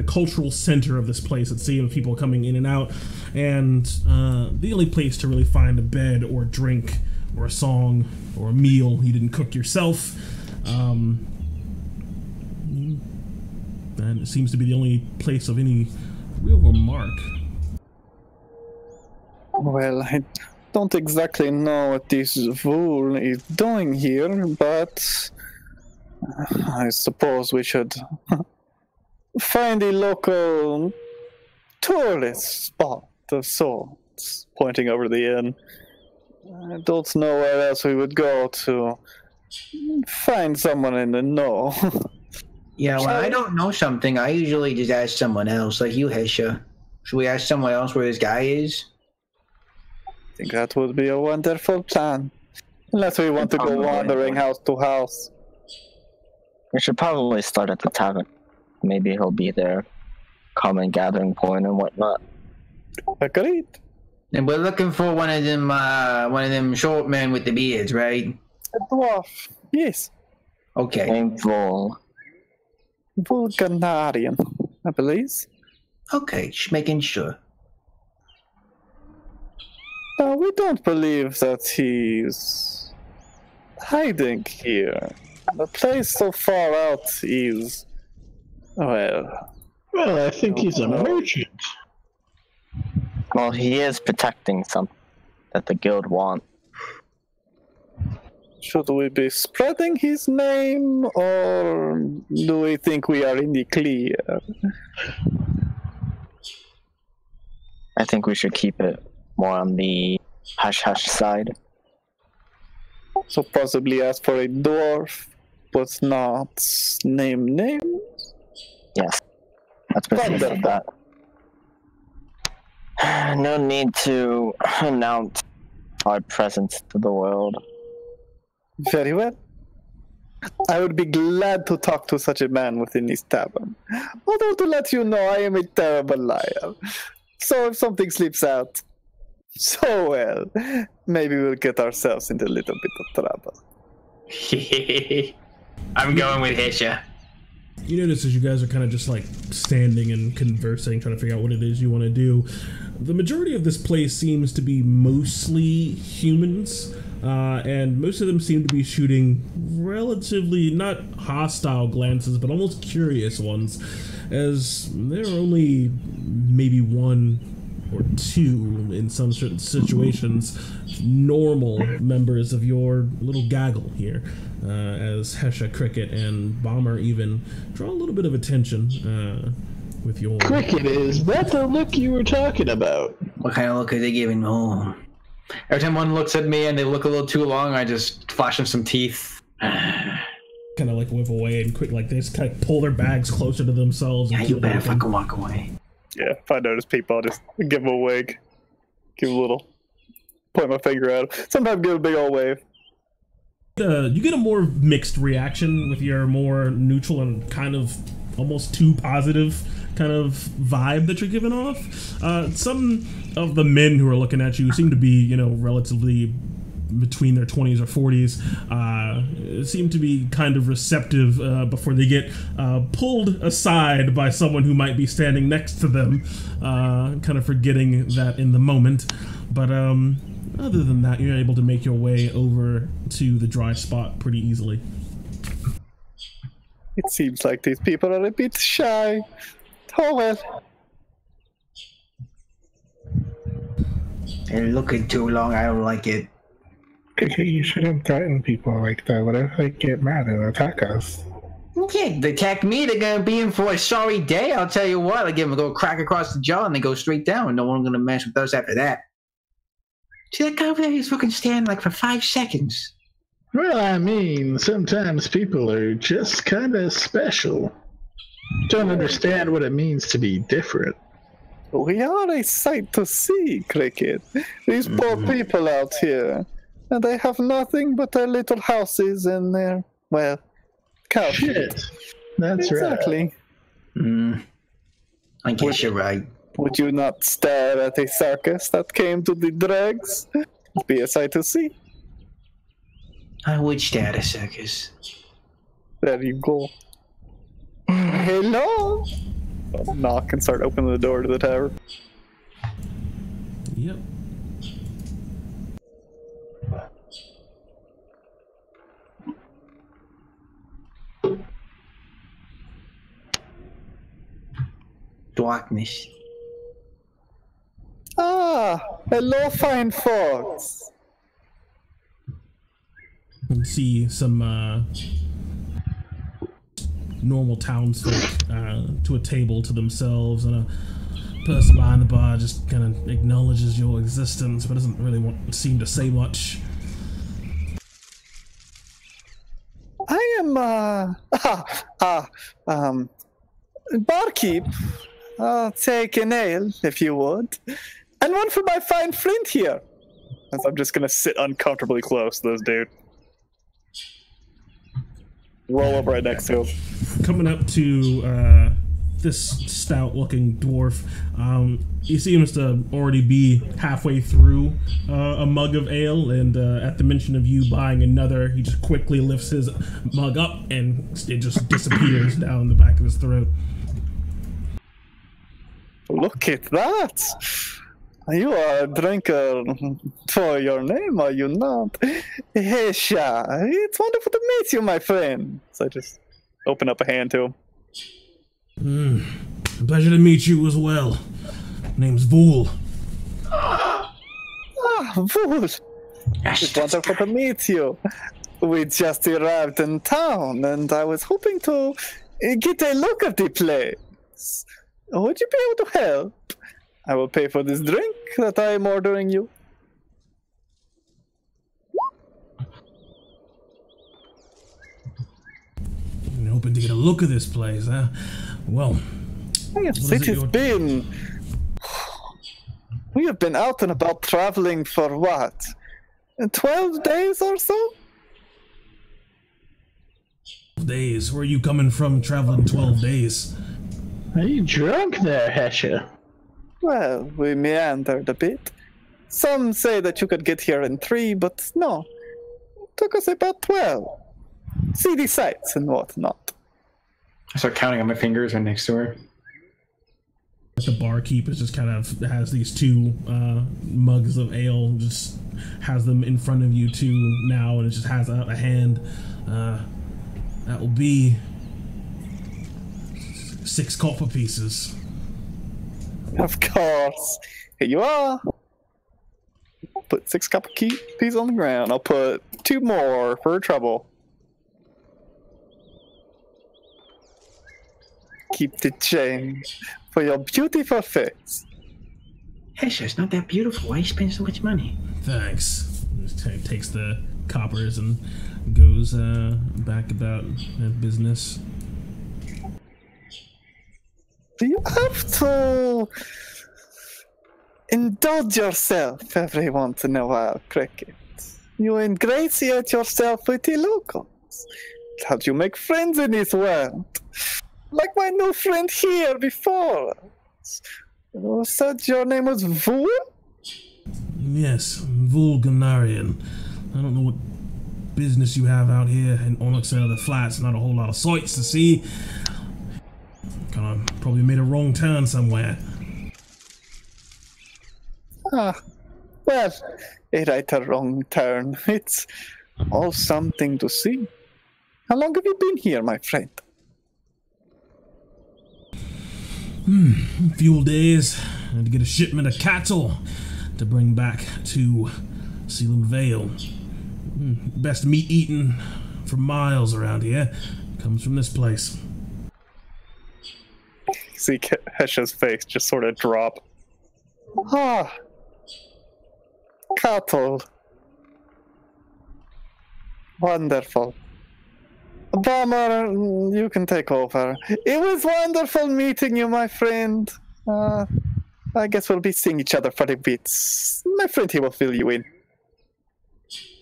cultural center of this place. It seems people coming in and out, and the only place to really find a bed or drink or a song or a meal you didn't cook yourself. And it seems to be the only place of any real remark. Well, I don't exactly know what this fool is doing here, but I suppose we should find a local tourist spot of sorts, pointing over the inn. I don't know where else we would go to find someone in the know. Yeah, when I don't know something, I usually just ask someone else, like you, Hesha. Should we ask someone else where this guy is? I think that would be a wonderful plan. Unless we want to go wandering house to house. We should probably start at the tavern. Maybe he'll be there, common gathering point and whatnot. Agreed. And we're looking for one of them short men with the beards, right? A dwarf. Yes. Okay. Named Vol. Vulcanarian, I believe. Okay, just making sure. No, we don't believe that he's hiding here. The place so far out is, well, I think he's a merchant. Well, he is protecting something that the guild want. Should we be spreading his name, or do we think we are in the clear? I think we should keep it more on the hush-hush side. So possibly ask for a dwarf, but not name names? Yes. Let's proceed with that. No need to announce our presence to the world. Very well. I would be glad to talk to such a man within this tavern. Although to let you know, I am a terrible liar. So if something slips out, so well, maybe we'll get ourselves into a little bit of trouble. I'm going with Hesha. You notice as you guys are kind of just like standing and conversing, trying to figure out what it is you want to do, the majority of this place seems to be mostly humans, and most of them seem to be shooting relatively not hostile glances, but almost curious ones, as there are only maybe one or two, in some certain situations, normal members of your little gaggle here, as Hesha, Cricket, and Bomber even draw a little bit of attention with your... Cricket, is that the look you were talking about? What kind of look are they giving? Oh. Every time one looks at me and they look a little too long, I just flash them some teeth. Kind of like whip away and quick, like they just kind of pull their bags closer to themselves. Yeah, you better fucking walk away. Yeah, if I notice people, I'll just give them a wig. Give a little... point my finger at them. Sometimes give a big old wave. You get a more mixed reaction with your more neutral and kind of almost too positive kind of vibe that you're giving off. Some of the men who are looking at you seem to be, you know, relatively between their 20s or 40s, seem to be kind of receptive before they get pulled aside by someone who might be standing next to them, kind of forgetting that in the moment. But other than that, you're able to make your way over to the Dry Spot pretty easily. It seems like these people are a bit shy. Oh well. They're looking too long, I don't like it. You shouldn't threaten people like that. What if they get mad and attack us? Okay, they attack me, they're gonna be in for a sorry day, I'll tell you what. I give them a go crack across the jaw and they go straight down. No one's gonna mess with us after that. See that guy over there? He's fucking standing like for 5 seconds. Well, I mean, sometimes people are just kind of special. Don't understand what it means to be different. We are a sight to see, Cricket. These poor people out here, and they have nothing but their little houses and their, well, couches. Shit. That's exactly. right. I guess you're right. Would you not stare at a circus that came to the dregs? It'd be a sight to see. I would stare at a circus. There you go. Hello? I'll knock and start opening the door to the tower. Yep. Darkness. Ah, hello, fine folks. You can see some normal townsfolk to a table to themselves, and a person behind the bar just kind of acknowledges your existence, but doesn't really seem to say much. I am, barkeep. I'll take an ale, if you would. And one for my fine friend here. As I'm just gonna sit uncomfortably close to this dude. Roll up right next to him. Coming up to this stout-looking dwarf, he seems to already be halfway through a mug of ale, and at the mention of you buying another, he just quickly lifts his mug up, and it just disappears down the back of his throat. Look at that! You are a drinker for your name, are you not? Hesha, it's wonderful to meet you, my friend. So I just open up a hand to him. A pleasure to meet you as well. Name's Vool. Vool. It's wonderful to meet you. We just arrived in town, and I was hoping to get a look at the place. Would you be able to help? I will pay for this drink that I am ordering you. I'm hoping to get a look at this place, huh? Well, yes, it has been. We have been out and about traveling for what? 12 days or so? 12 days? Where are you coming from traveling 12 days? Are you drunk there, Hesha? Well, we meandered a bit. Some say that you could get here in 3, but no. It took us about 12. See the sights and whatnot. I start counting on my fingers right next to her. The barkeep is just kind of has these 2 mugs of ale, just has them in front of you 2 now, and it just has out a hand. That will be 6 copper pieces. Of course. Here you are. Put 6 copper pieces on the ground. I'll put 2 more for trouble. Keep the change for your beautiful face. Hesha, it's not that beautiful. Why you spend so much money? Thanks. Just takes the coppers and goes back about business. You have to indulge yourself every once in a while, Cricket. You ingratiate yourself with the locals. It helps you make friends in this world. Like my new friend here before. You said your name was Vool? Yes, Vulganarian. I don't know what business you have out here in Onyx and other flats. Not a whole lot of sights to see. Probably made a wrong turn somewhere. Well, it ain't a wrong turn. It's all something to see. How long have you been here, my friend? A few days. I had to get a shipment of cattle to bring back to Caelumvale. Best meat eaten for miles around here comes from this place. See Hesha's face just sort of drop. Cattle. Wonderful. Bomber, you can take over. It was wonderful meeting you, my friend. I guess we'll be seeing each other for a bit. My friend here will fill you in.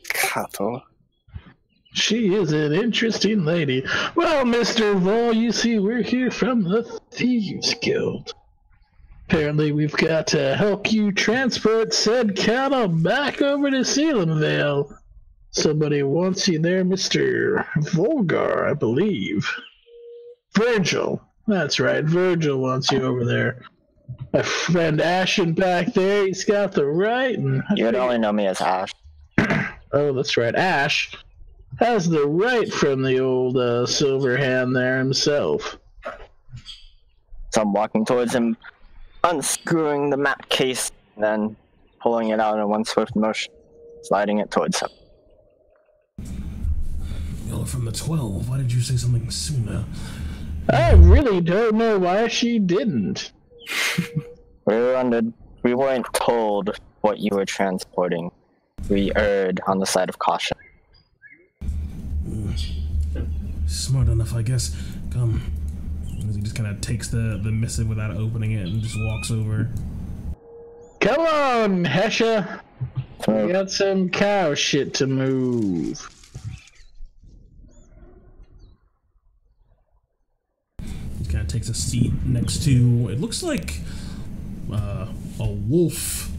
Cattle. She is an interesting lady. Well, Mr. Vol, you see, we're here from the Thieves Guild. Apparently, we've got to help you transport said cattle back over to Caelumvale. Somebody wants you there, Mr. Volgar, I believe. Virgil. That's right, Virgil wants you over there. My friend Ashen back there, he's got the right. And You'd only know me as Ash. Oh, that's right, Ash has the right from the old silver hand there himself. So I'm walking towards him, unscrewing the map case, and then pulling it out in one swift motion, sliding it towards him. You're from the 12. Why did you say something sooner? I really don't know why she didn't. We weren't told what you were transporting. We erred on the side of caution. Smart enough, I guess. Come. He just kind of takes the missive without opening it and just walks over. Come on, Hesha. We got some cow shit to move. He kind of takes a seat next to, it looks like a wolf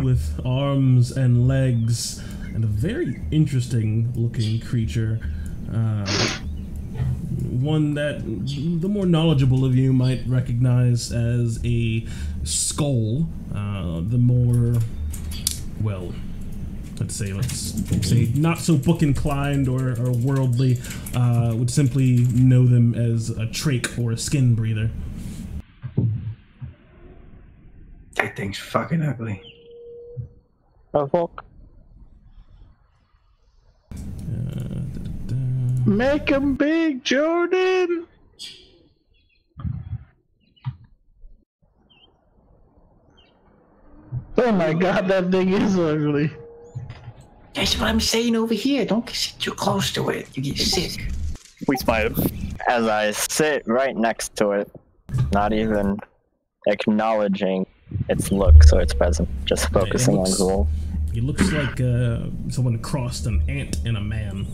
with arms and legs and a very interesting looking creature. One that the more knowledgeable of you might recognize as a skull. The more, well, let's say not so book inclined or worldly would simply know them as a trach or a skin breather. That thing's fucking ugly. Oh, fuck. Make him big, Jordan! Oh my god, that thing is ugly. That's what I'm saying over here. Don't sit too close to it. You get sick. We smite him. As I sit right next to it, not even acknowledging its look or its presence, just focusing on the wolf. He looks like someone crossed an ant and a man.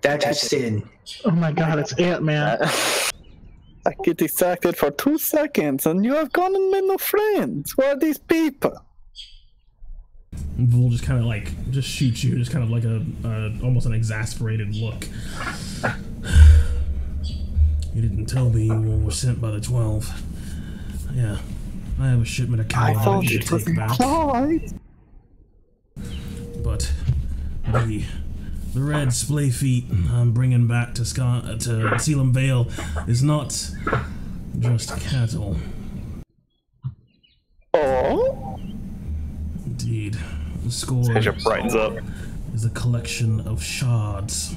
That's a sin. Oh my god, it's Ant-Man. I get distracted for 2 seconds and you have gone and made no friends. Who are these people? Vol just kind of like, just shoots you, just kind of like a almost an exasperated look. You didn't tell me you were sent by the 12. Yeah, I have a shipment of cattle I thought you take back. But the red splay feet I'm bringing back to Caelumvale is not just cattle. Oh? Indeed, the score brightens up. Is a collection of shards.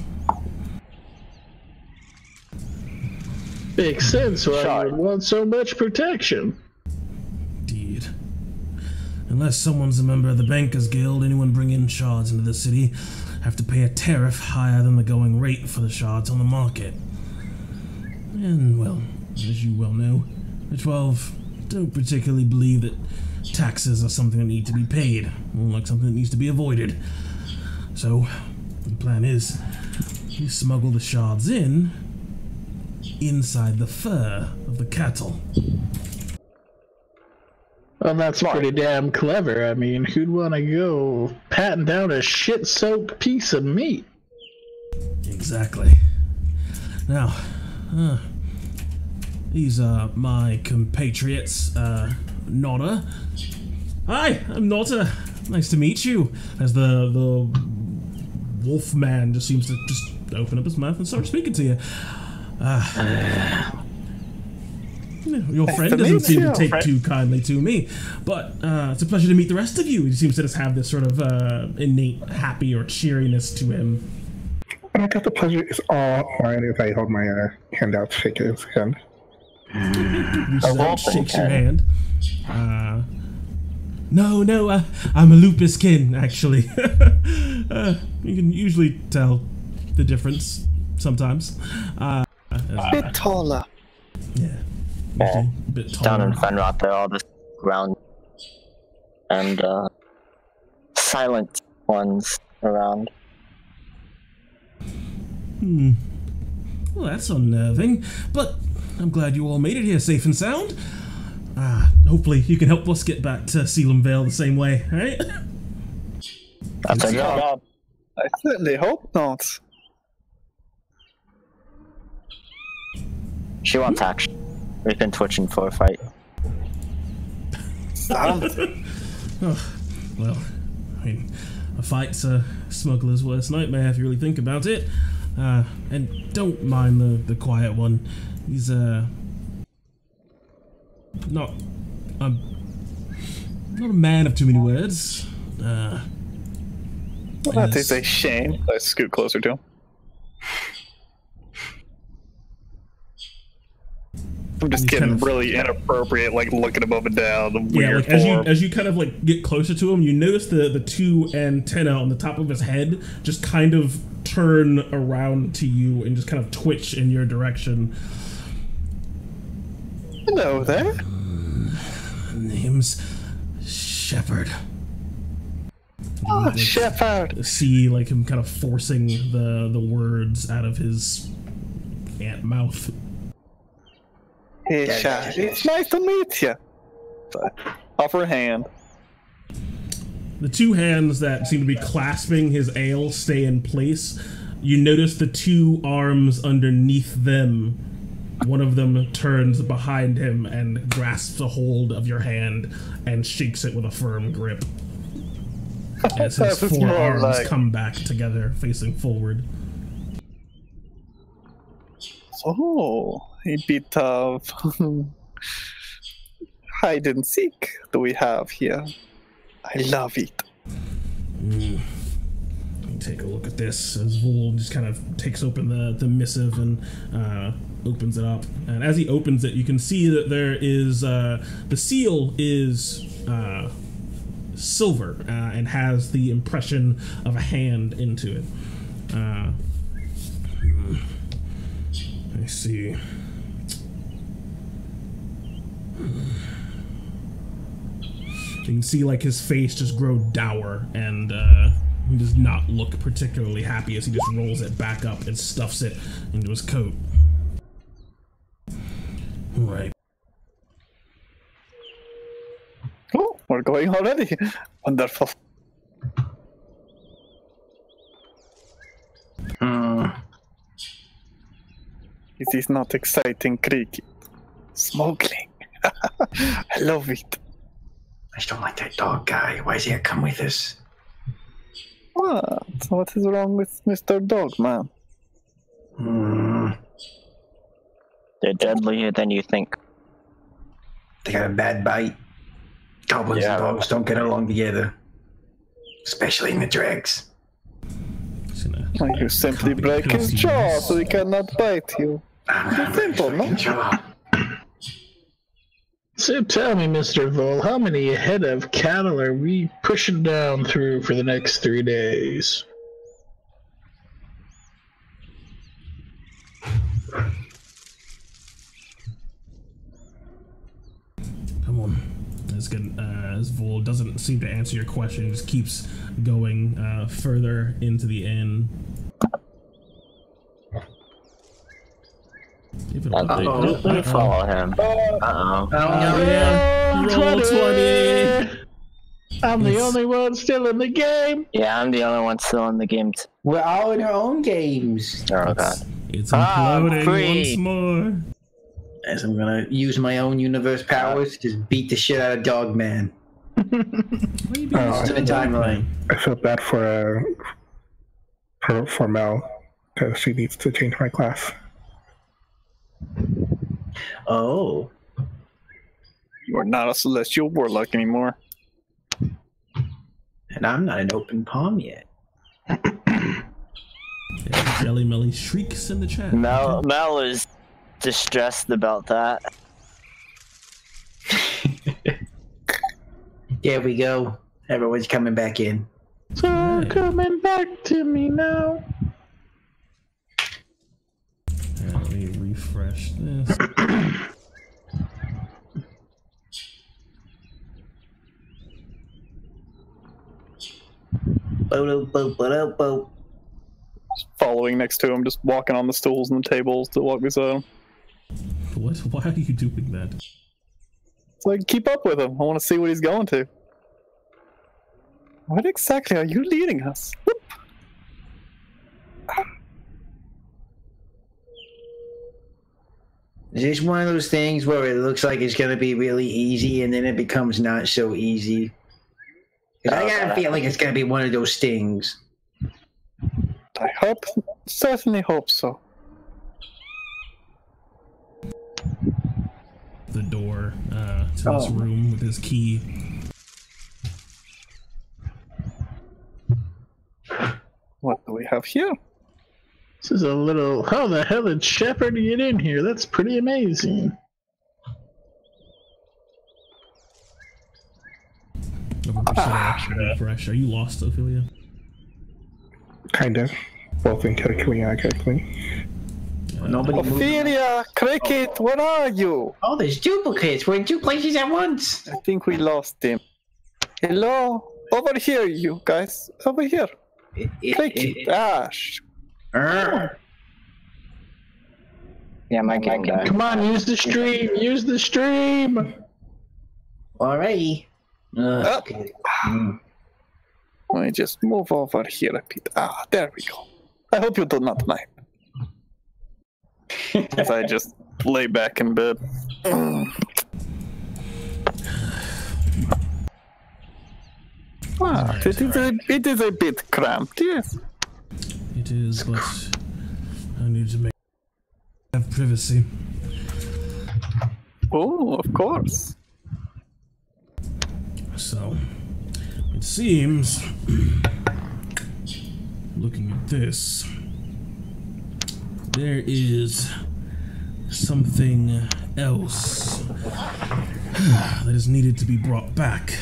Makes sense why you would want so much protection. Indeed. Unless someone's a member of the Bankers Guild, anyone bringing shards into the city have to pay a tariff higher than the going rate for the shards on the market. And, well, as you well know, the 12 don't particularly believe that taxes are something that need to be paid, more like something that needs to be avoided. So, the plan is, you smuggle the shards inside the fur of the cattle. Well, that's pretty damn clever. I mean, who'd want to go patting down a shit-soaked piece of meat? Exactly. Now, these are my compatriots, Nodder. Hi, I'm Nodder. Nice to meet you. As the wolf man just seems to just open up his mouth and start speaking to you. Your friend doesn't seem to take too kindly to me, but it's a pleasure to meet the rest of you. He seems to just have this sort of innate happy or cheeriness to him. And I guess the pleasure is all mine as I hold my hand out to shake his hand. Reaches out, shakes your hand. No, I'm a lupus kin, actually. You can usually tell the difference sometimes. A bit taller. Yeah. A bit taller. Down in Fenrot, there are all the ground and silent ones around. Well, that's unnerving, but I'm glad you all made it here safe and sound. Hopefully you can help us get back to Caelumvale the same way, right? That's our job. I certainly hope not. She wants action. We've been twitching for a fight. Well, I mean, a fight's a smuggler's worst nightmare if you really think about it. And don't mind the quiet one. He's not a man of too many words. That is a shame. I scoot closer to him. I'm just getting really inappropriate, like looking above and down. The weird form. As you kind of like get closer to him, you notice the two antennae on the top of his head just kind of turn around to you and just kind of twitch in your direction. Hello there. Name's Shepherd. Shepherd. See like him kind of forcing the words out of his ant mouth. Hey, it's nice to meet you. Offer a hand. The two hands that seem to be clasping his ale stay in place. You notice the two arms underneath them. One of them turns behind him and grasps a hold of your hand and shakes it with a firm grip. As his forearms come back together, facing forward. Oh, a bit of hide and seek do we have here. I love it. Take a look at this as Vol just kind of takes open the missive and opens it up. And as he opens it, you can see that there is the seal is silver and has the impression of a hand into it. Let me see. You can see like his face just grow dour and he does not look particularly happy as he just rolls it back up and stuffs it into his coat. Right. Oh, we're going already. Wonderful. It is not exciting cricket. Smuggling. I love it. I just don't like that dog guy. Why does he come with us? What is wrong with Mr. Dogman? They're deadlier than you think. They got a bad bite. Goblins and dogs don't get along together. Especially in the dregs. You simply break his jaw so he cannot bite you. It's simple, no? So tell me, Mr. Vol, how many head of cattle are we pushing down through for the next 3 days? Come on. As Vol doesn't seem to answer your question, just keeps going further into the inn. We follow him. Roll 20! I'm the only one still in the game. Yeah, I'm the only one still in the game. We're all in our own games. Oh god. It's imploding once more. As I'm gonna use my own universe powers to just beat the shit out of Dogman. Timeline. I feel bad for Mel because she needs to change my class. Oh. You are not a celestial warlock anymore. And I'm not an open palm yet. Jelly Melly shrieks in the chat. Mel is distressed about that. There we go. Everyone's coming back in. It's all coming back to me now. refresh this. Following next to him, just walking on the stools and the tables to walk beside him. What? Why are you doing that? It's like, keep up with him. I want to see what he's going to. What exactly are you leading us? Whoop. Is this one of those things where it looks like it's going to be really easy and then it becomes not so easy? Because I got a feeling it's going to be one of those things. I certainly hope so. The door to this room with his key. What do we have here? This is a little... How the hell did Shepard get in here? That's pretty amazing. Refresh. Are you lost, Ophelia? Kind of. Both intellectually and academically. Ophelia, Cricket, where are you? Oh, there's duplicates. We're in two places at once. I think we lost him. Hello? Over here, you guys. Over here. Cricket, Ash. Yeah, my game died. Come on, use the stream. Use the stream. Alrighty. Okay. Let me just move over here a bit. Ah, there we go. I hope you do not mind. As I just lay back in bed. It is a bit cramped, yes. It is, but I need to have privacy. Oh, of course. So, it seems, looking at this, there is something else that is needed to be brought back.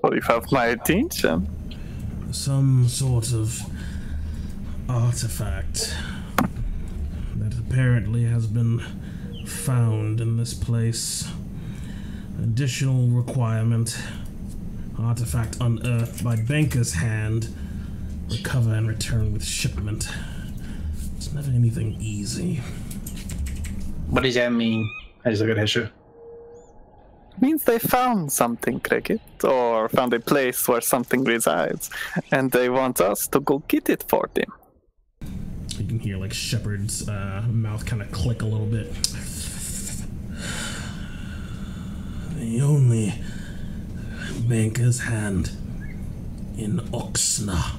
Well, you have my attention. Some sort of artifact that apparently has been found in this place. Additional requirement: artifact unearthed by banker's hand. Recover and return with shipment. It's never anything easy. What does that mean? I just look at Hesher. Means they found something, Cricket, or found a place where something resides, and they want us to go get it for them. You can hear like Shepard's mouth kind of click a little bit. The only banker's hand in Oxna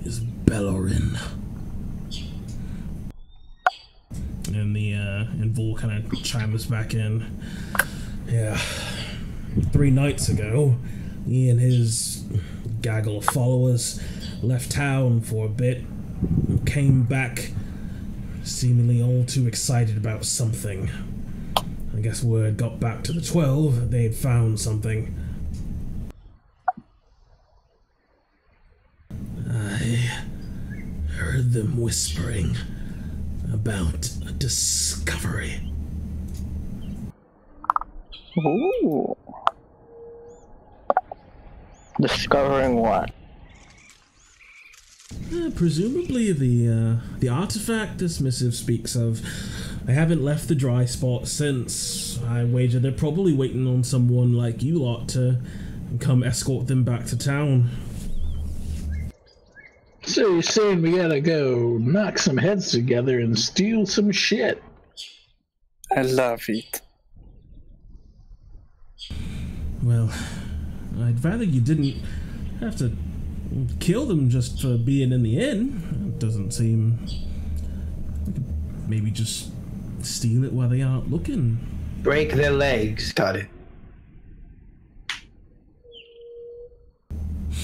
is Bellorin. And Vol kind of chimes back in. Yeah, 3 nights ago, he and his gaggle of followers left town for a bit and came back seemingly all too excited about something. I guess word got back to the 12 that they'd found something. I heard them whispering about a discovery. Ooh. Discovering what? Presumably the artifact this missive speaks of. I haven't left the dry spot since. I wager they're probably waiting on someone like you lot to come escort them back to town. So you're saying we gotta go knock some heads together and steal some shit? I love it. Well, I'd rather you didn't have to kill them just for being in the inn. It doesn't seem... We could maybe just steal it while they aren't looking. Break their legs. Got it.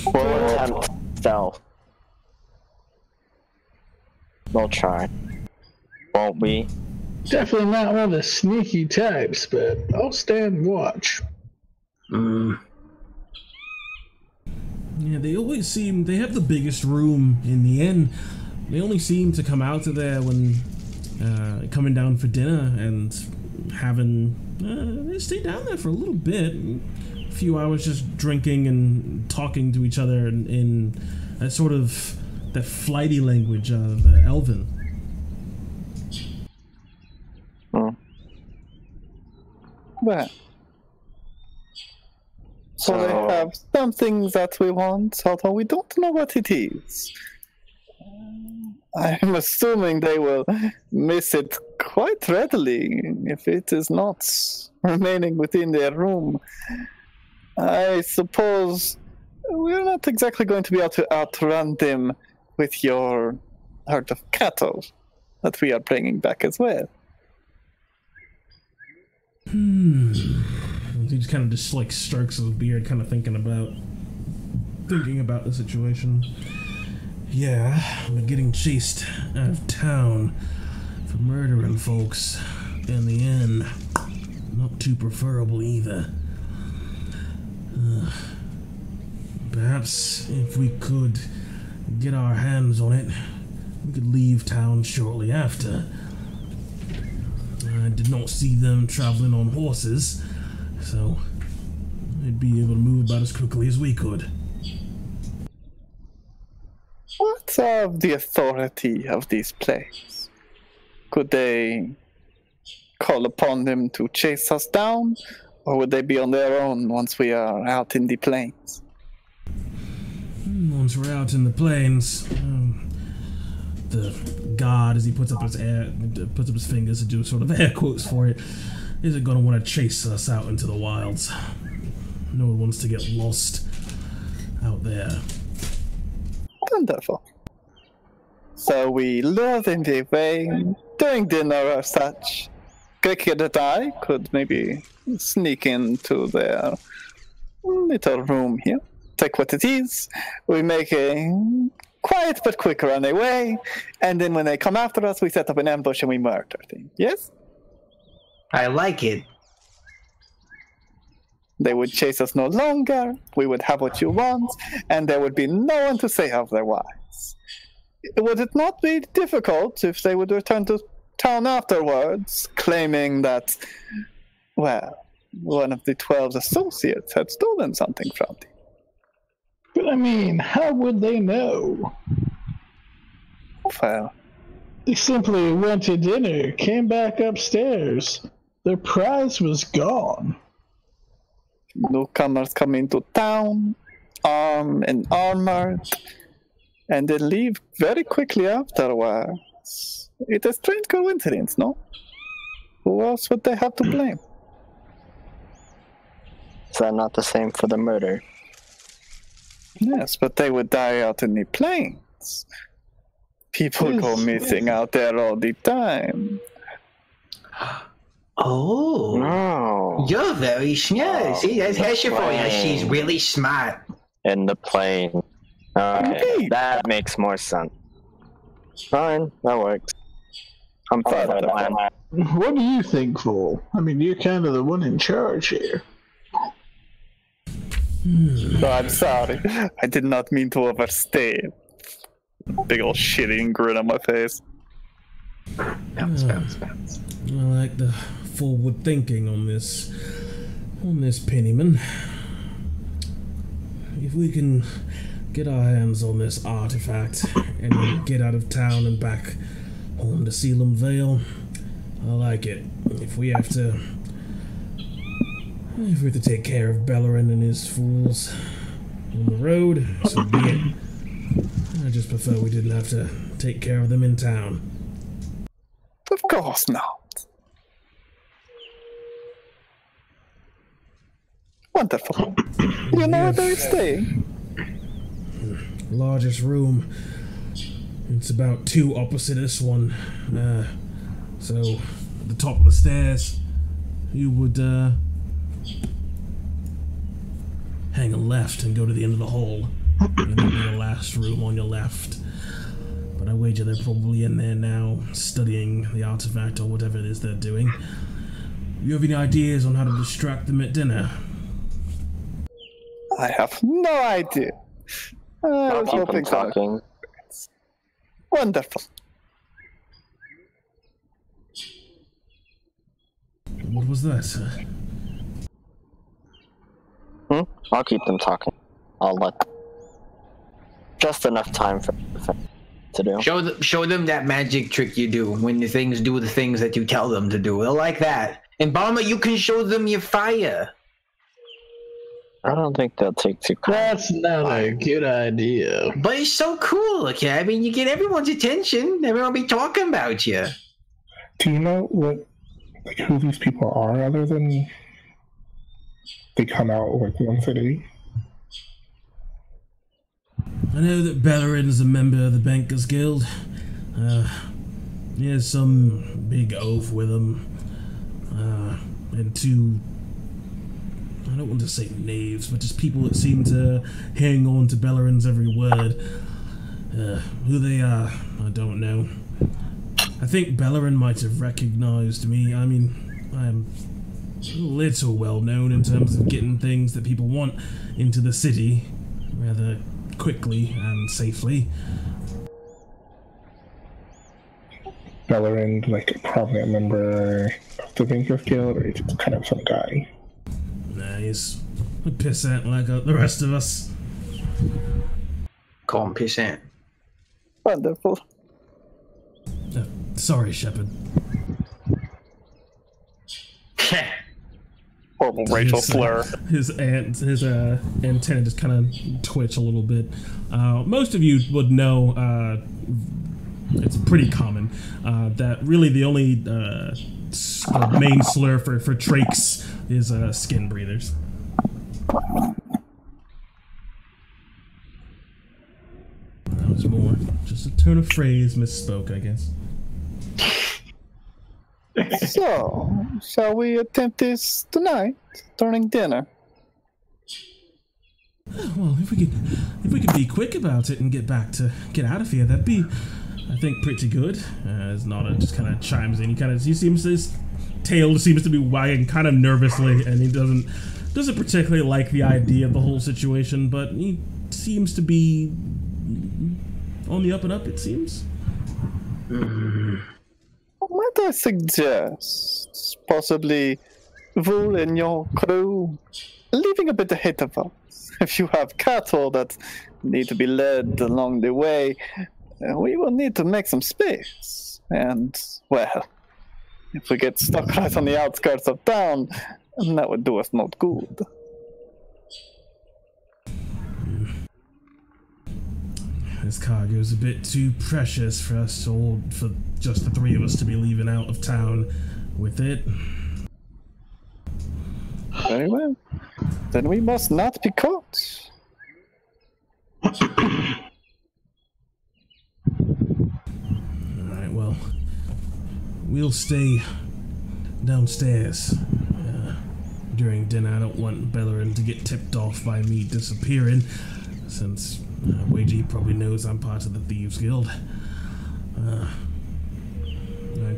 We'll attempt stealth. We'll try. Won't we? Definitely not one of the sneaky types, but I'll stand watch. Yeah, they always seem, they have the biggest room in the inn. They only seem to come out of there when coming down for dinner and having, they stay down there for a little bit. A few hours just drinking and talking to each other in that sort of, that flighty language of Elven. Well, so they have something that we want, although we don't know what it is. I'm assuming they will miss it quite readily if it is not remaining within their room. I suppose we're not exactly going to be able to outrun them with your herd of cattle that we are bringing back as well. He just kind of strokes his beard, kind of thinking about the situation. Yeah, we're getting chased out of town for murdering folks in the inn. Not too preferable either. Perhaps if we could get our hands on it, we could leave town shortly after. I did not see them traveling on horses, so they'd be able to move about as quickly as we could. What of the authority of this place? Could they call upon them to chase us down, or would they be on their own once we are out in the plains? Once we're out in the plains, the god, as he puts up his fingers to do sort of air quotes for it, isn't going to want to chase us out into the wilds. No one wants to get lost out there. Wonderful. So we lure them their way during dinner or such. Cricket and I could maybe sneak into their little room here, take what it is, we make a quiet but quick run away, and then when they come after us, we set up an ambush and we murder them. Yes? I like it. They would chase us no longer, we would have what you want, and there would be no one to say otherwise. Would it not be difficult if they would return to town afterwards, claiming that, well, one of the 12's associates had stolen something from them? But I mean, how would they know? Well, they simply went to dinner, came back upstairs. Their prize was gone. Newcomers come into town, armed and armored, and they leave very quickly afterwards. It's a strange coincidence, no? Who else would they have to blame? Is that not the same for the murder? Yes, but they would die out in the plains. People go missing out there all the time. Oh, no. You're very smart. See, that's Hesher for you. She's really smart. In the plane. Okay, that makes more sense. Fine, that works. I'm fine with that. What do you think, Vol? I mean, you're kind of the one in charge here. No, I'm sorry. I did not mean to overstay. Big ol' shitting grin on my face. Bounce. I like the forward thinking on this Pennyman. If we can get our hands on this artifact and get out of town and back home to Caelumvale, I like it. If we have to take care of Bellerin and his fools on the road, so be it. I just prefer we didn't have to take care of them in town. Of course not. Wonderful. You know where they're staying? Largest room. It's about 2 opposite this one. So, at the top of the stairs, you would hang a left and go to the end of the hall. And that'll be the last room on your left. But I wager they're probably in there now, studying the artifact or whatever it is they're doing. You have any ideas on how to distract them at dinner? I have no idea. I I'll was keep them hoping so. talking. Wonderful. What was that? I'll keep them talking. I'll let just enough time for to do. Show them that magic trick you do when the things do the things that you tell them to do. They'll like that. And Bomber, you can show them your fire. I don't think they'll take too kind. That's not a good idea. But it's so cool, okay? I mean, you get everyone's attention. Everyone will be talking about you. Do you know who these people are other than they come out like once a day? I know that Bellerin's a member of the Bankers Guild. He has some big oath with him. And two, I don't want to say knaves, but just people that seem to hang on to Bellerin's every word. Who they are, I don't know. I think Bellerin might have recognized me. I mean, I am a little well known in terms of getting things that people want into the city rather quickly and safely. Bellerin, like a prominent member of the Bankers Guild, or just kind of some guy? Nah, he's a pissant like the rest of us. Call him pissant. Wonderful. Sorry, Shepard. Horrible Rachel slur. His antenna just kind of twitch a little bit. Most of you would know it's pretty common that really the only main slur for trakes is skin breathers. That was more just a turn of phrase misspoke, I guess. So, shall we attempt this tonight during dinner? Well, if we could be quick about it and get out of here, that'd be, I think, pretty good. As Nada just kind of chimes in, his tail seems to be wagging kind of nervously, and he doesn't particularly like the idea of the whole situation, but he seems to be on the up and up. It seems. Might I suggest possibly Vul and your crew leaving a bit ahead of us? If you have cattle that need to be led along the way, we will need to make some space. And, well, if we get stuck right on the outskirts of town, that would do us not good. This cargo is a bit too precious for us for just the three of us to be leaving out of town with it. Very well. Then we must not be caught. Alright, well, we'll stay downstairs during dinner. I don't want Bellerin to get tipped off by me disappearing, since Wagy probably knows I'm part of the Thieves Guild. I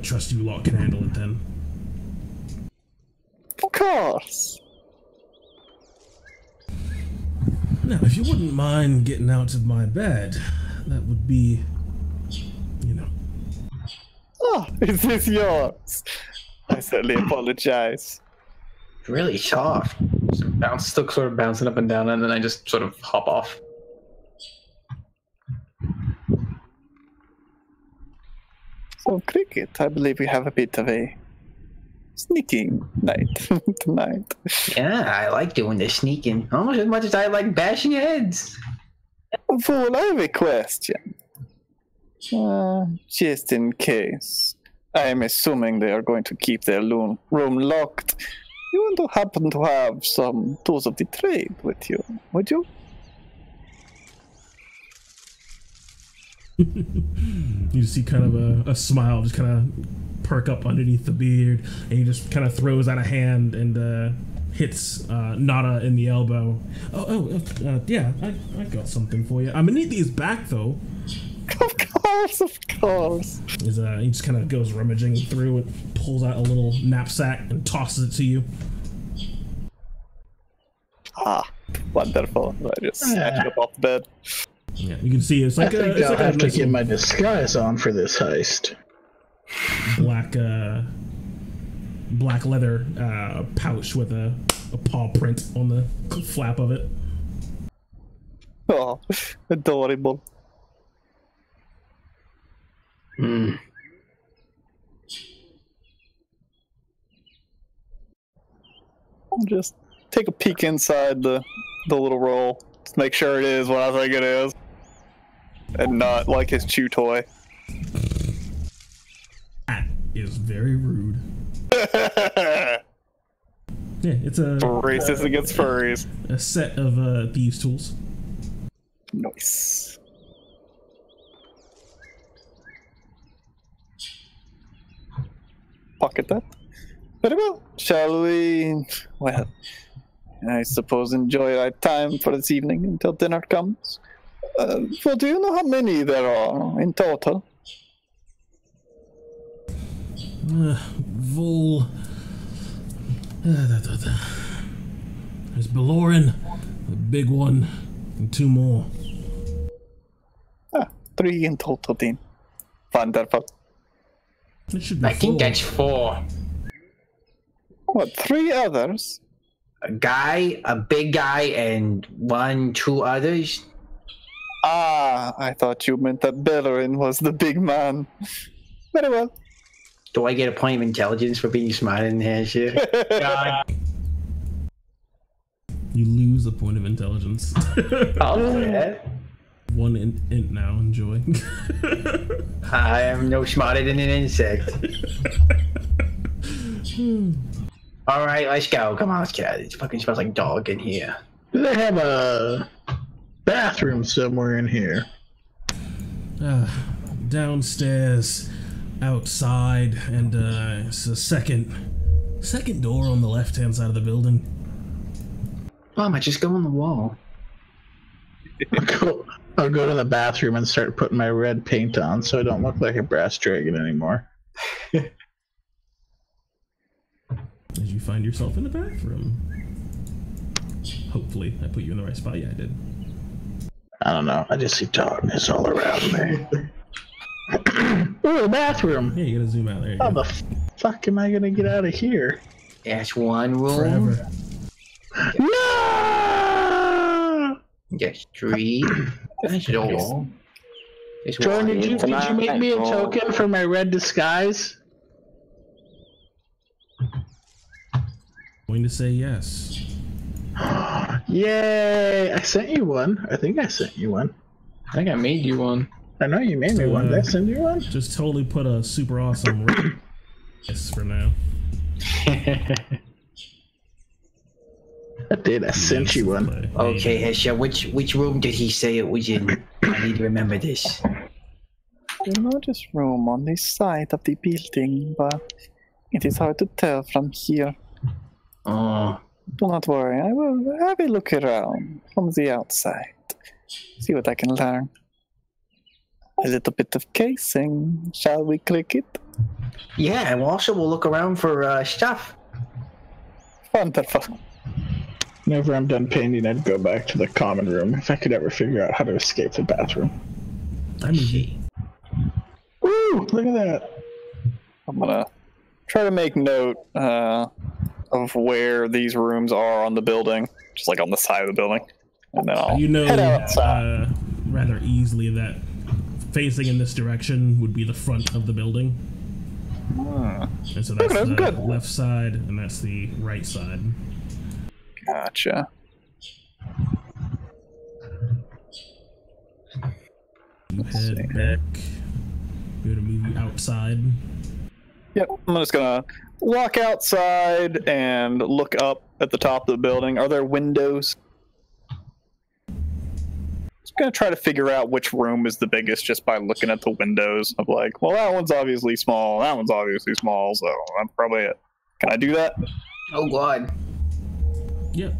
trust you lot can handle it then. Of course. Now, if you wouldn't mind getting out of my bed, that would be, Oh, is this yours? I certainly apologize. Really soft. Still sort of bouncing up and down, and then I just sort of hop off. So, Cricket, I believe we have a bit of a sneaking night tonight. Yeah, I like doing the sneaking almost as much as I like bashing heads. Fool, I have a question. Just in case. I am assuming they are going to keep their room locked. You want to happen to have some tools of the trade with you, would you? You see kind of a smile just kind of perk up underneath the beard, and he just kind of throws out a hand and hits Nada in the elbow. Yeah, I got something for you. I'm gonna need these back though. Of course. He just kind of goes rummaging through and pulls out a little knapsack and tosses it to you. Ah, Wonderful. I just snatched it up off the bed. Yeah, you can see it's like I think it's I'll like have a to nice get my disguise on for this heist. black leather pouch with a paw print on the flap of it. Oh, adorable. I'll just take a peek inside the little roll to make sure it is what I think it is, and not like his chew toy. That is very rude. Yeah, it's a racist against furries. A set of thieves' tools. Nice. Pocket that. Very well. Shall we? Well, I suppose enjoy our time for this evening until dinner comes. Well, do you know how many there are in total? Vol. There's Belorin, the big one, and 2 more. 3 in total, then. Wonderful. It should be I think that's 4. What, 3 others? A guy, a big guy, and 2 others. Ah, I thought you meant that Bellerin was the big man. Very well. Do I get a point of intelligence for being smarter than that shit? God. You lose a point of intelligence. Oh, yeah. 1 int now, enjoy. I am no smarter than an insect. Alright, let's go. Come on, let's get out of it. It fucking smells like dog in here. Do they have a bathroom somewhere in here? Downstairs, outside, and it's a second door on the left-hand side of the building. Mom, I just go on the wall. I'll go to the bathroom and start putting my red paint on so I don't look like a brass dragon anymore. As you find yourself in the bathroom. Hopefully, I put you in the right spot. Yeah, I did. I don't know. I just see darkness all around me. Ooh, the bathroom! Yeah, you gotta zoom out there. How the fuck am I gonna get out of here? That's 1 room. Forever. No! Yes, 3. That's all. Jordan, did you make me a token for my red disguise? Going to say yes. Yay! I sent you one. I think I sent you one. I think I made you one. I know you made me one. Did I send you one? Just totally put a super awesome yes for now. I did. I sent you one. Okay, Hesha, which room did he say it was in? I need to remember this. The largest room on this side of the building, but it is hard to tell from here. Oh. Do not worry, I will have a look around from the outside. See what I can learn. A little bit of casing. Shall we click it? Yeah, and also we'll look around for stuff. Wonderful. Whenever I'm done painting, I'd go back to the common room if I could ever figure out how to escape the bathroom. Woo! Look at that. I'm gonna try to make note of where these rooms are on the building, just like on the side of the building, and then I'll head outside. Rather easily that facing in this direction would be the front of the building. And so that's the left side, and that's the right side. Gotcha. You head back. Go to move you outside. Yep, I'm just gonna walk outside and look up at the top of the building. Are there windows? Just gonna try to figure out which room is the biggest just by looking at the windows. I'm like, well, that one's obviously small, that one's obviously small, so I'm probably it. Can I do that? Oh god. Yep.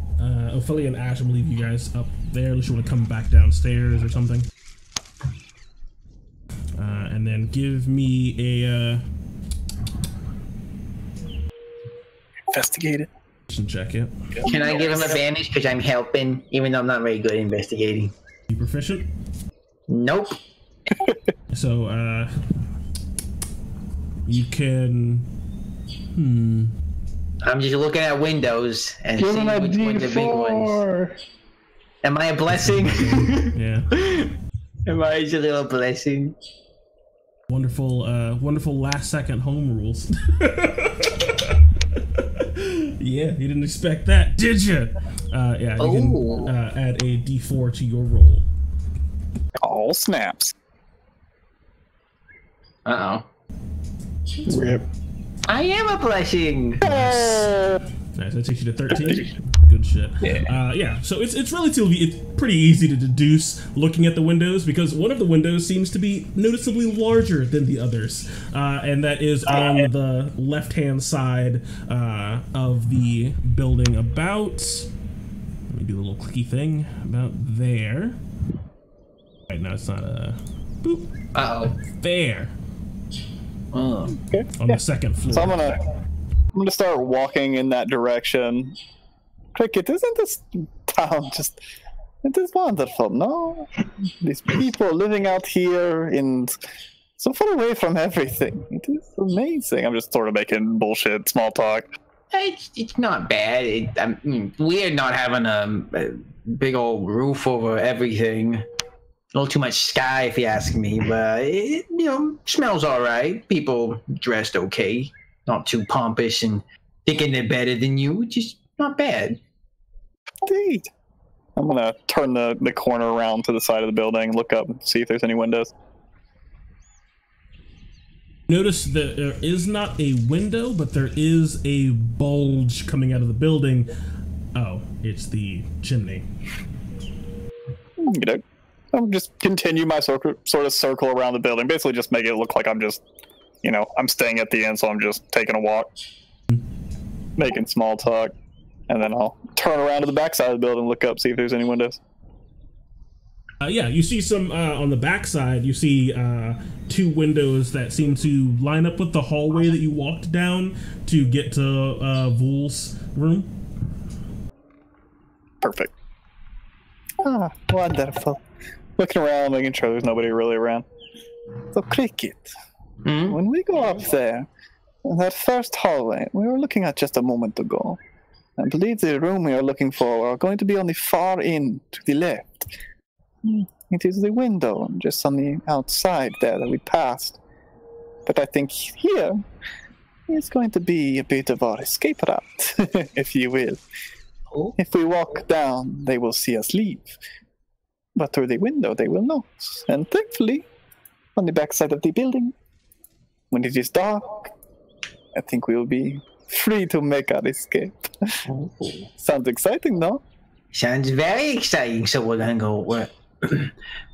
Ophelia and Ash, I'm gonna leave you guys up there unless you want to come back downstairs or something. And then give me a investigate it. Check it. Can I give him advantage because I'm helping, even though I'm not very good at investigating? You proficient? Nope. So, you can. I'm just looking at windows and Give seeing him a which ones are big ones. D4. Am I a blessing? Yeah. Am I just a little blessing? Wonderful, wonderful last second home rules. Yeah, you didn't expect that, did you? Yeah, you can add a D4 to your roll. All snaps. Uh-oh. Rip. I am a blessing. Nice, that takes you to 13. Good shit. Yeah, so it's relatively, pretty easy to deduce looking at the windows, because one of the windows seems to be noticeably larger than the others, and that is on the left-hand side of the building, about, let me do a little clicky thing, about there. Right now it's not a, boop. There. Okay. On the second floor. So I'm gonna start walking in that direction. Cricket, isn't this town just, it is wonderful, no? These people living out here in so far away from everything. It is amazing. I'm just sort of making bullshit small talk. It's not bad. I mean, we're not having a big old roof over everything. A little too much sky, if you ask me, but it, smells all right. People dressed okay, not too pompous and thinking they're better than you. Just not bad. Indeed. I'm gonna turn the corner around to the side of the building, look up, and see if there's any windows. Notice that there is not a window, but there is a bulge coming out of the building. Oh, it's the chimney. I'm just continue my sort of circle around the building, basically just make it look like I'm just, I'm staying at the end, so I'm just taking a walk, making small talk, and then I'll turn around to the back side of the building, look up, see if there's any windows. Yeah, you see some on the back side. You see 2 windows that seem to line up with the hallway that you walked down to get to Vool's room. Perfect. Ah, wonderful. Looking around, making sure there's nobody really around. So, Cricket, when we go up there, that first hallway we were looking at just a moment ago, I believe the room we are looking for are going to be on the far end to the left. It is the window just on the outside there that we passed. But I think here is going to be a bit of our escape route, if you will. If we walk down, they will see us leave. But through the window, they will not. And thankfully, on the back side of the building, when it is dark, I think we will be free to make our escape. Sounds exciting, no? Sounds very exciting. So we're gonna go. We're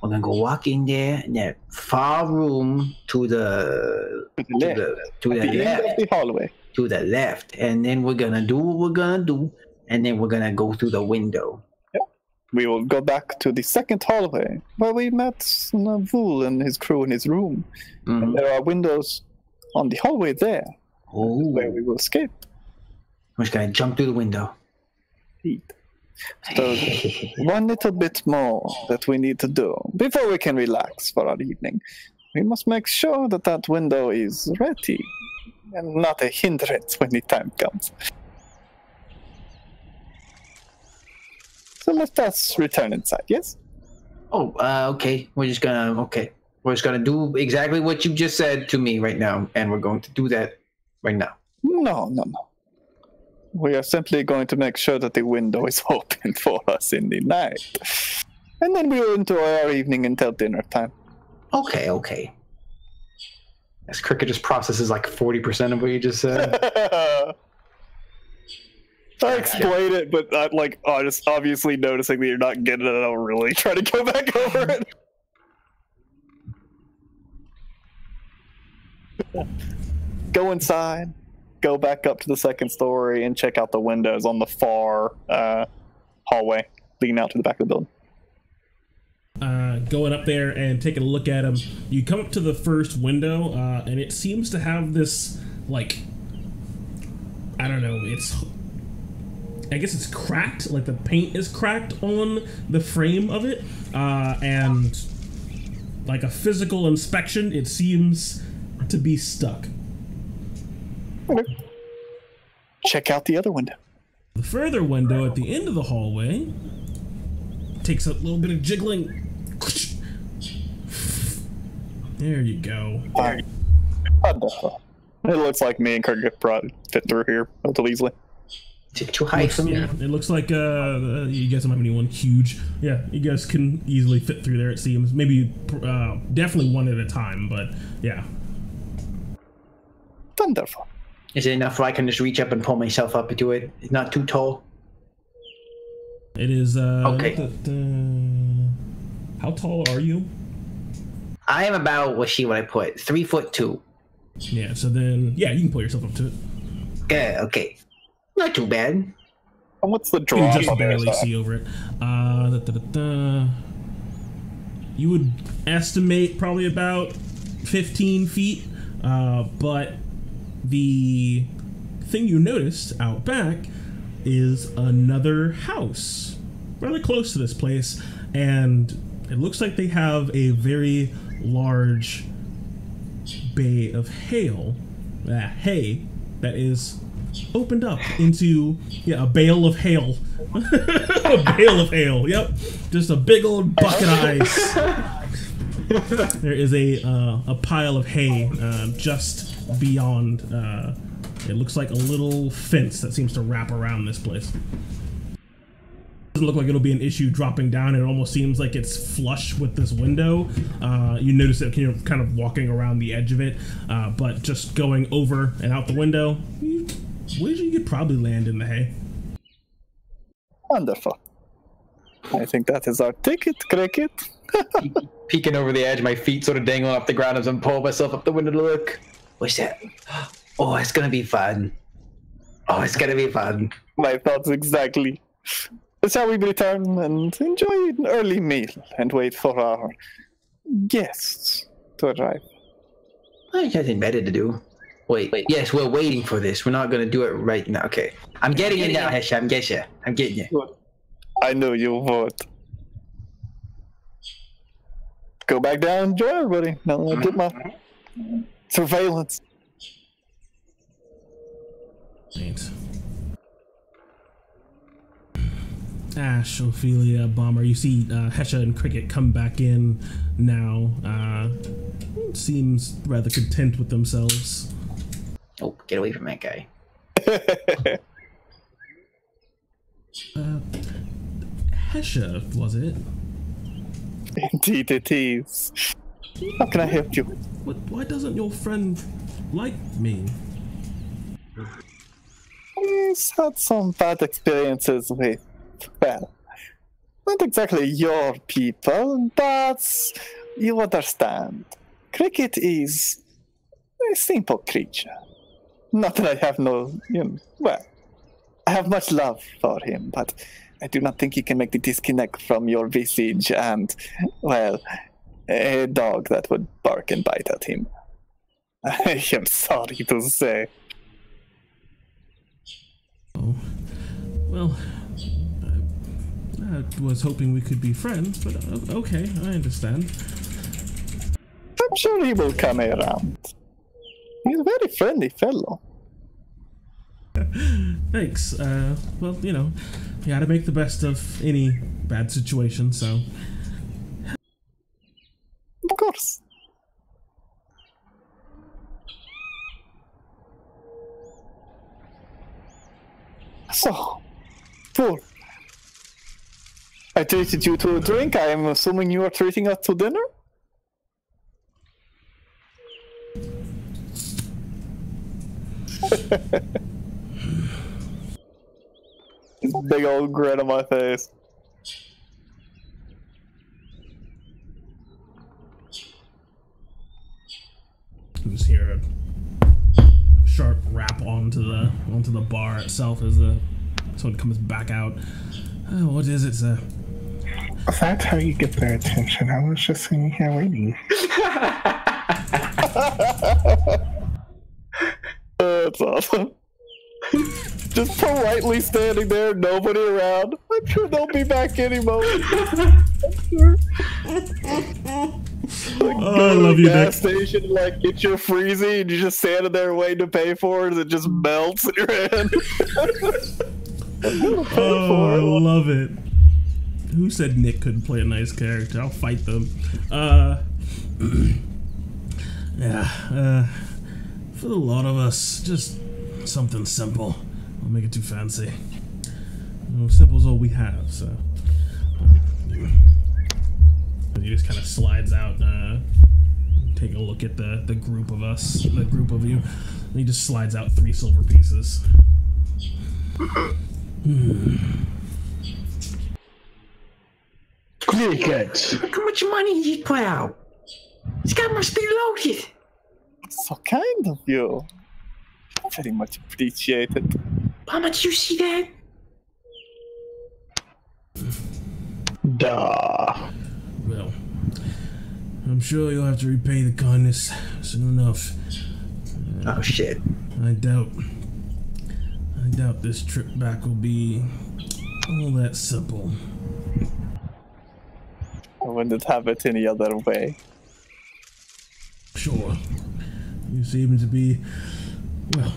gonna go walk in there in that far room to the left, end of the hallway. To the left, and then we're gonna do what we're gonna do, and then we're gonna go through the window. We will go back to the second hallway where we met Vool and his crew in his room. And there are windows on the hallway there where we will escape. We're just going to jump through the window. So, one little bit more that we need to do before we can relax for our evening. We must make sure that that window is ready and not a hindrance when the time comes. So let us return inside, yes? Okay. We're just gonna do exactly what you just said to me right now, and we're going to do that right now. No. We are simply going to make sure that the window is open for us in the night. And then we will enjoy our evening until dinner time. Okay. As Cricket just processes like 40% of what you just said. I explain it, but I'm just obviously noticing that you're not getting it. I don't really try to go back over it. Go inside, go back up to the second story, and check out the windows on the far hallway leading out to the back of the building. Going up there and taking a look at them, you come up to the first window, and it seems to have this, I don't know, I guess it's cracked, like the paint is cracked on the frame of it, and like a physical inspection, it seems to be stuck. Okay. Check out the other window. The further window at the end of the hallway takes a little bit of jiggling. There you go. Wonderful. It looks like me and Kirk could probably fit through here relatively easily. Is it too high for me? Yeah, it looks like you guys don't have anyone huge. Yeah, you guys can easily fit through there, it seems. Maybe, definitely one at a time, but yeah. Wonderful. Is it enough where I can just reach up and pull myself up into it? It's not too tall? It is, okay. How tall are you? I am about, let's see what I put, 3'2". Yeah, so then, yeah, you can pull yourself up to it. Yeah, okay. Not too bad. And what's the drop? You just barely see over it. You would estimate probably about 15 feet, but the thing you noticed out back is another house rather close to this place, and it looks like they have a very large bay of hay that is opened up into a bale of hail. A bale of hail, yep, just a big old bucket of ice. There is a pile of hay just beyond. It looks like a little fence that seems to wrap around this place. Doesn't look like it'll be an issue dropping down. It almost seems like it's flush with this window. You notice it kind of walking around the edge of it, but just going over and out the window, you could probably land in the hay. Wonderful. I think that is our ticket, Cricket. Peeking over the edge, my feet sort of dangling off the ground as I'm pulling myself up the window to look. What's that? Oh, it's gonna be fun. Oh, it's gonna be fun. My thoughts exactly. Shall we return and enjoy an early meal and wait for our guests to arrive? There's nothing better to do. Wait. Yes, we're waiting for this. We're not gonna do it right now. Okay. I'm getting it now, Hesha. I'm getting you. Good. I knew you would. Go back down, enjoy everybody. Now I'll get my surveillance. Thanks. Ash, Ophelia, Bomber, you see Hesha and Cricket come back in now. Seems rather content with themselves. Oh, get away from that guy. Hesha, was it? Indeed it is. How can I help you? Why doesn't your friend like me? He's had some bad experiences with, well, not exactly your people, but you understand. Cricket is a simple creature. Not that I have I have much love for him, but I do not think he can make the disconnect from your visage and, well, a dog that would bark and bite at him. I am sorry to say. Oh, well, I was hoping we could be friends, but okay, I understand. I'm sure he will come around. He's a very friendly fellow. Thanks. Well, you gotta make the best of any bad situation, so. Of course. So, Paul, I treated you to a drink. I am assuming you are treating us to dinner? Big old grin on my face. You just hear a sharp rap onto the bar itself as someone comes back out. Oh, what is it, sir? That's how you get their attention. I was just sitting here waiting. That's awesome. Just politely standing there, nobody around. I'm sure they'll be back any moment. I love you, Nick. Gas station, like get your freezy, and you just standing there waiting to pay for it, and it just melts in your hand. Oh, I love it. Who said Nick couldn't play a nice character? I'll fight them. For a lot of us, just something simple. Don't make it too fancy. Simple's all we have, so. He just kind of slides out, taking a look at the group of us, the group of you. And he just slides out 3 silver pieces. Very good. Look how much money you put out. This guy must be loaded. So kind of you. Very much appreciated. How much you see that? Duh. Well, I'm sure you'll have to repay the kindness soon enough. Oh shit. I doubt this trip back will be all that simple. I wouldn't have it any other way. Sure. You seem to be, well,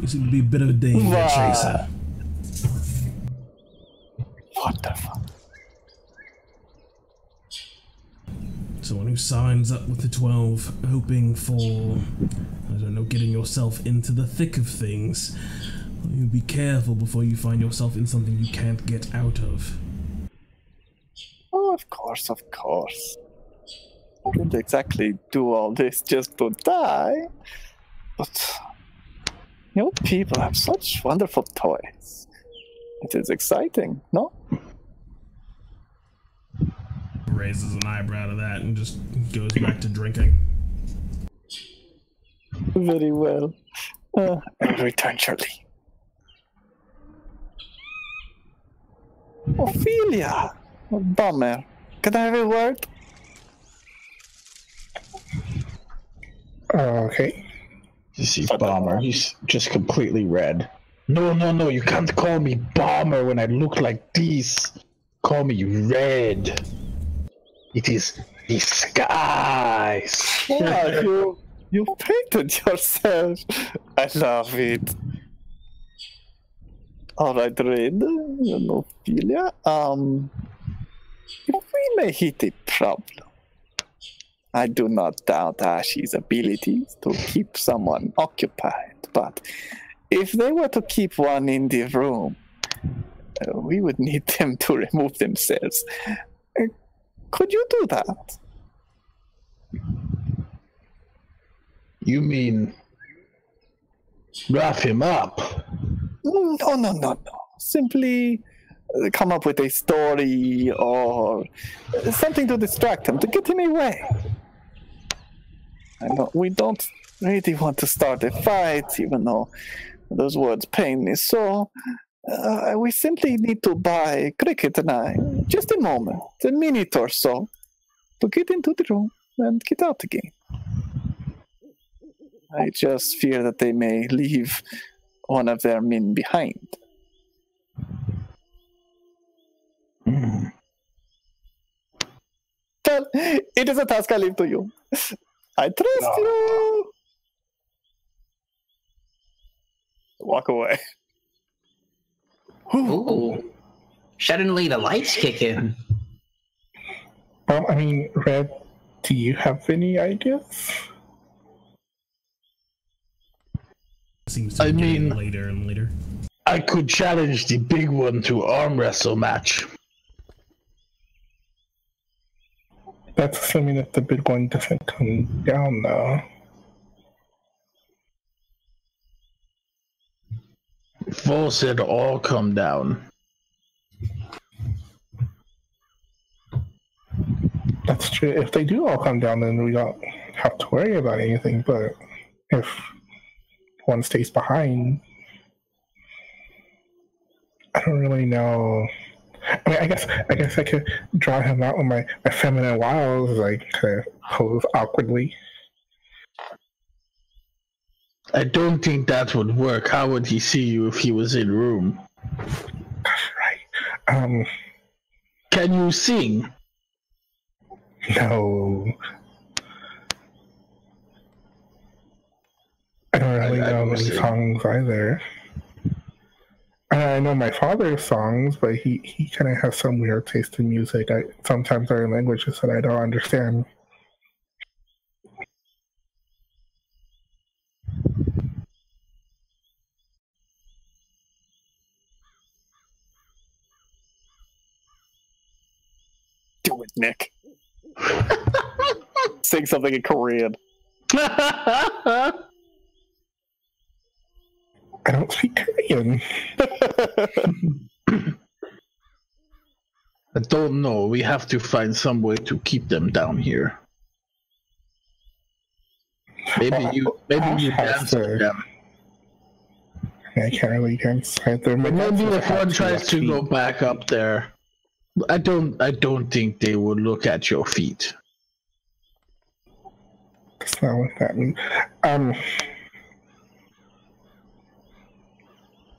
you seem to be a bit of a danger chaser. Wonderful. Someone who signs up with the 12, hoping for, I don't know, getting yourself into the thick of things. You be careful before you find yourself in something you can't get out of. Oh, of course, of course. I didn't exactly do all this just to die. But you people have such wonderful toys. It is exciting, no? Raises an eyebrow to that and just goes back to drinking. Very well. I'll return shortly. Ophelia! Bummer. Can I have a word? Okay. You see Bomber, he's just completely red. No, you can't call me Bomber when I look like this. Call me Red. It is disguise. Yeah, you painted yourself. I love it. Alright, Red, Ophelia. If we may hit a problem, I do not doubt Ashi's abilities to keep someone occupied, but if they were to keep one in the room, we would need them to remove themselves. Could you do that? You mean wrap him up? No. Simply come up with a story or something to distract him, to get him away. I know we don't really want to start a fight, even though those words pain me so. We simply need to buy Cricket and I just a moment, a minute or so, to get into the room and get out again. I just fear that they may leave one of their men behind. Well, it is a task I leave to you. I trust you. Walk away. Ooh. Suddenly the lights kick in. I mean, Red, do you have any ideas? Seems to be getting later and later. I could challenge the big one to arm wrestle match. That's assuming that the big one doesn't come down, though. Force it all come down. That's true. If they do all come down, then we don't have to worry about anything. But if one stays behind, I don't really know. I mean, I guess I could draw him out with my feminine wiles, like kind of pose awkwardly. I don't think that would work. How would he see you if he was in room? Right. Can you sing? No. I don't really know many songs either. I know my father's songs, but he kind of has some weird taste in music. Sometimes there are languages that I don't understand. Do it, Nick. Sing something in Korean. I don't speak Korean. I don't know. We have to find some way to keep them down here. Maybe you dance with them. I can't really dance. Maybe if one tries to go back up there, I don't think they would look at your feet. That's not what that means.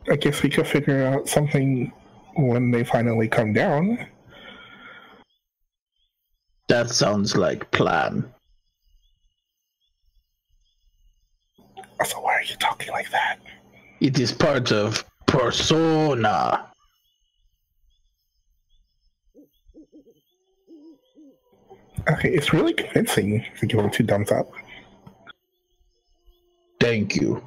I guess we could figure out something when they finally come down. That sounds like plan. So why are you talking like that? It is part of persona. Okay, it's really convincing to give him 2 thumbs up. Thank you.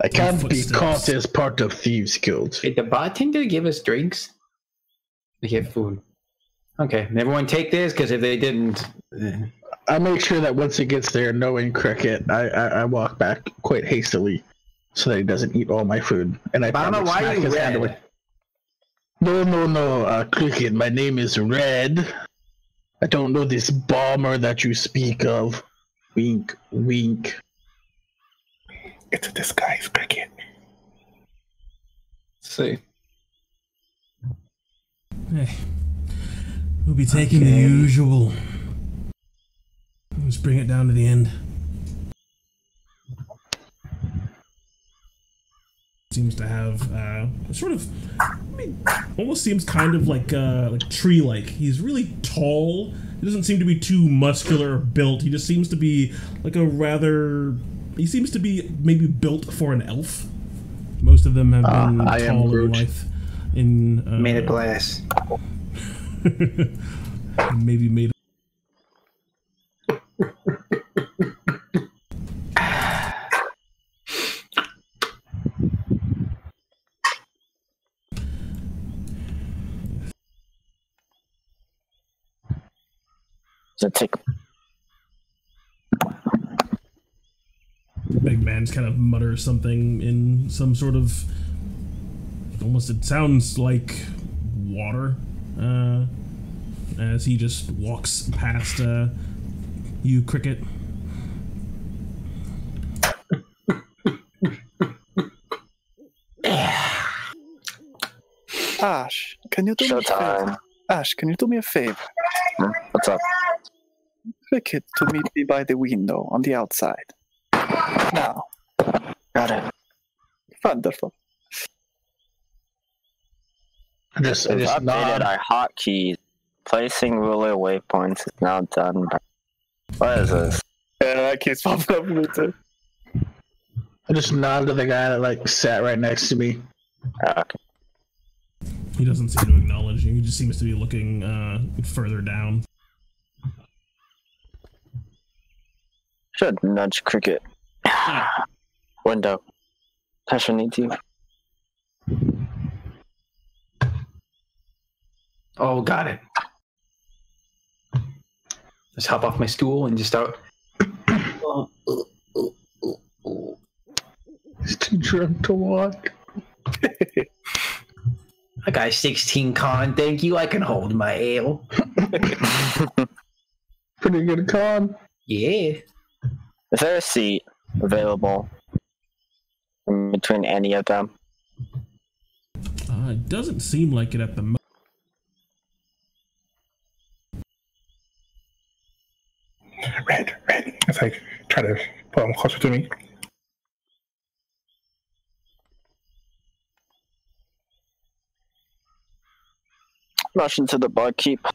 I can't be caught as part of Thieves Guild. Did the bartender give us drinks? We get food. Okay, everyone take this, because if they didn't... I make sure that once it gets there, knowing Cricket, I walk back quite hastily so that he doesn't eat all my food. And I don't know why you red. No, Cricket, my name is Red. I don't know this bomber that you speak of. Wink, wink. It's a disguise, Cricket. Let's see. Hey, we'll be taking the usual. Let's bring it down to the end. Seems to have sort of, almost seems kind of like tree-like. He's really tall. He doesn't seem to be too muscular or built. He just seems to be like a rather. He seems to be maybe built for an elf. Most of them have been tall in life. Made of glass. Maybe made. So take. Big man just kind of mutters something in some sort of. Almost, it sounds like water. As he just walks past you, Cricket. Ash, can you do me a favor? Ash, can you do me a favor? What's up? Cricket to meet me by the window on the outside. Now. Got it. Wonderful. I just updated our hotkeys. Placing ruler waypoints is now done. What is this? Yeah, that keeps popping up for me too. I just nodded to the guy that sat right next to me. Okay. He doesn't seem to acknowledge you. He just seems to be looking further down. Should nudge Cricket. Window. Tasha needs you. Oh, got it. Just hop off my stool and just start. He's too drunk to walk. I got 16 con, thank you. I can hold my ale. Pretty good con. Yeah. Is there a seat available in between any of them? It doesn't seem like it at the moment. Red, As I try to pull him closer to me. Motion to the barkeep.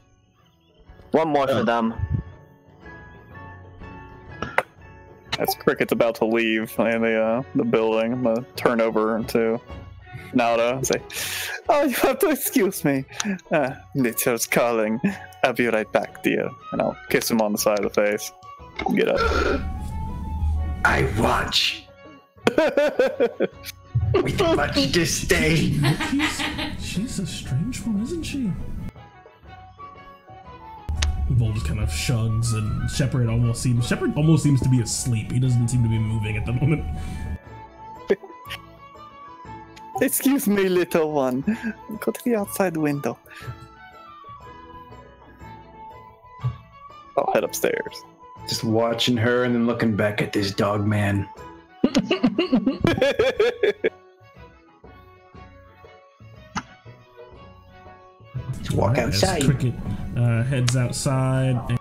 One more for them. As Cricket's about to leave the building, I'm gonna turn over to Nauta and say, "Oh, you have to excuse me. Nature's calling. I'll be right back, dear." And I'll kiss him on the side of the face. Get up. I watch. With much disdain. She's a strange one, isn't she? Bull just kind of shrugs, and Shepard almost seems to be asleep. He doesn't seem to be moving at the moment. Excuse me, little one. Go to the outside window. I'll head upstairs. Just watching her and then looking back at this dog man. Just walk outside. As Cricket heads outside and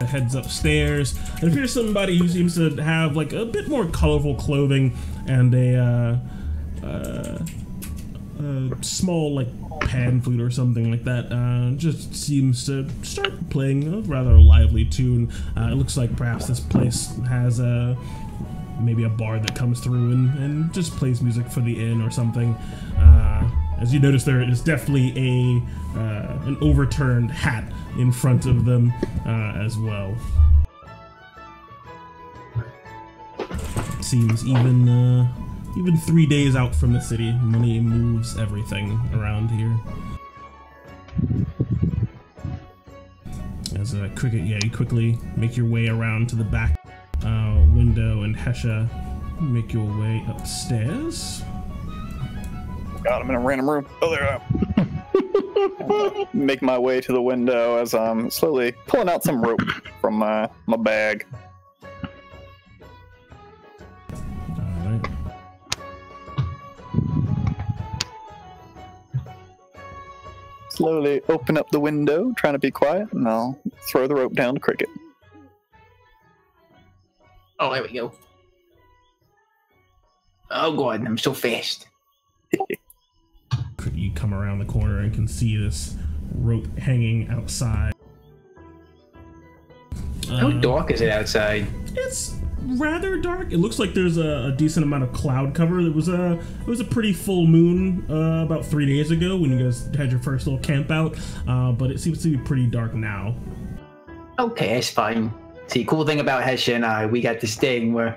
heads upstairs, and appears somebody who seems to have like a bit more colorful clothing and a small like pan flute or something like that. Just seems to start playing a rather lively tune. It looks like perhaps this place has maybe a bard that comes through and just plays music for the inn or something. As you notice, there is definitely an overturned hat in front of them as well. Seems even 3 days out from the city, money moves everything around here. As a Cricket, you quickly make your way around to the back window, and Hesha, make your way upstairs. God, I'm in a random room. Oh, there I am. Make my way to the window as I'm slowly pulling out some rope from my bag. Alright. Slowly open up the window, trying to be quiet, and I'll throw the rope down to Cricket. Oh, there we go. Oh god, I'm so fast. You come around the corner and can see this rope hanging outside. How dark is it outside? It's rather dark. It looks like there's a decent amount of cloud cover. It was a pretty full moon about 3 days ago when you guys had your first little camp out, but it seems to be pretty dark now. Okay, that's fine. See, cool thing about Hesha and I, we got this thing where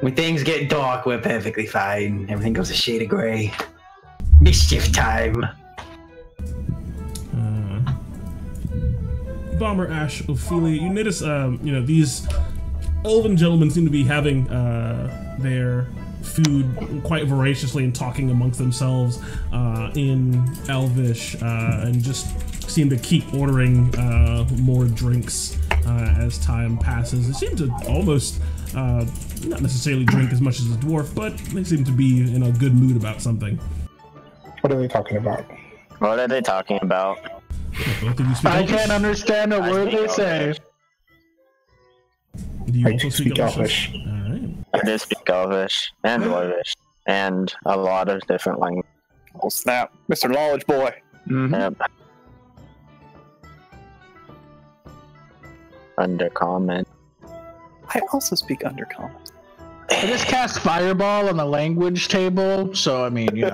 when things get dark, we're perfectly fine. Everything goes a shade of gray. Mischief time. Bomber, Ash, Ophelia, you notice, these elven gentlemen seem to be having their food quite voraciously and talking amongst themselves in Elvish, and just seem to keep ordering more drinks as time passes. They seem to almost not necessarily drink as much as a dwarf, but they seem to be in a good mood about something. What are they talking about? What are they talking about? Both of you speak I Elvish? can't understand a word they say. Do you I also speak Elvish? Alright. I do speak Elvish and Dwarvish and a lot of different languages. Oh snap, Mr. Knowledge Boy. Mm-hmm. Yep. Undercommon. I also speak Undercommon. I just cast Fireball on the language table, so I mean,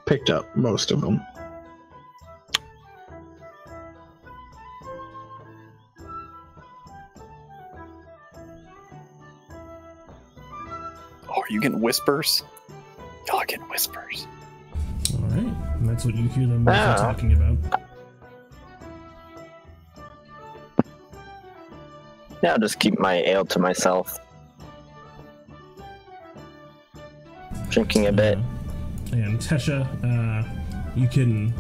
picked up most of them. Oh, are you getting whispers? Y'all are getting whispers. Alright, and that's what you hear them talking about. Yeah, I'll just keep my ale to myself. Drinking a bit. And Tesha, you can,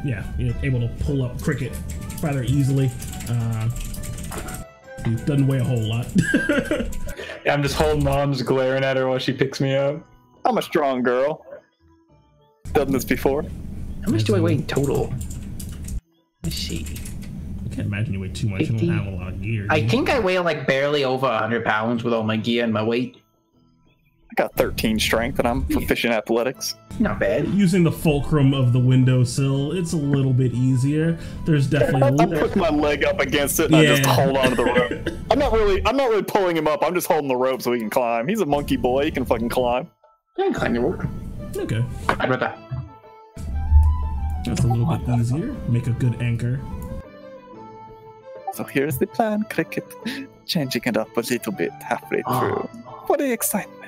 you're able to pull up Cricket rather easily. He doesn't weigh a whole lot. Yeah, I'm just holding on, just glaring at her while she picks me up. I'm a strong girl. Done this before. How much do I weigh in total? Let's see. can't imagine you weigh too much. 50. You don't have a lot of gear. I think I weigh like barely over 100 pounds with all my gear and my weight. I got 13 strength and I'm proficient athletics. Not bad. Using the fulcrum of the windowsill, it's a little bit easier. There's definitely. I put my leg up against it and I just hold on to the rope. I'm not really pulling him up. I'm just holding the rope so he can climb. He's a monkey boy. He can fucking climb. I can climb the rope. Okay. I'd rather. That's a little bit easier. Make a good anchor. So here's the plan, Cricket. Changing it up a little bit halfway through. For the excitement.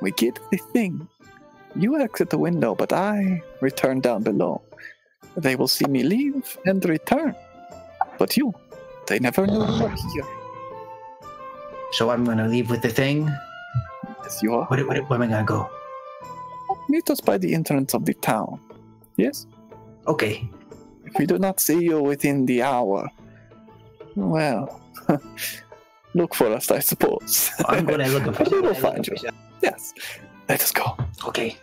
We get the thing. You exit the window, but I return down below. They will see me leave and return. But you, they never know you are here. So I'm gonna leave with the thing? Yes, you are. Where am I gonna go? Meet us by the entrance of the town. Yes? Okay. If we do not see you within the hour, well, look for us, I suppose. I'm gonna look for we will find you. Yes. Let us go. Okay.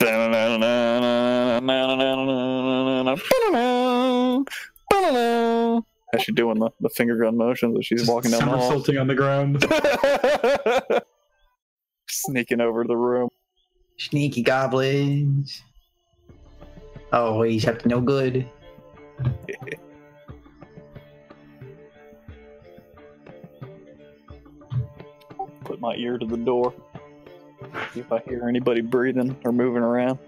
How's she doing the finger gun motions as she's walking down the hall? Somersaulting on the ground. Sneaking over to the room. Sneaky goblins. Oh, he's up to no good. Put my ear to the door. See if I hear anybody breathing or moving around.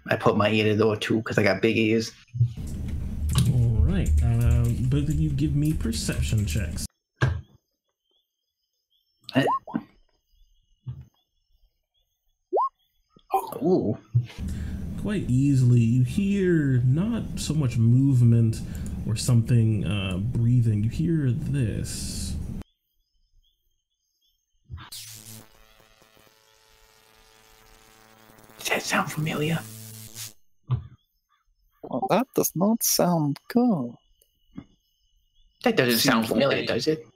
I put my ear to the door too because I got big ears. All right. Both of you give me perception checks. Ooh. Quite easily, you hear not so much movement or something breathing. You hear this. Does that sound familiar? Well, that does not sound good. That doesn't sound familiar, does it?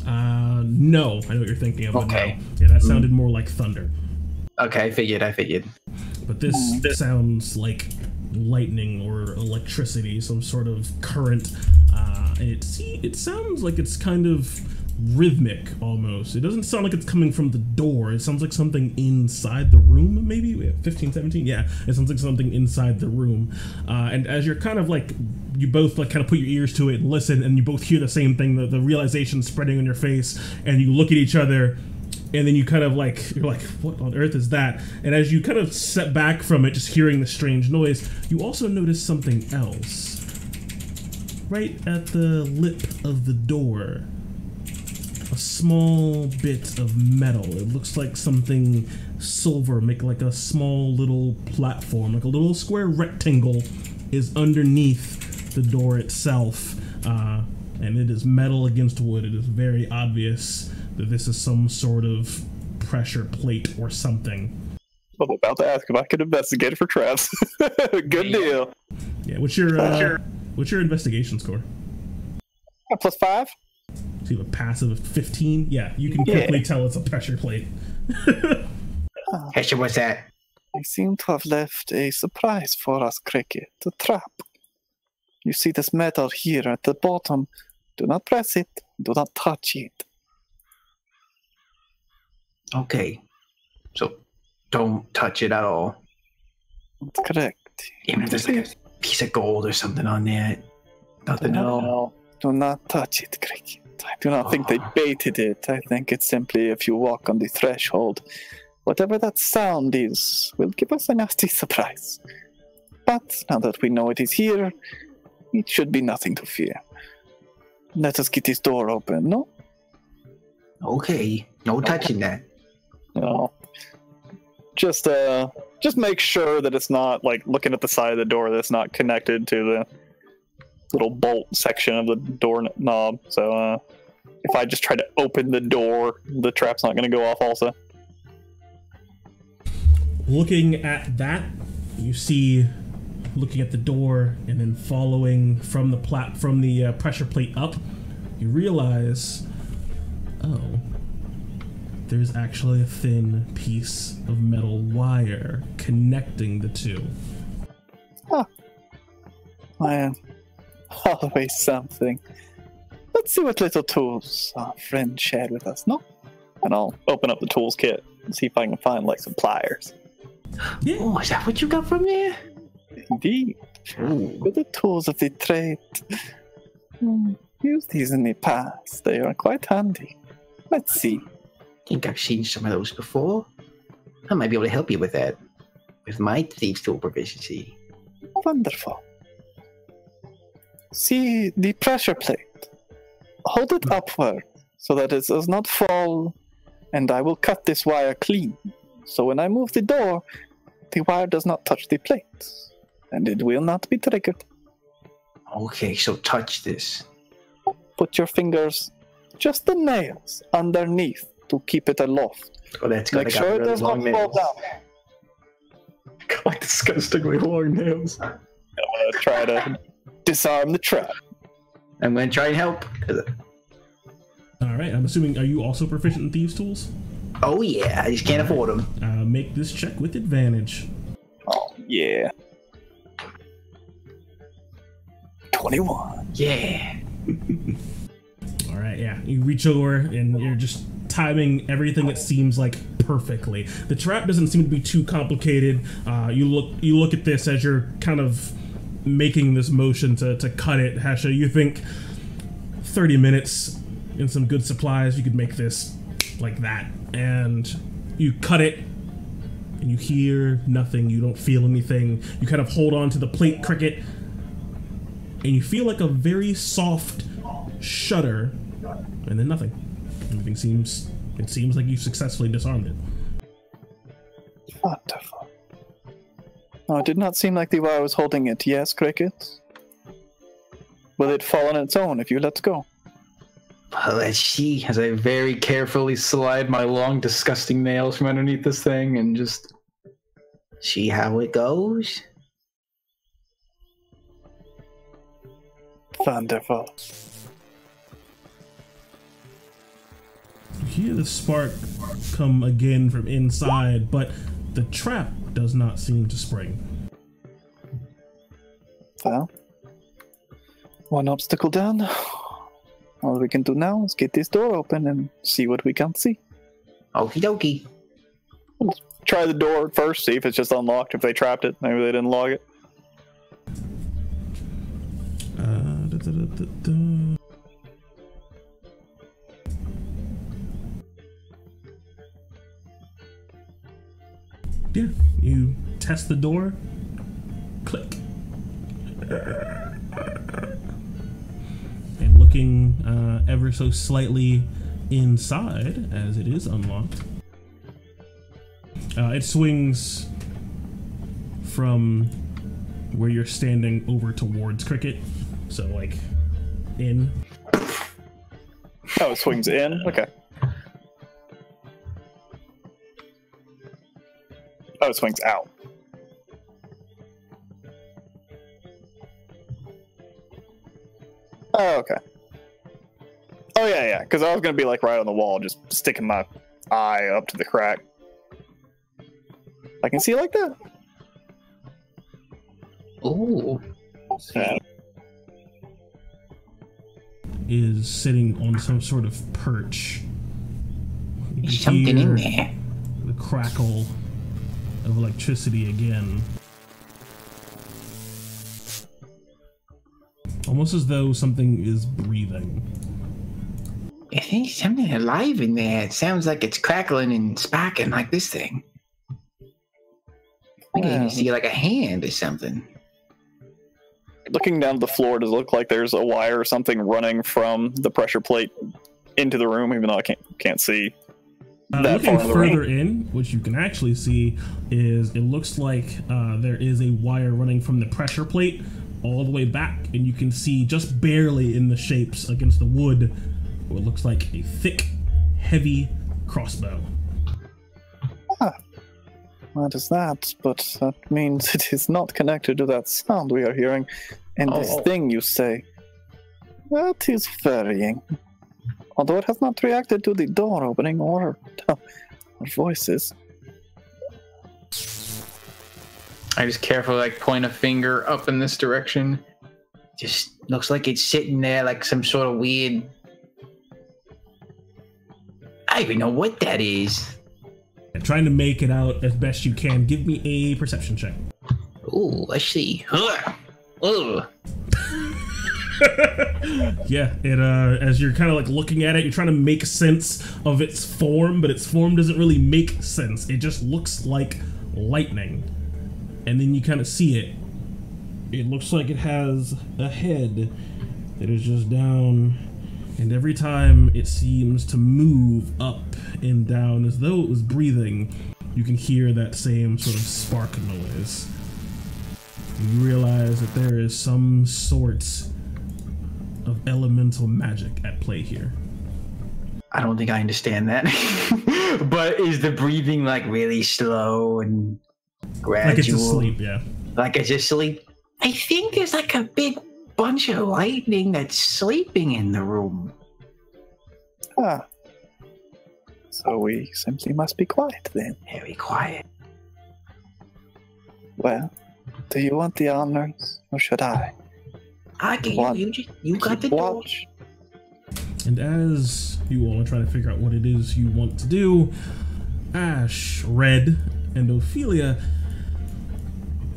No. I know what you're thinking of. Okay. No. Yeah, that sounded more like thunder. Okay, I figured. But this sounds like lightning or electricity, some sort of current. It sounds like it's kind of rhythmic almost. It doesn't sound like it's coming from the door. It sounds like something inside the room, maybe? 15, 17? Yeah, it sounds like something inside the room. And as you're kind of like, you both like kind of put your ears to it and listen, and you both hear the same thing, the realization spreading on your face, and you look at each other, and then you kind of like, you're like, what on earth is that? And as you kind of step back from it, just hearing the strange noise, you also notice something else. Right at the lip of the door, a small bit of metal. It looks like something silver, make like a small little platform, like a little square rectangle is underneath the door itself. And it is metal against wood. It is very obvious that this is some sort of pressure plate or something. I was about to ask if I could investigate for traps. Good deal. Yeah, what's your investigation score? +5. So you have a passive of 15? Yeah, you can quickly tell it's a pressure plate. Hesher, what's that? They seem to have left a surprise for us, Cricket. A trap. You see this metal here at the bottom. Do not press it. Do not touch it. Okay. So, don't touch it at all. That's correct. Even if there's like a piece of gold or something on there. Nothing at all. No, do not touch it, Cricket. I do not think they baited it. I think it's simply if you walk on the threshold. Whatever that sound is will give us a nasty surprise. But now that we know it is here, it should be nothing to fear. Let us get this door open, no? Okay. No touching that. No. Just make sure that it's not, like, looking at the side of the door that's not connected to the little bolt section of the door knob. So, if I just try to open the door, the trap's not going to go off also. Looking at that, you see, looking at the door and then following from the pressure plate up, you realize, oh, there's actually a thin piece of metal wire connecting the two. Oh. Well, always something. Let's see what little tools our friend shared with us, no? And I'll open up the tools kit and see if I can find, like, some pliers. Yeah. Oh, is that what you got from there? Indeed. With the tools of the trade. Used these in the past. They are quite handy. Let's see. I think I've seen some of those before. I might be able to help you with that. With my thieves' tool proficiency. Wonderful. See the pressure plate. Hold it upward so that it does not fall, and I will cut this wire clean. So when I move the door, the wire does not touch the plate, and it will not be triggered. Okay, so touch this. Put your fingers, just the nails, underneath to keep it aloft. Oh, that's Make sure it does not fall down. God, disgustingly long nails. I'm gonna try to disarm the trap. I'm gonna try and help. All right, I'm assuming, are you also proficient in thieves' tools? Oh yeah, I just can't afford them. Make this check with advantage. Oh, yeah. 21. Yeah. All right, yeah. You reach over and you're just timing everything, it seems like, perfectly. The trap doesn't seem to be too complicated. You look at this as you're kind of making this motion to cut it, Hesha. You think 30 minutes and some good supplies, you could make this like that. And you cut it, and you hear nothing. You don't feel anything. You kind of hold on to the plate, Cricket, and you feel like a very soft shudder, and then nothing. Everything seems like you successfully disarmed it. Wonderful. Oh, it did not seem like the wire was holding it. Yes, Cricket? Will it fall on its own if you let go? Well, let's see. As I very carefully slide my long, disgusting nails from underneath this thing and just see how it goes. Wonderful. You hear the spark come again from inside, but the trap does not seem to spring. Well, one obstacle down. All we can do now is get this door open and see what we can see. Okie dokie. Let's try the door first, see if it's just unlocked, if they trapped it. Maybe they didn't lock it. Yeah, you test the door. Click. And looking ever so slightly inside, as it is unlocked, it swings from where you're standing over towards Cricket. So, like, in. Oh, it swings in? Okay. Oh, it swings out. Oh, okay. Oh, yeah, because I was going to be, like, right on the wall, just sticking my eye up to the crack. I can see like that? Ooh. Yeah. Is sitting on some sort of perch. There's something in there. The crackle of electricity again. Almost as though something is breathing. I think something alive in there. It sounds like it's crackling and sparking like this thing. I can even see like a hand or something. Looking down the floor, does it look like there's a wire or something running from the pressure plate into the room, even though I can't see that looking far in the further room? in, what you can actually see is it looks like there is a wire running from the pressure plate all the way back, and you can see just barely in the shapes against the wood what looks like a thick, heavy crossbow. What is that? But that means it is not connected to that sound we are hearing. And this thing you say, that is varying. although it has not reacted to the door opening or voices. I just carefully like point a finger up in this direction. Just looks like it's sitting there like some sort of weird... I don't even know what that is. And trying to make it out as best you can. Give me a perception check. Ooh, let's see. Ugh. Yeah, it as you're kind of like looking at it, you're trying to make sense of its form, but its form doesn't really make sense. It just looks like lightning. And then you kind of see it. It looks like it has a head that is just down, and every time it seems to move up and down as though it was breathing, you can hear that same sort of spark noise. And you realize that there is some sort of elemental magic at play here. I don't think I understand that. But is the breathing like really slow and gradual? Like it's asleep, yeah. Like it's asleep? I think there's like a big bunch of lightning that's sleeping in the room. Ah. So we simply must be quiet then. Very quiet. Well, do you want the honors, or should I? I can. You got the watch. And as you all are trying to figure out what it is you want to do, Ash, Red, and Ophelia,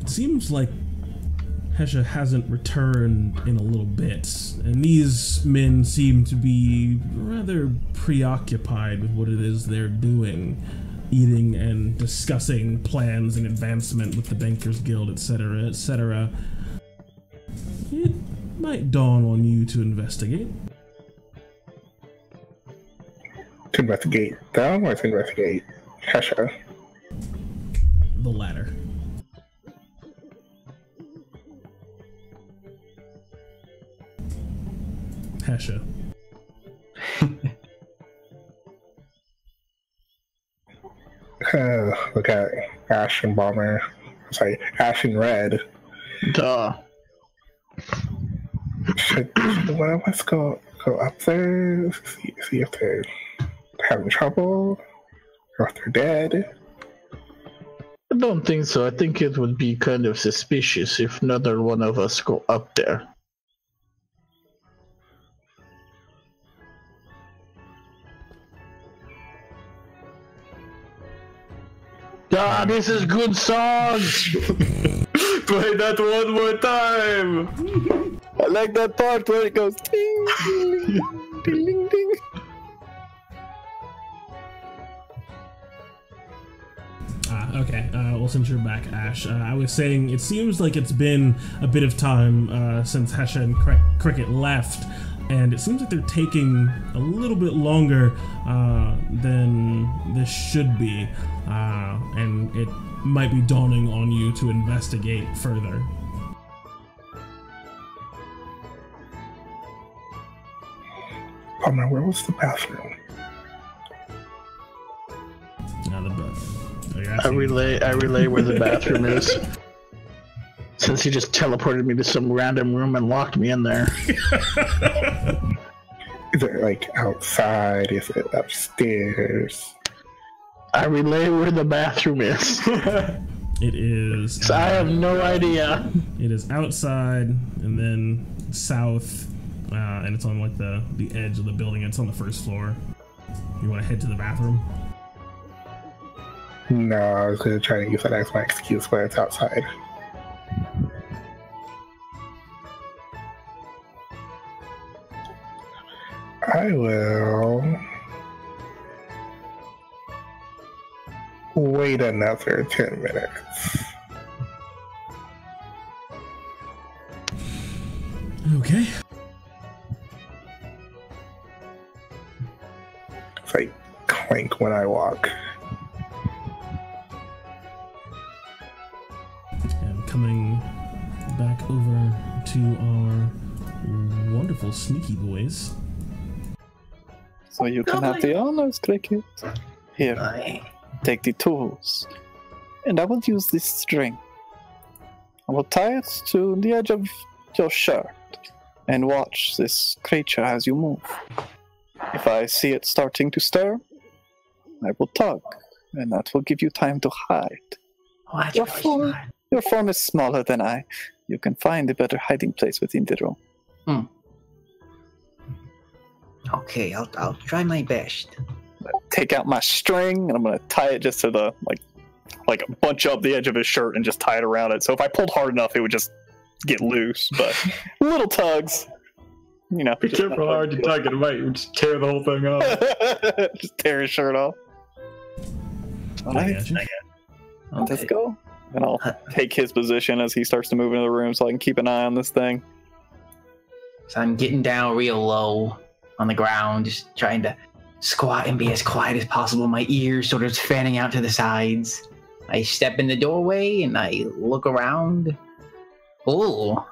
it seems like Hesha hasn't returned in a little bit, and these men seem to be rather preoccupied with what it is they're doing, eating and discussing plans and advancement with the Bankers Guild, etc., etc. It might dawn on you to investigate. To investigate them or to investigate Hesha? The latter. Hesha. Look at Ash and Bomber. Sorry, Ash and Red. Duh. Should one of us go up there, see if they're having trouble, or if they're dead? I don't think so. I think it would be kind of suspicious if neither one of us go up there. Ah, this is good song! Play that one more time! I like that part where it goes ding, ding, ding, ding, ding. Okay, well, since you're back, Ash, I was saying it seems like it's been a bit of time since Hesha and Cricket left, and it seems like they're taking a little bit longer than this should be, and it might be dawning on you to investigate further. Where was the bathroom? I relay where the bathroom is. Since he just teleported me to some random room and locked me in there. Is it like outside? Is it upstairs? I relay where the bathroom is. It is. So I have no idea. It is outside and then south, and it's on like the edge of the building. It's on the first floor. You want to head to the bathroom? No, I was gonna try to use that as my excuse when it's outside. I will wait another 10 minutes. Okay. It's like clank when I walk. And coming back over to our wonderful sneaky boys. So you can have the honors, Cricket. Here, take the tools. And I will use this string. I will tie it to the edge of your shirt and watch this creature as you move. If I see it starting to stir, I will tug, and that will give you time to hide. Oh, that's really smart. Your form is smaller than I. You can find a better hiding place within the room. Okay, I'll try my best. Take out my string, and I'm going to tie it just to the, like bunch up the edge of his shirt and just tie it around it. So if I pulled hard enough, it would just get loose. But little tugs, you know. Be careful how hard you tug it. It might just tear the whole thing off. Just tear his shirt off. All right. Let's go. And I'll take his position as he starts to move into the room so I can keep an eye on this thing. So I'm getting down real low on the ground, just trying to squat and be as quiet as possible. My ears sort of fanning out to the sides. I step in the doorway and I look around. Oh,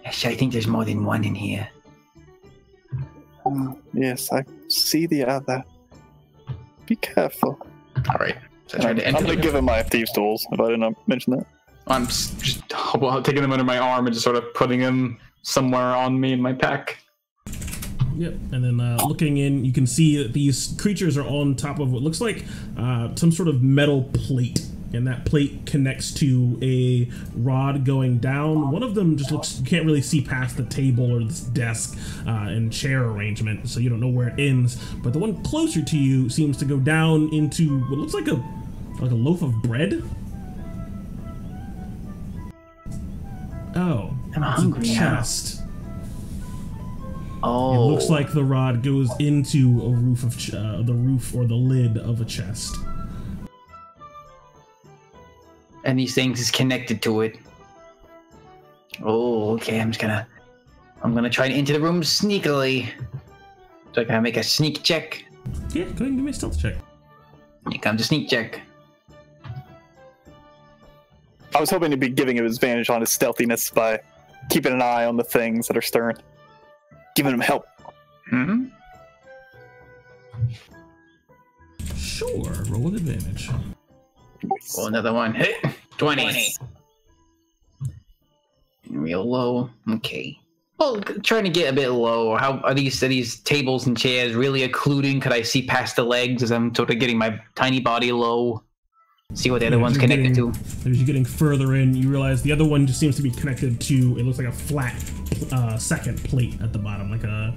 actually, I think there's more than one in here. Yes, I see the other. Be careful. All right. So I'm going to give him my thieves' tools, if I didn't mention that. I'm just taking them under my arm and just sort of putting them somewhere on me in my pack. Yep, and then looking in, you can see that these creatures are on top of what looks like some sort of metal plate, and that plate connects to a rod going down. One of them just looks, you can't really see past the table or this desk and chair arrangement, so you don't know where it ends, but the one closer to you seems to go down into what looks like a loaf of bread. Oh, I'm hungry chest. Oh, it looks like the rod goes into a roof of the roof or the lid of a chest. And these things is connected to it. Oh, okay. I'm gonna try to enter the room sneakily. So can I make a sneak check? Yeah, go ahead and give me a stealth check. Here comes a sneak check. I was hoping to be giving him advantage on his stealthiness by keeping an eye on the things that are stirring. Giving him help. Mm-hmm. Sure, roll with advantage. Roll another one. Hit 20. Real low. Okay. Well, trying to get a bit low. How are these tables and chairs really occluding? Could I see past the legs as I'm sort of getting my tiny body low? See what the other one's connected to. As you're getting further in, you realize the other one just seems to be connected to. It looks like a flat second plate at the bottom, like a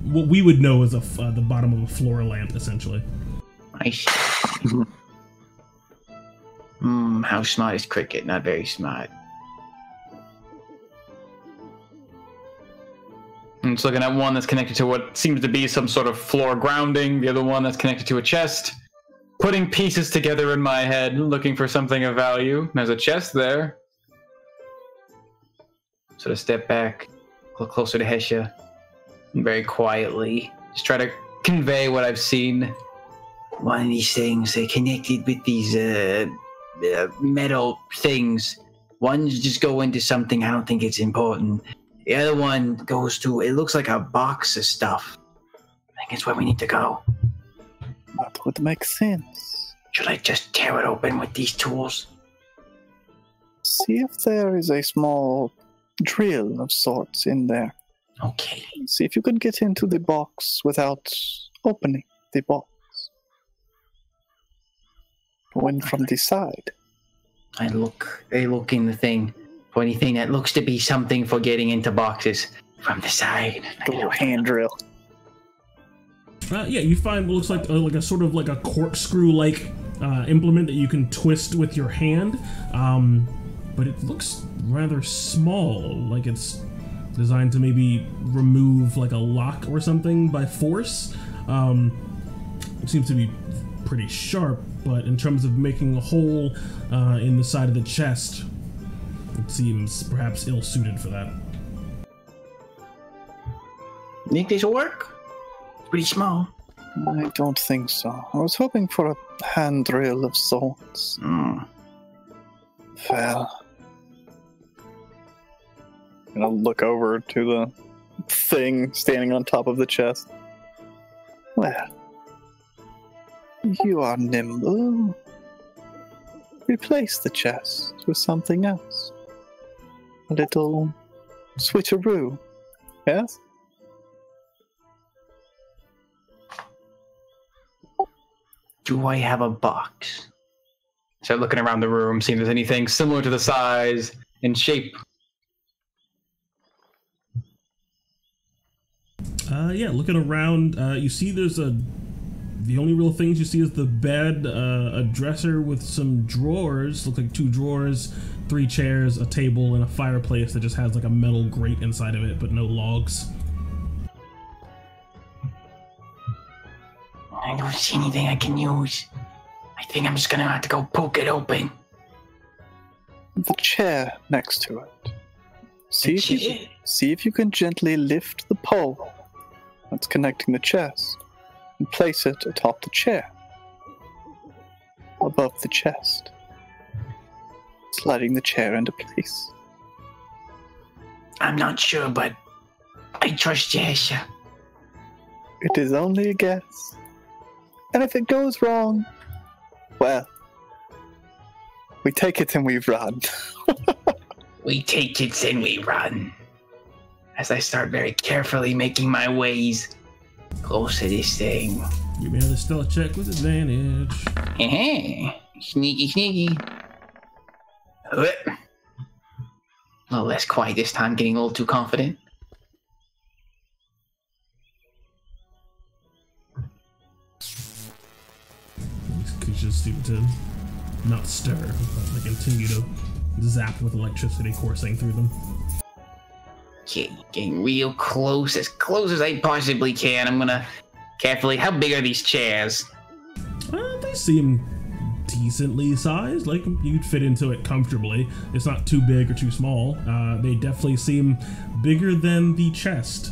what we would know as the bottom of a floor lamp, essentially. I see. How smart is Cricket? Not very smart. I'm just looking at one that's connected to what seems to be some sort of floor grounding. The other one that's connected to a chest. Putting pieces together in my head, looking for something of value. There's a chest there. Sort of step back, look closer to Hesha, and very quietly just try to convey what I've seen. One of these things, they're connected with these metal things. One's just go into something, I don't think it's important. The other one goes to, it looks like a box of stuff. I think it's where we need to go. That would make sense. Should I just tear it open with these tools? See if there is a small drill of sorts in there. Okay. See if you can get into the box without opening the box. Go in from the side. I look in the thing for anything that looks to be something for getting into boxes from the side. A little hand drill. Yeah, you find what looks like a sort of like a corkscrew-like implement that you can twist with your hand, but it looks rather small, like it's designed to maybe remove like a lock or something by force. It seems to be pretty sharp, but in terms of making a hole in the side of the chest, it seems perhaps ill-suited for that. You think this will work? Pretty small. I don't think so. I was hoping for a hand drill of sorts. Well, and I'll look over to the thing standing on top of the chest. Well, you are nimble. Replace the chest with something else. A little switcheroo, yes? Do I have a box? Start looking around the room, seeing if there's anything similar to the size and shape. Yeah, looking around, you see the only real things you see is the bed, a dresser with some drawers, look like 2 drawers, 3 chairs, a table, and a fireplace that just has like a metal grate inside of it, but no logs. I don't see anything I can use. I think I'm just gonna have to go poke it open. The chair next to it. See if you can gently lift the pole that's connecting the chest and place it atop the chair, above the chest, sliding the chair into place. I'm not sure, but I trust Jasha. It is only a guess. And if it goes wrong, well, we take it and we run. We take it and we run. As I start very carefully making my ways close to this thing. Give me another stealth check with advantage. Hey, sneaky, sneaky. A little less quiet this time, getting a little too confident. These creatures seem to not stir, but they continue to zap with electricity coursing through them. Okay, getting real close as I possibly can. I'm gonna carefully. How big are these chairs? They seem decently sized, like you'd fit into it comfortably. It's not too big or too small. They definitely seem bigger than the chest.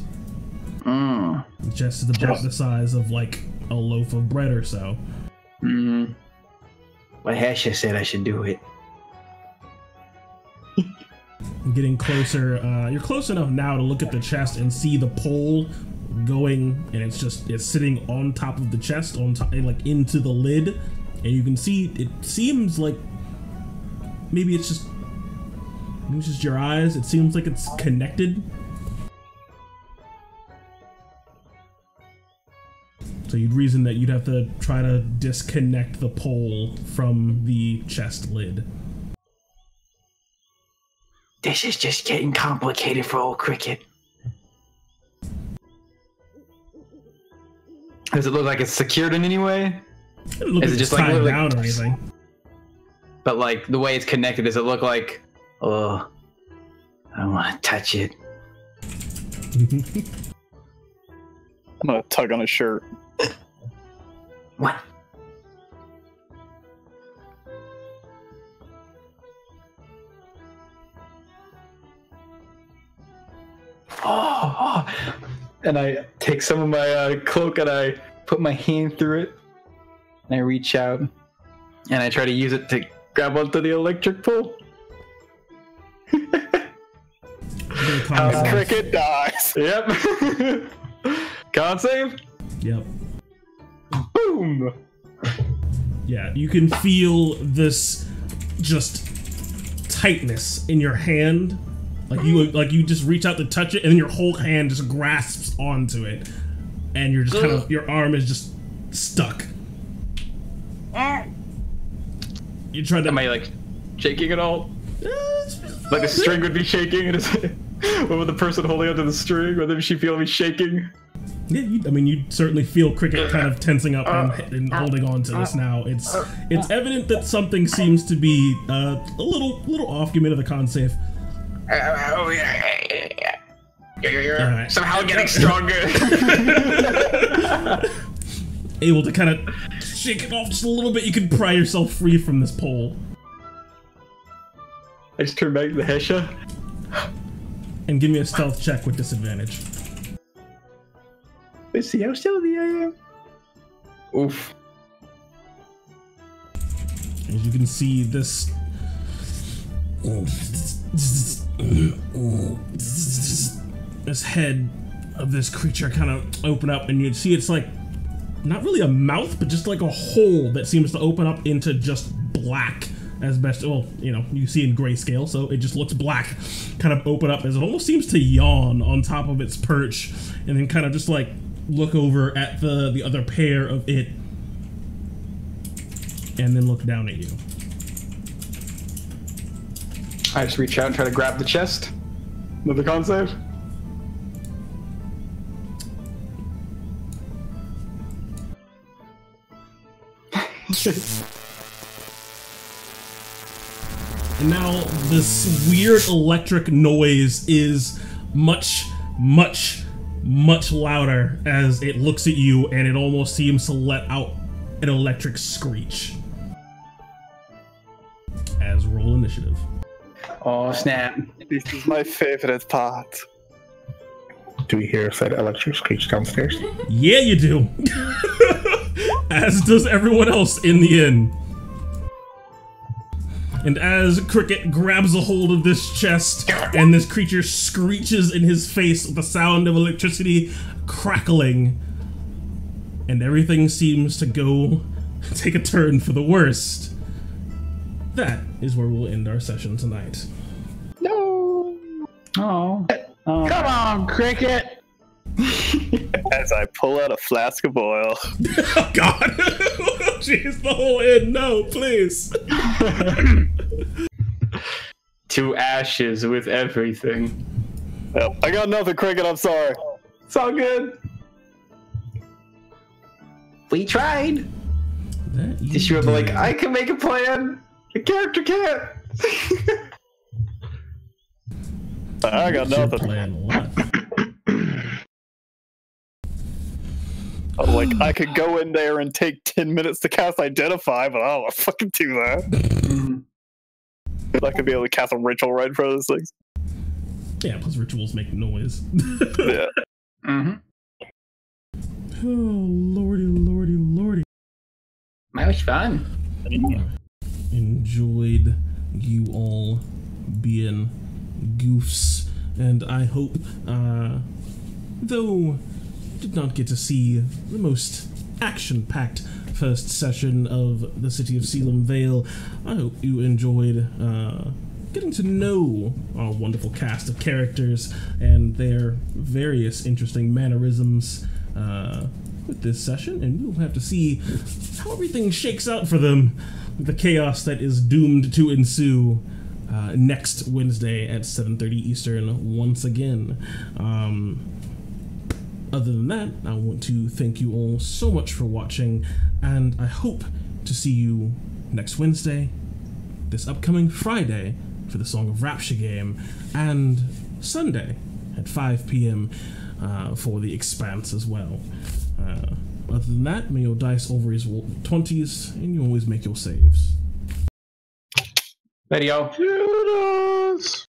The chest is about the size of like a loaf of bread or so. But Hesha said I should do it. Getting closer, you're close enough now to look at the chest and see the pole going, and it's sitting on top of the chest, on top, like into the lid, and you can see it seems like maybe it's just your eyes. It seems like it's connected. So you'd reason that you'd have to try to disconnect the pole from the chest lid. This is just getting complicated for old Cricket. Does it look like it's secured in any way? It doesn't look like it's tied down or anything. But like the way it's connected, does it look like? Oh, I don't want to touch it. I'm gonna tug on his shirt. What? Oh, and I take some of my cloak and I put my hand through it and I reach out and I try to use it to grab onto the electric pole. Cricket dies. Yep. Con save? Yep. Boom. Yeah, you can feel this just tightness in your hand. Like you just reach out to touch it, and then your whole hand just grasps onto it, and you're just kind of, your arm is just stuck. You try to. Am I like shaking at all? Like the string would be shaking, and what would the person holding onto the string? Would she feel me shaking? Yeah, you certainly feel Cricket kind of tensing up and holding on to this now. It's evident that something seems to be a little off. Give me another con save. You're somehow getting stronger. Able to kind of shake it off just a little bit. You can pry yourself free from this pole. I just turn back to the Hesha. And give me a stealth check with disadvantage. Let's see how stealthy I am. Oof. As you can see, this head of this creature kind of open up, and you see it's like not really a mouth, but just like a hole that seems to open up into just black as best. Well, you see in grayscale, so it just looks black, kind of open up as it almost seems to yawn on top of its perch, and then kind of just like look over at the other pair of it. and then look down at you. I just reach out and try to grab the chest. Another con save. And now this weird electric noise is much, much, much louder as it looks at you, and it almost seems to let out an electric screech. As roll initiative. Oh, snap. This is my favorite part. Do we hear said electric screech downstairs? Yeah, you do. As does everyone else in the inn. And as Cricket grabs a hold of this chest and this creature screeches in his face with the sound of electricity crackling, and everything seems to go take a turn for the worst, that is where we'll end our session tonight. No. Oh. Come on, Cricket. As I pull out a flask of oil. Oh, God. Jeez, the whole inn. No, please. To ashes with everything. Well, I got nothing, Cricket. I'm sorry. It's all good. We tried. Just you like, I can make a plan. The character can't. I got nothing. Plan what? Like, I could go in there and take 10 minutes to cast Identify, but I don't want to fucking do that. I could be able to cast a ritual right in front of those things. Yeah, plus rituals make noise. Yeah. Mm-hmm. Oh, lordy, lordy, lordy. That was fun. Enjoyed you all being goofs, and I hope, though did not get to see the most action-packed first session of the city of Caelumvale, I hope you enjoyed getting to know our wonderful cast of characters and their various interesting mannerisms with this session, and we'll have to see how everything shakes out for them, the chaos that is doomed to ensue next Wednesday at 7:30 Eastern once again. Other than that, I want to thank you all so much for watching, and I hope to see you next Wednesday, this upcoming Friday for the Song of Rapture game, and Sunday at 5 p.m. For the Expanse as well. Other than that, may your dice always roll 20s, and you always make your saves. Video. Judas.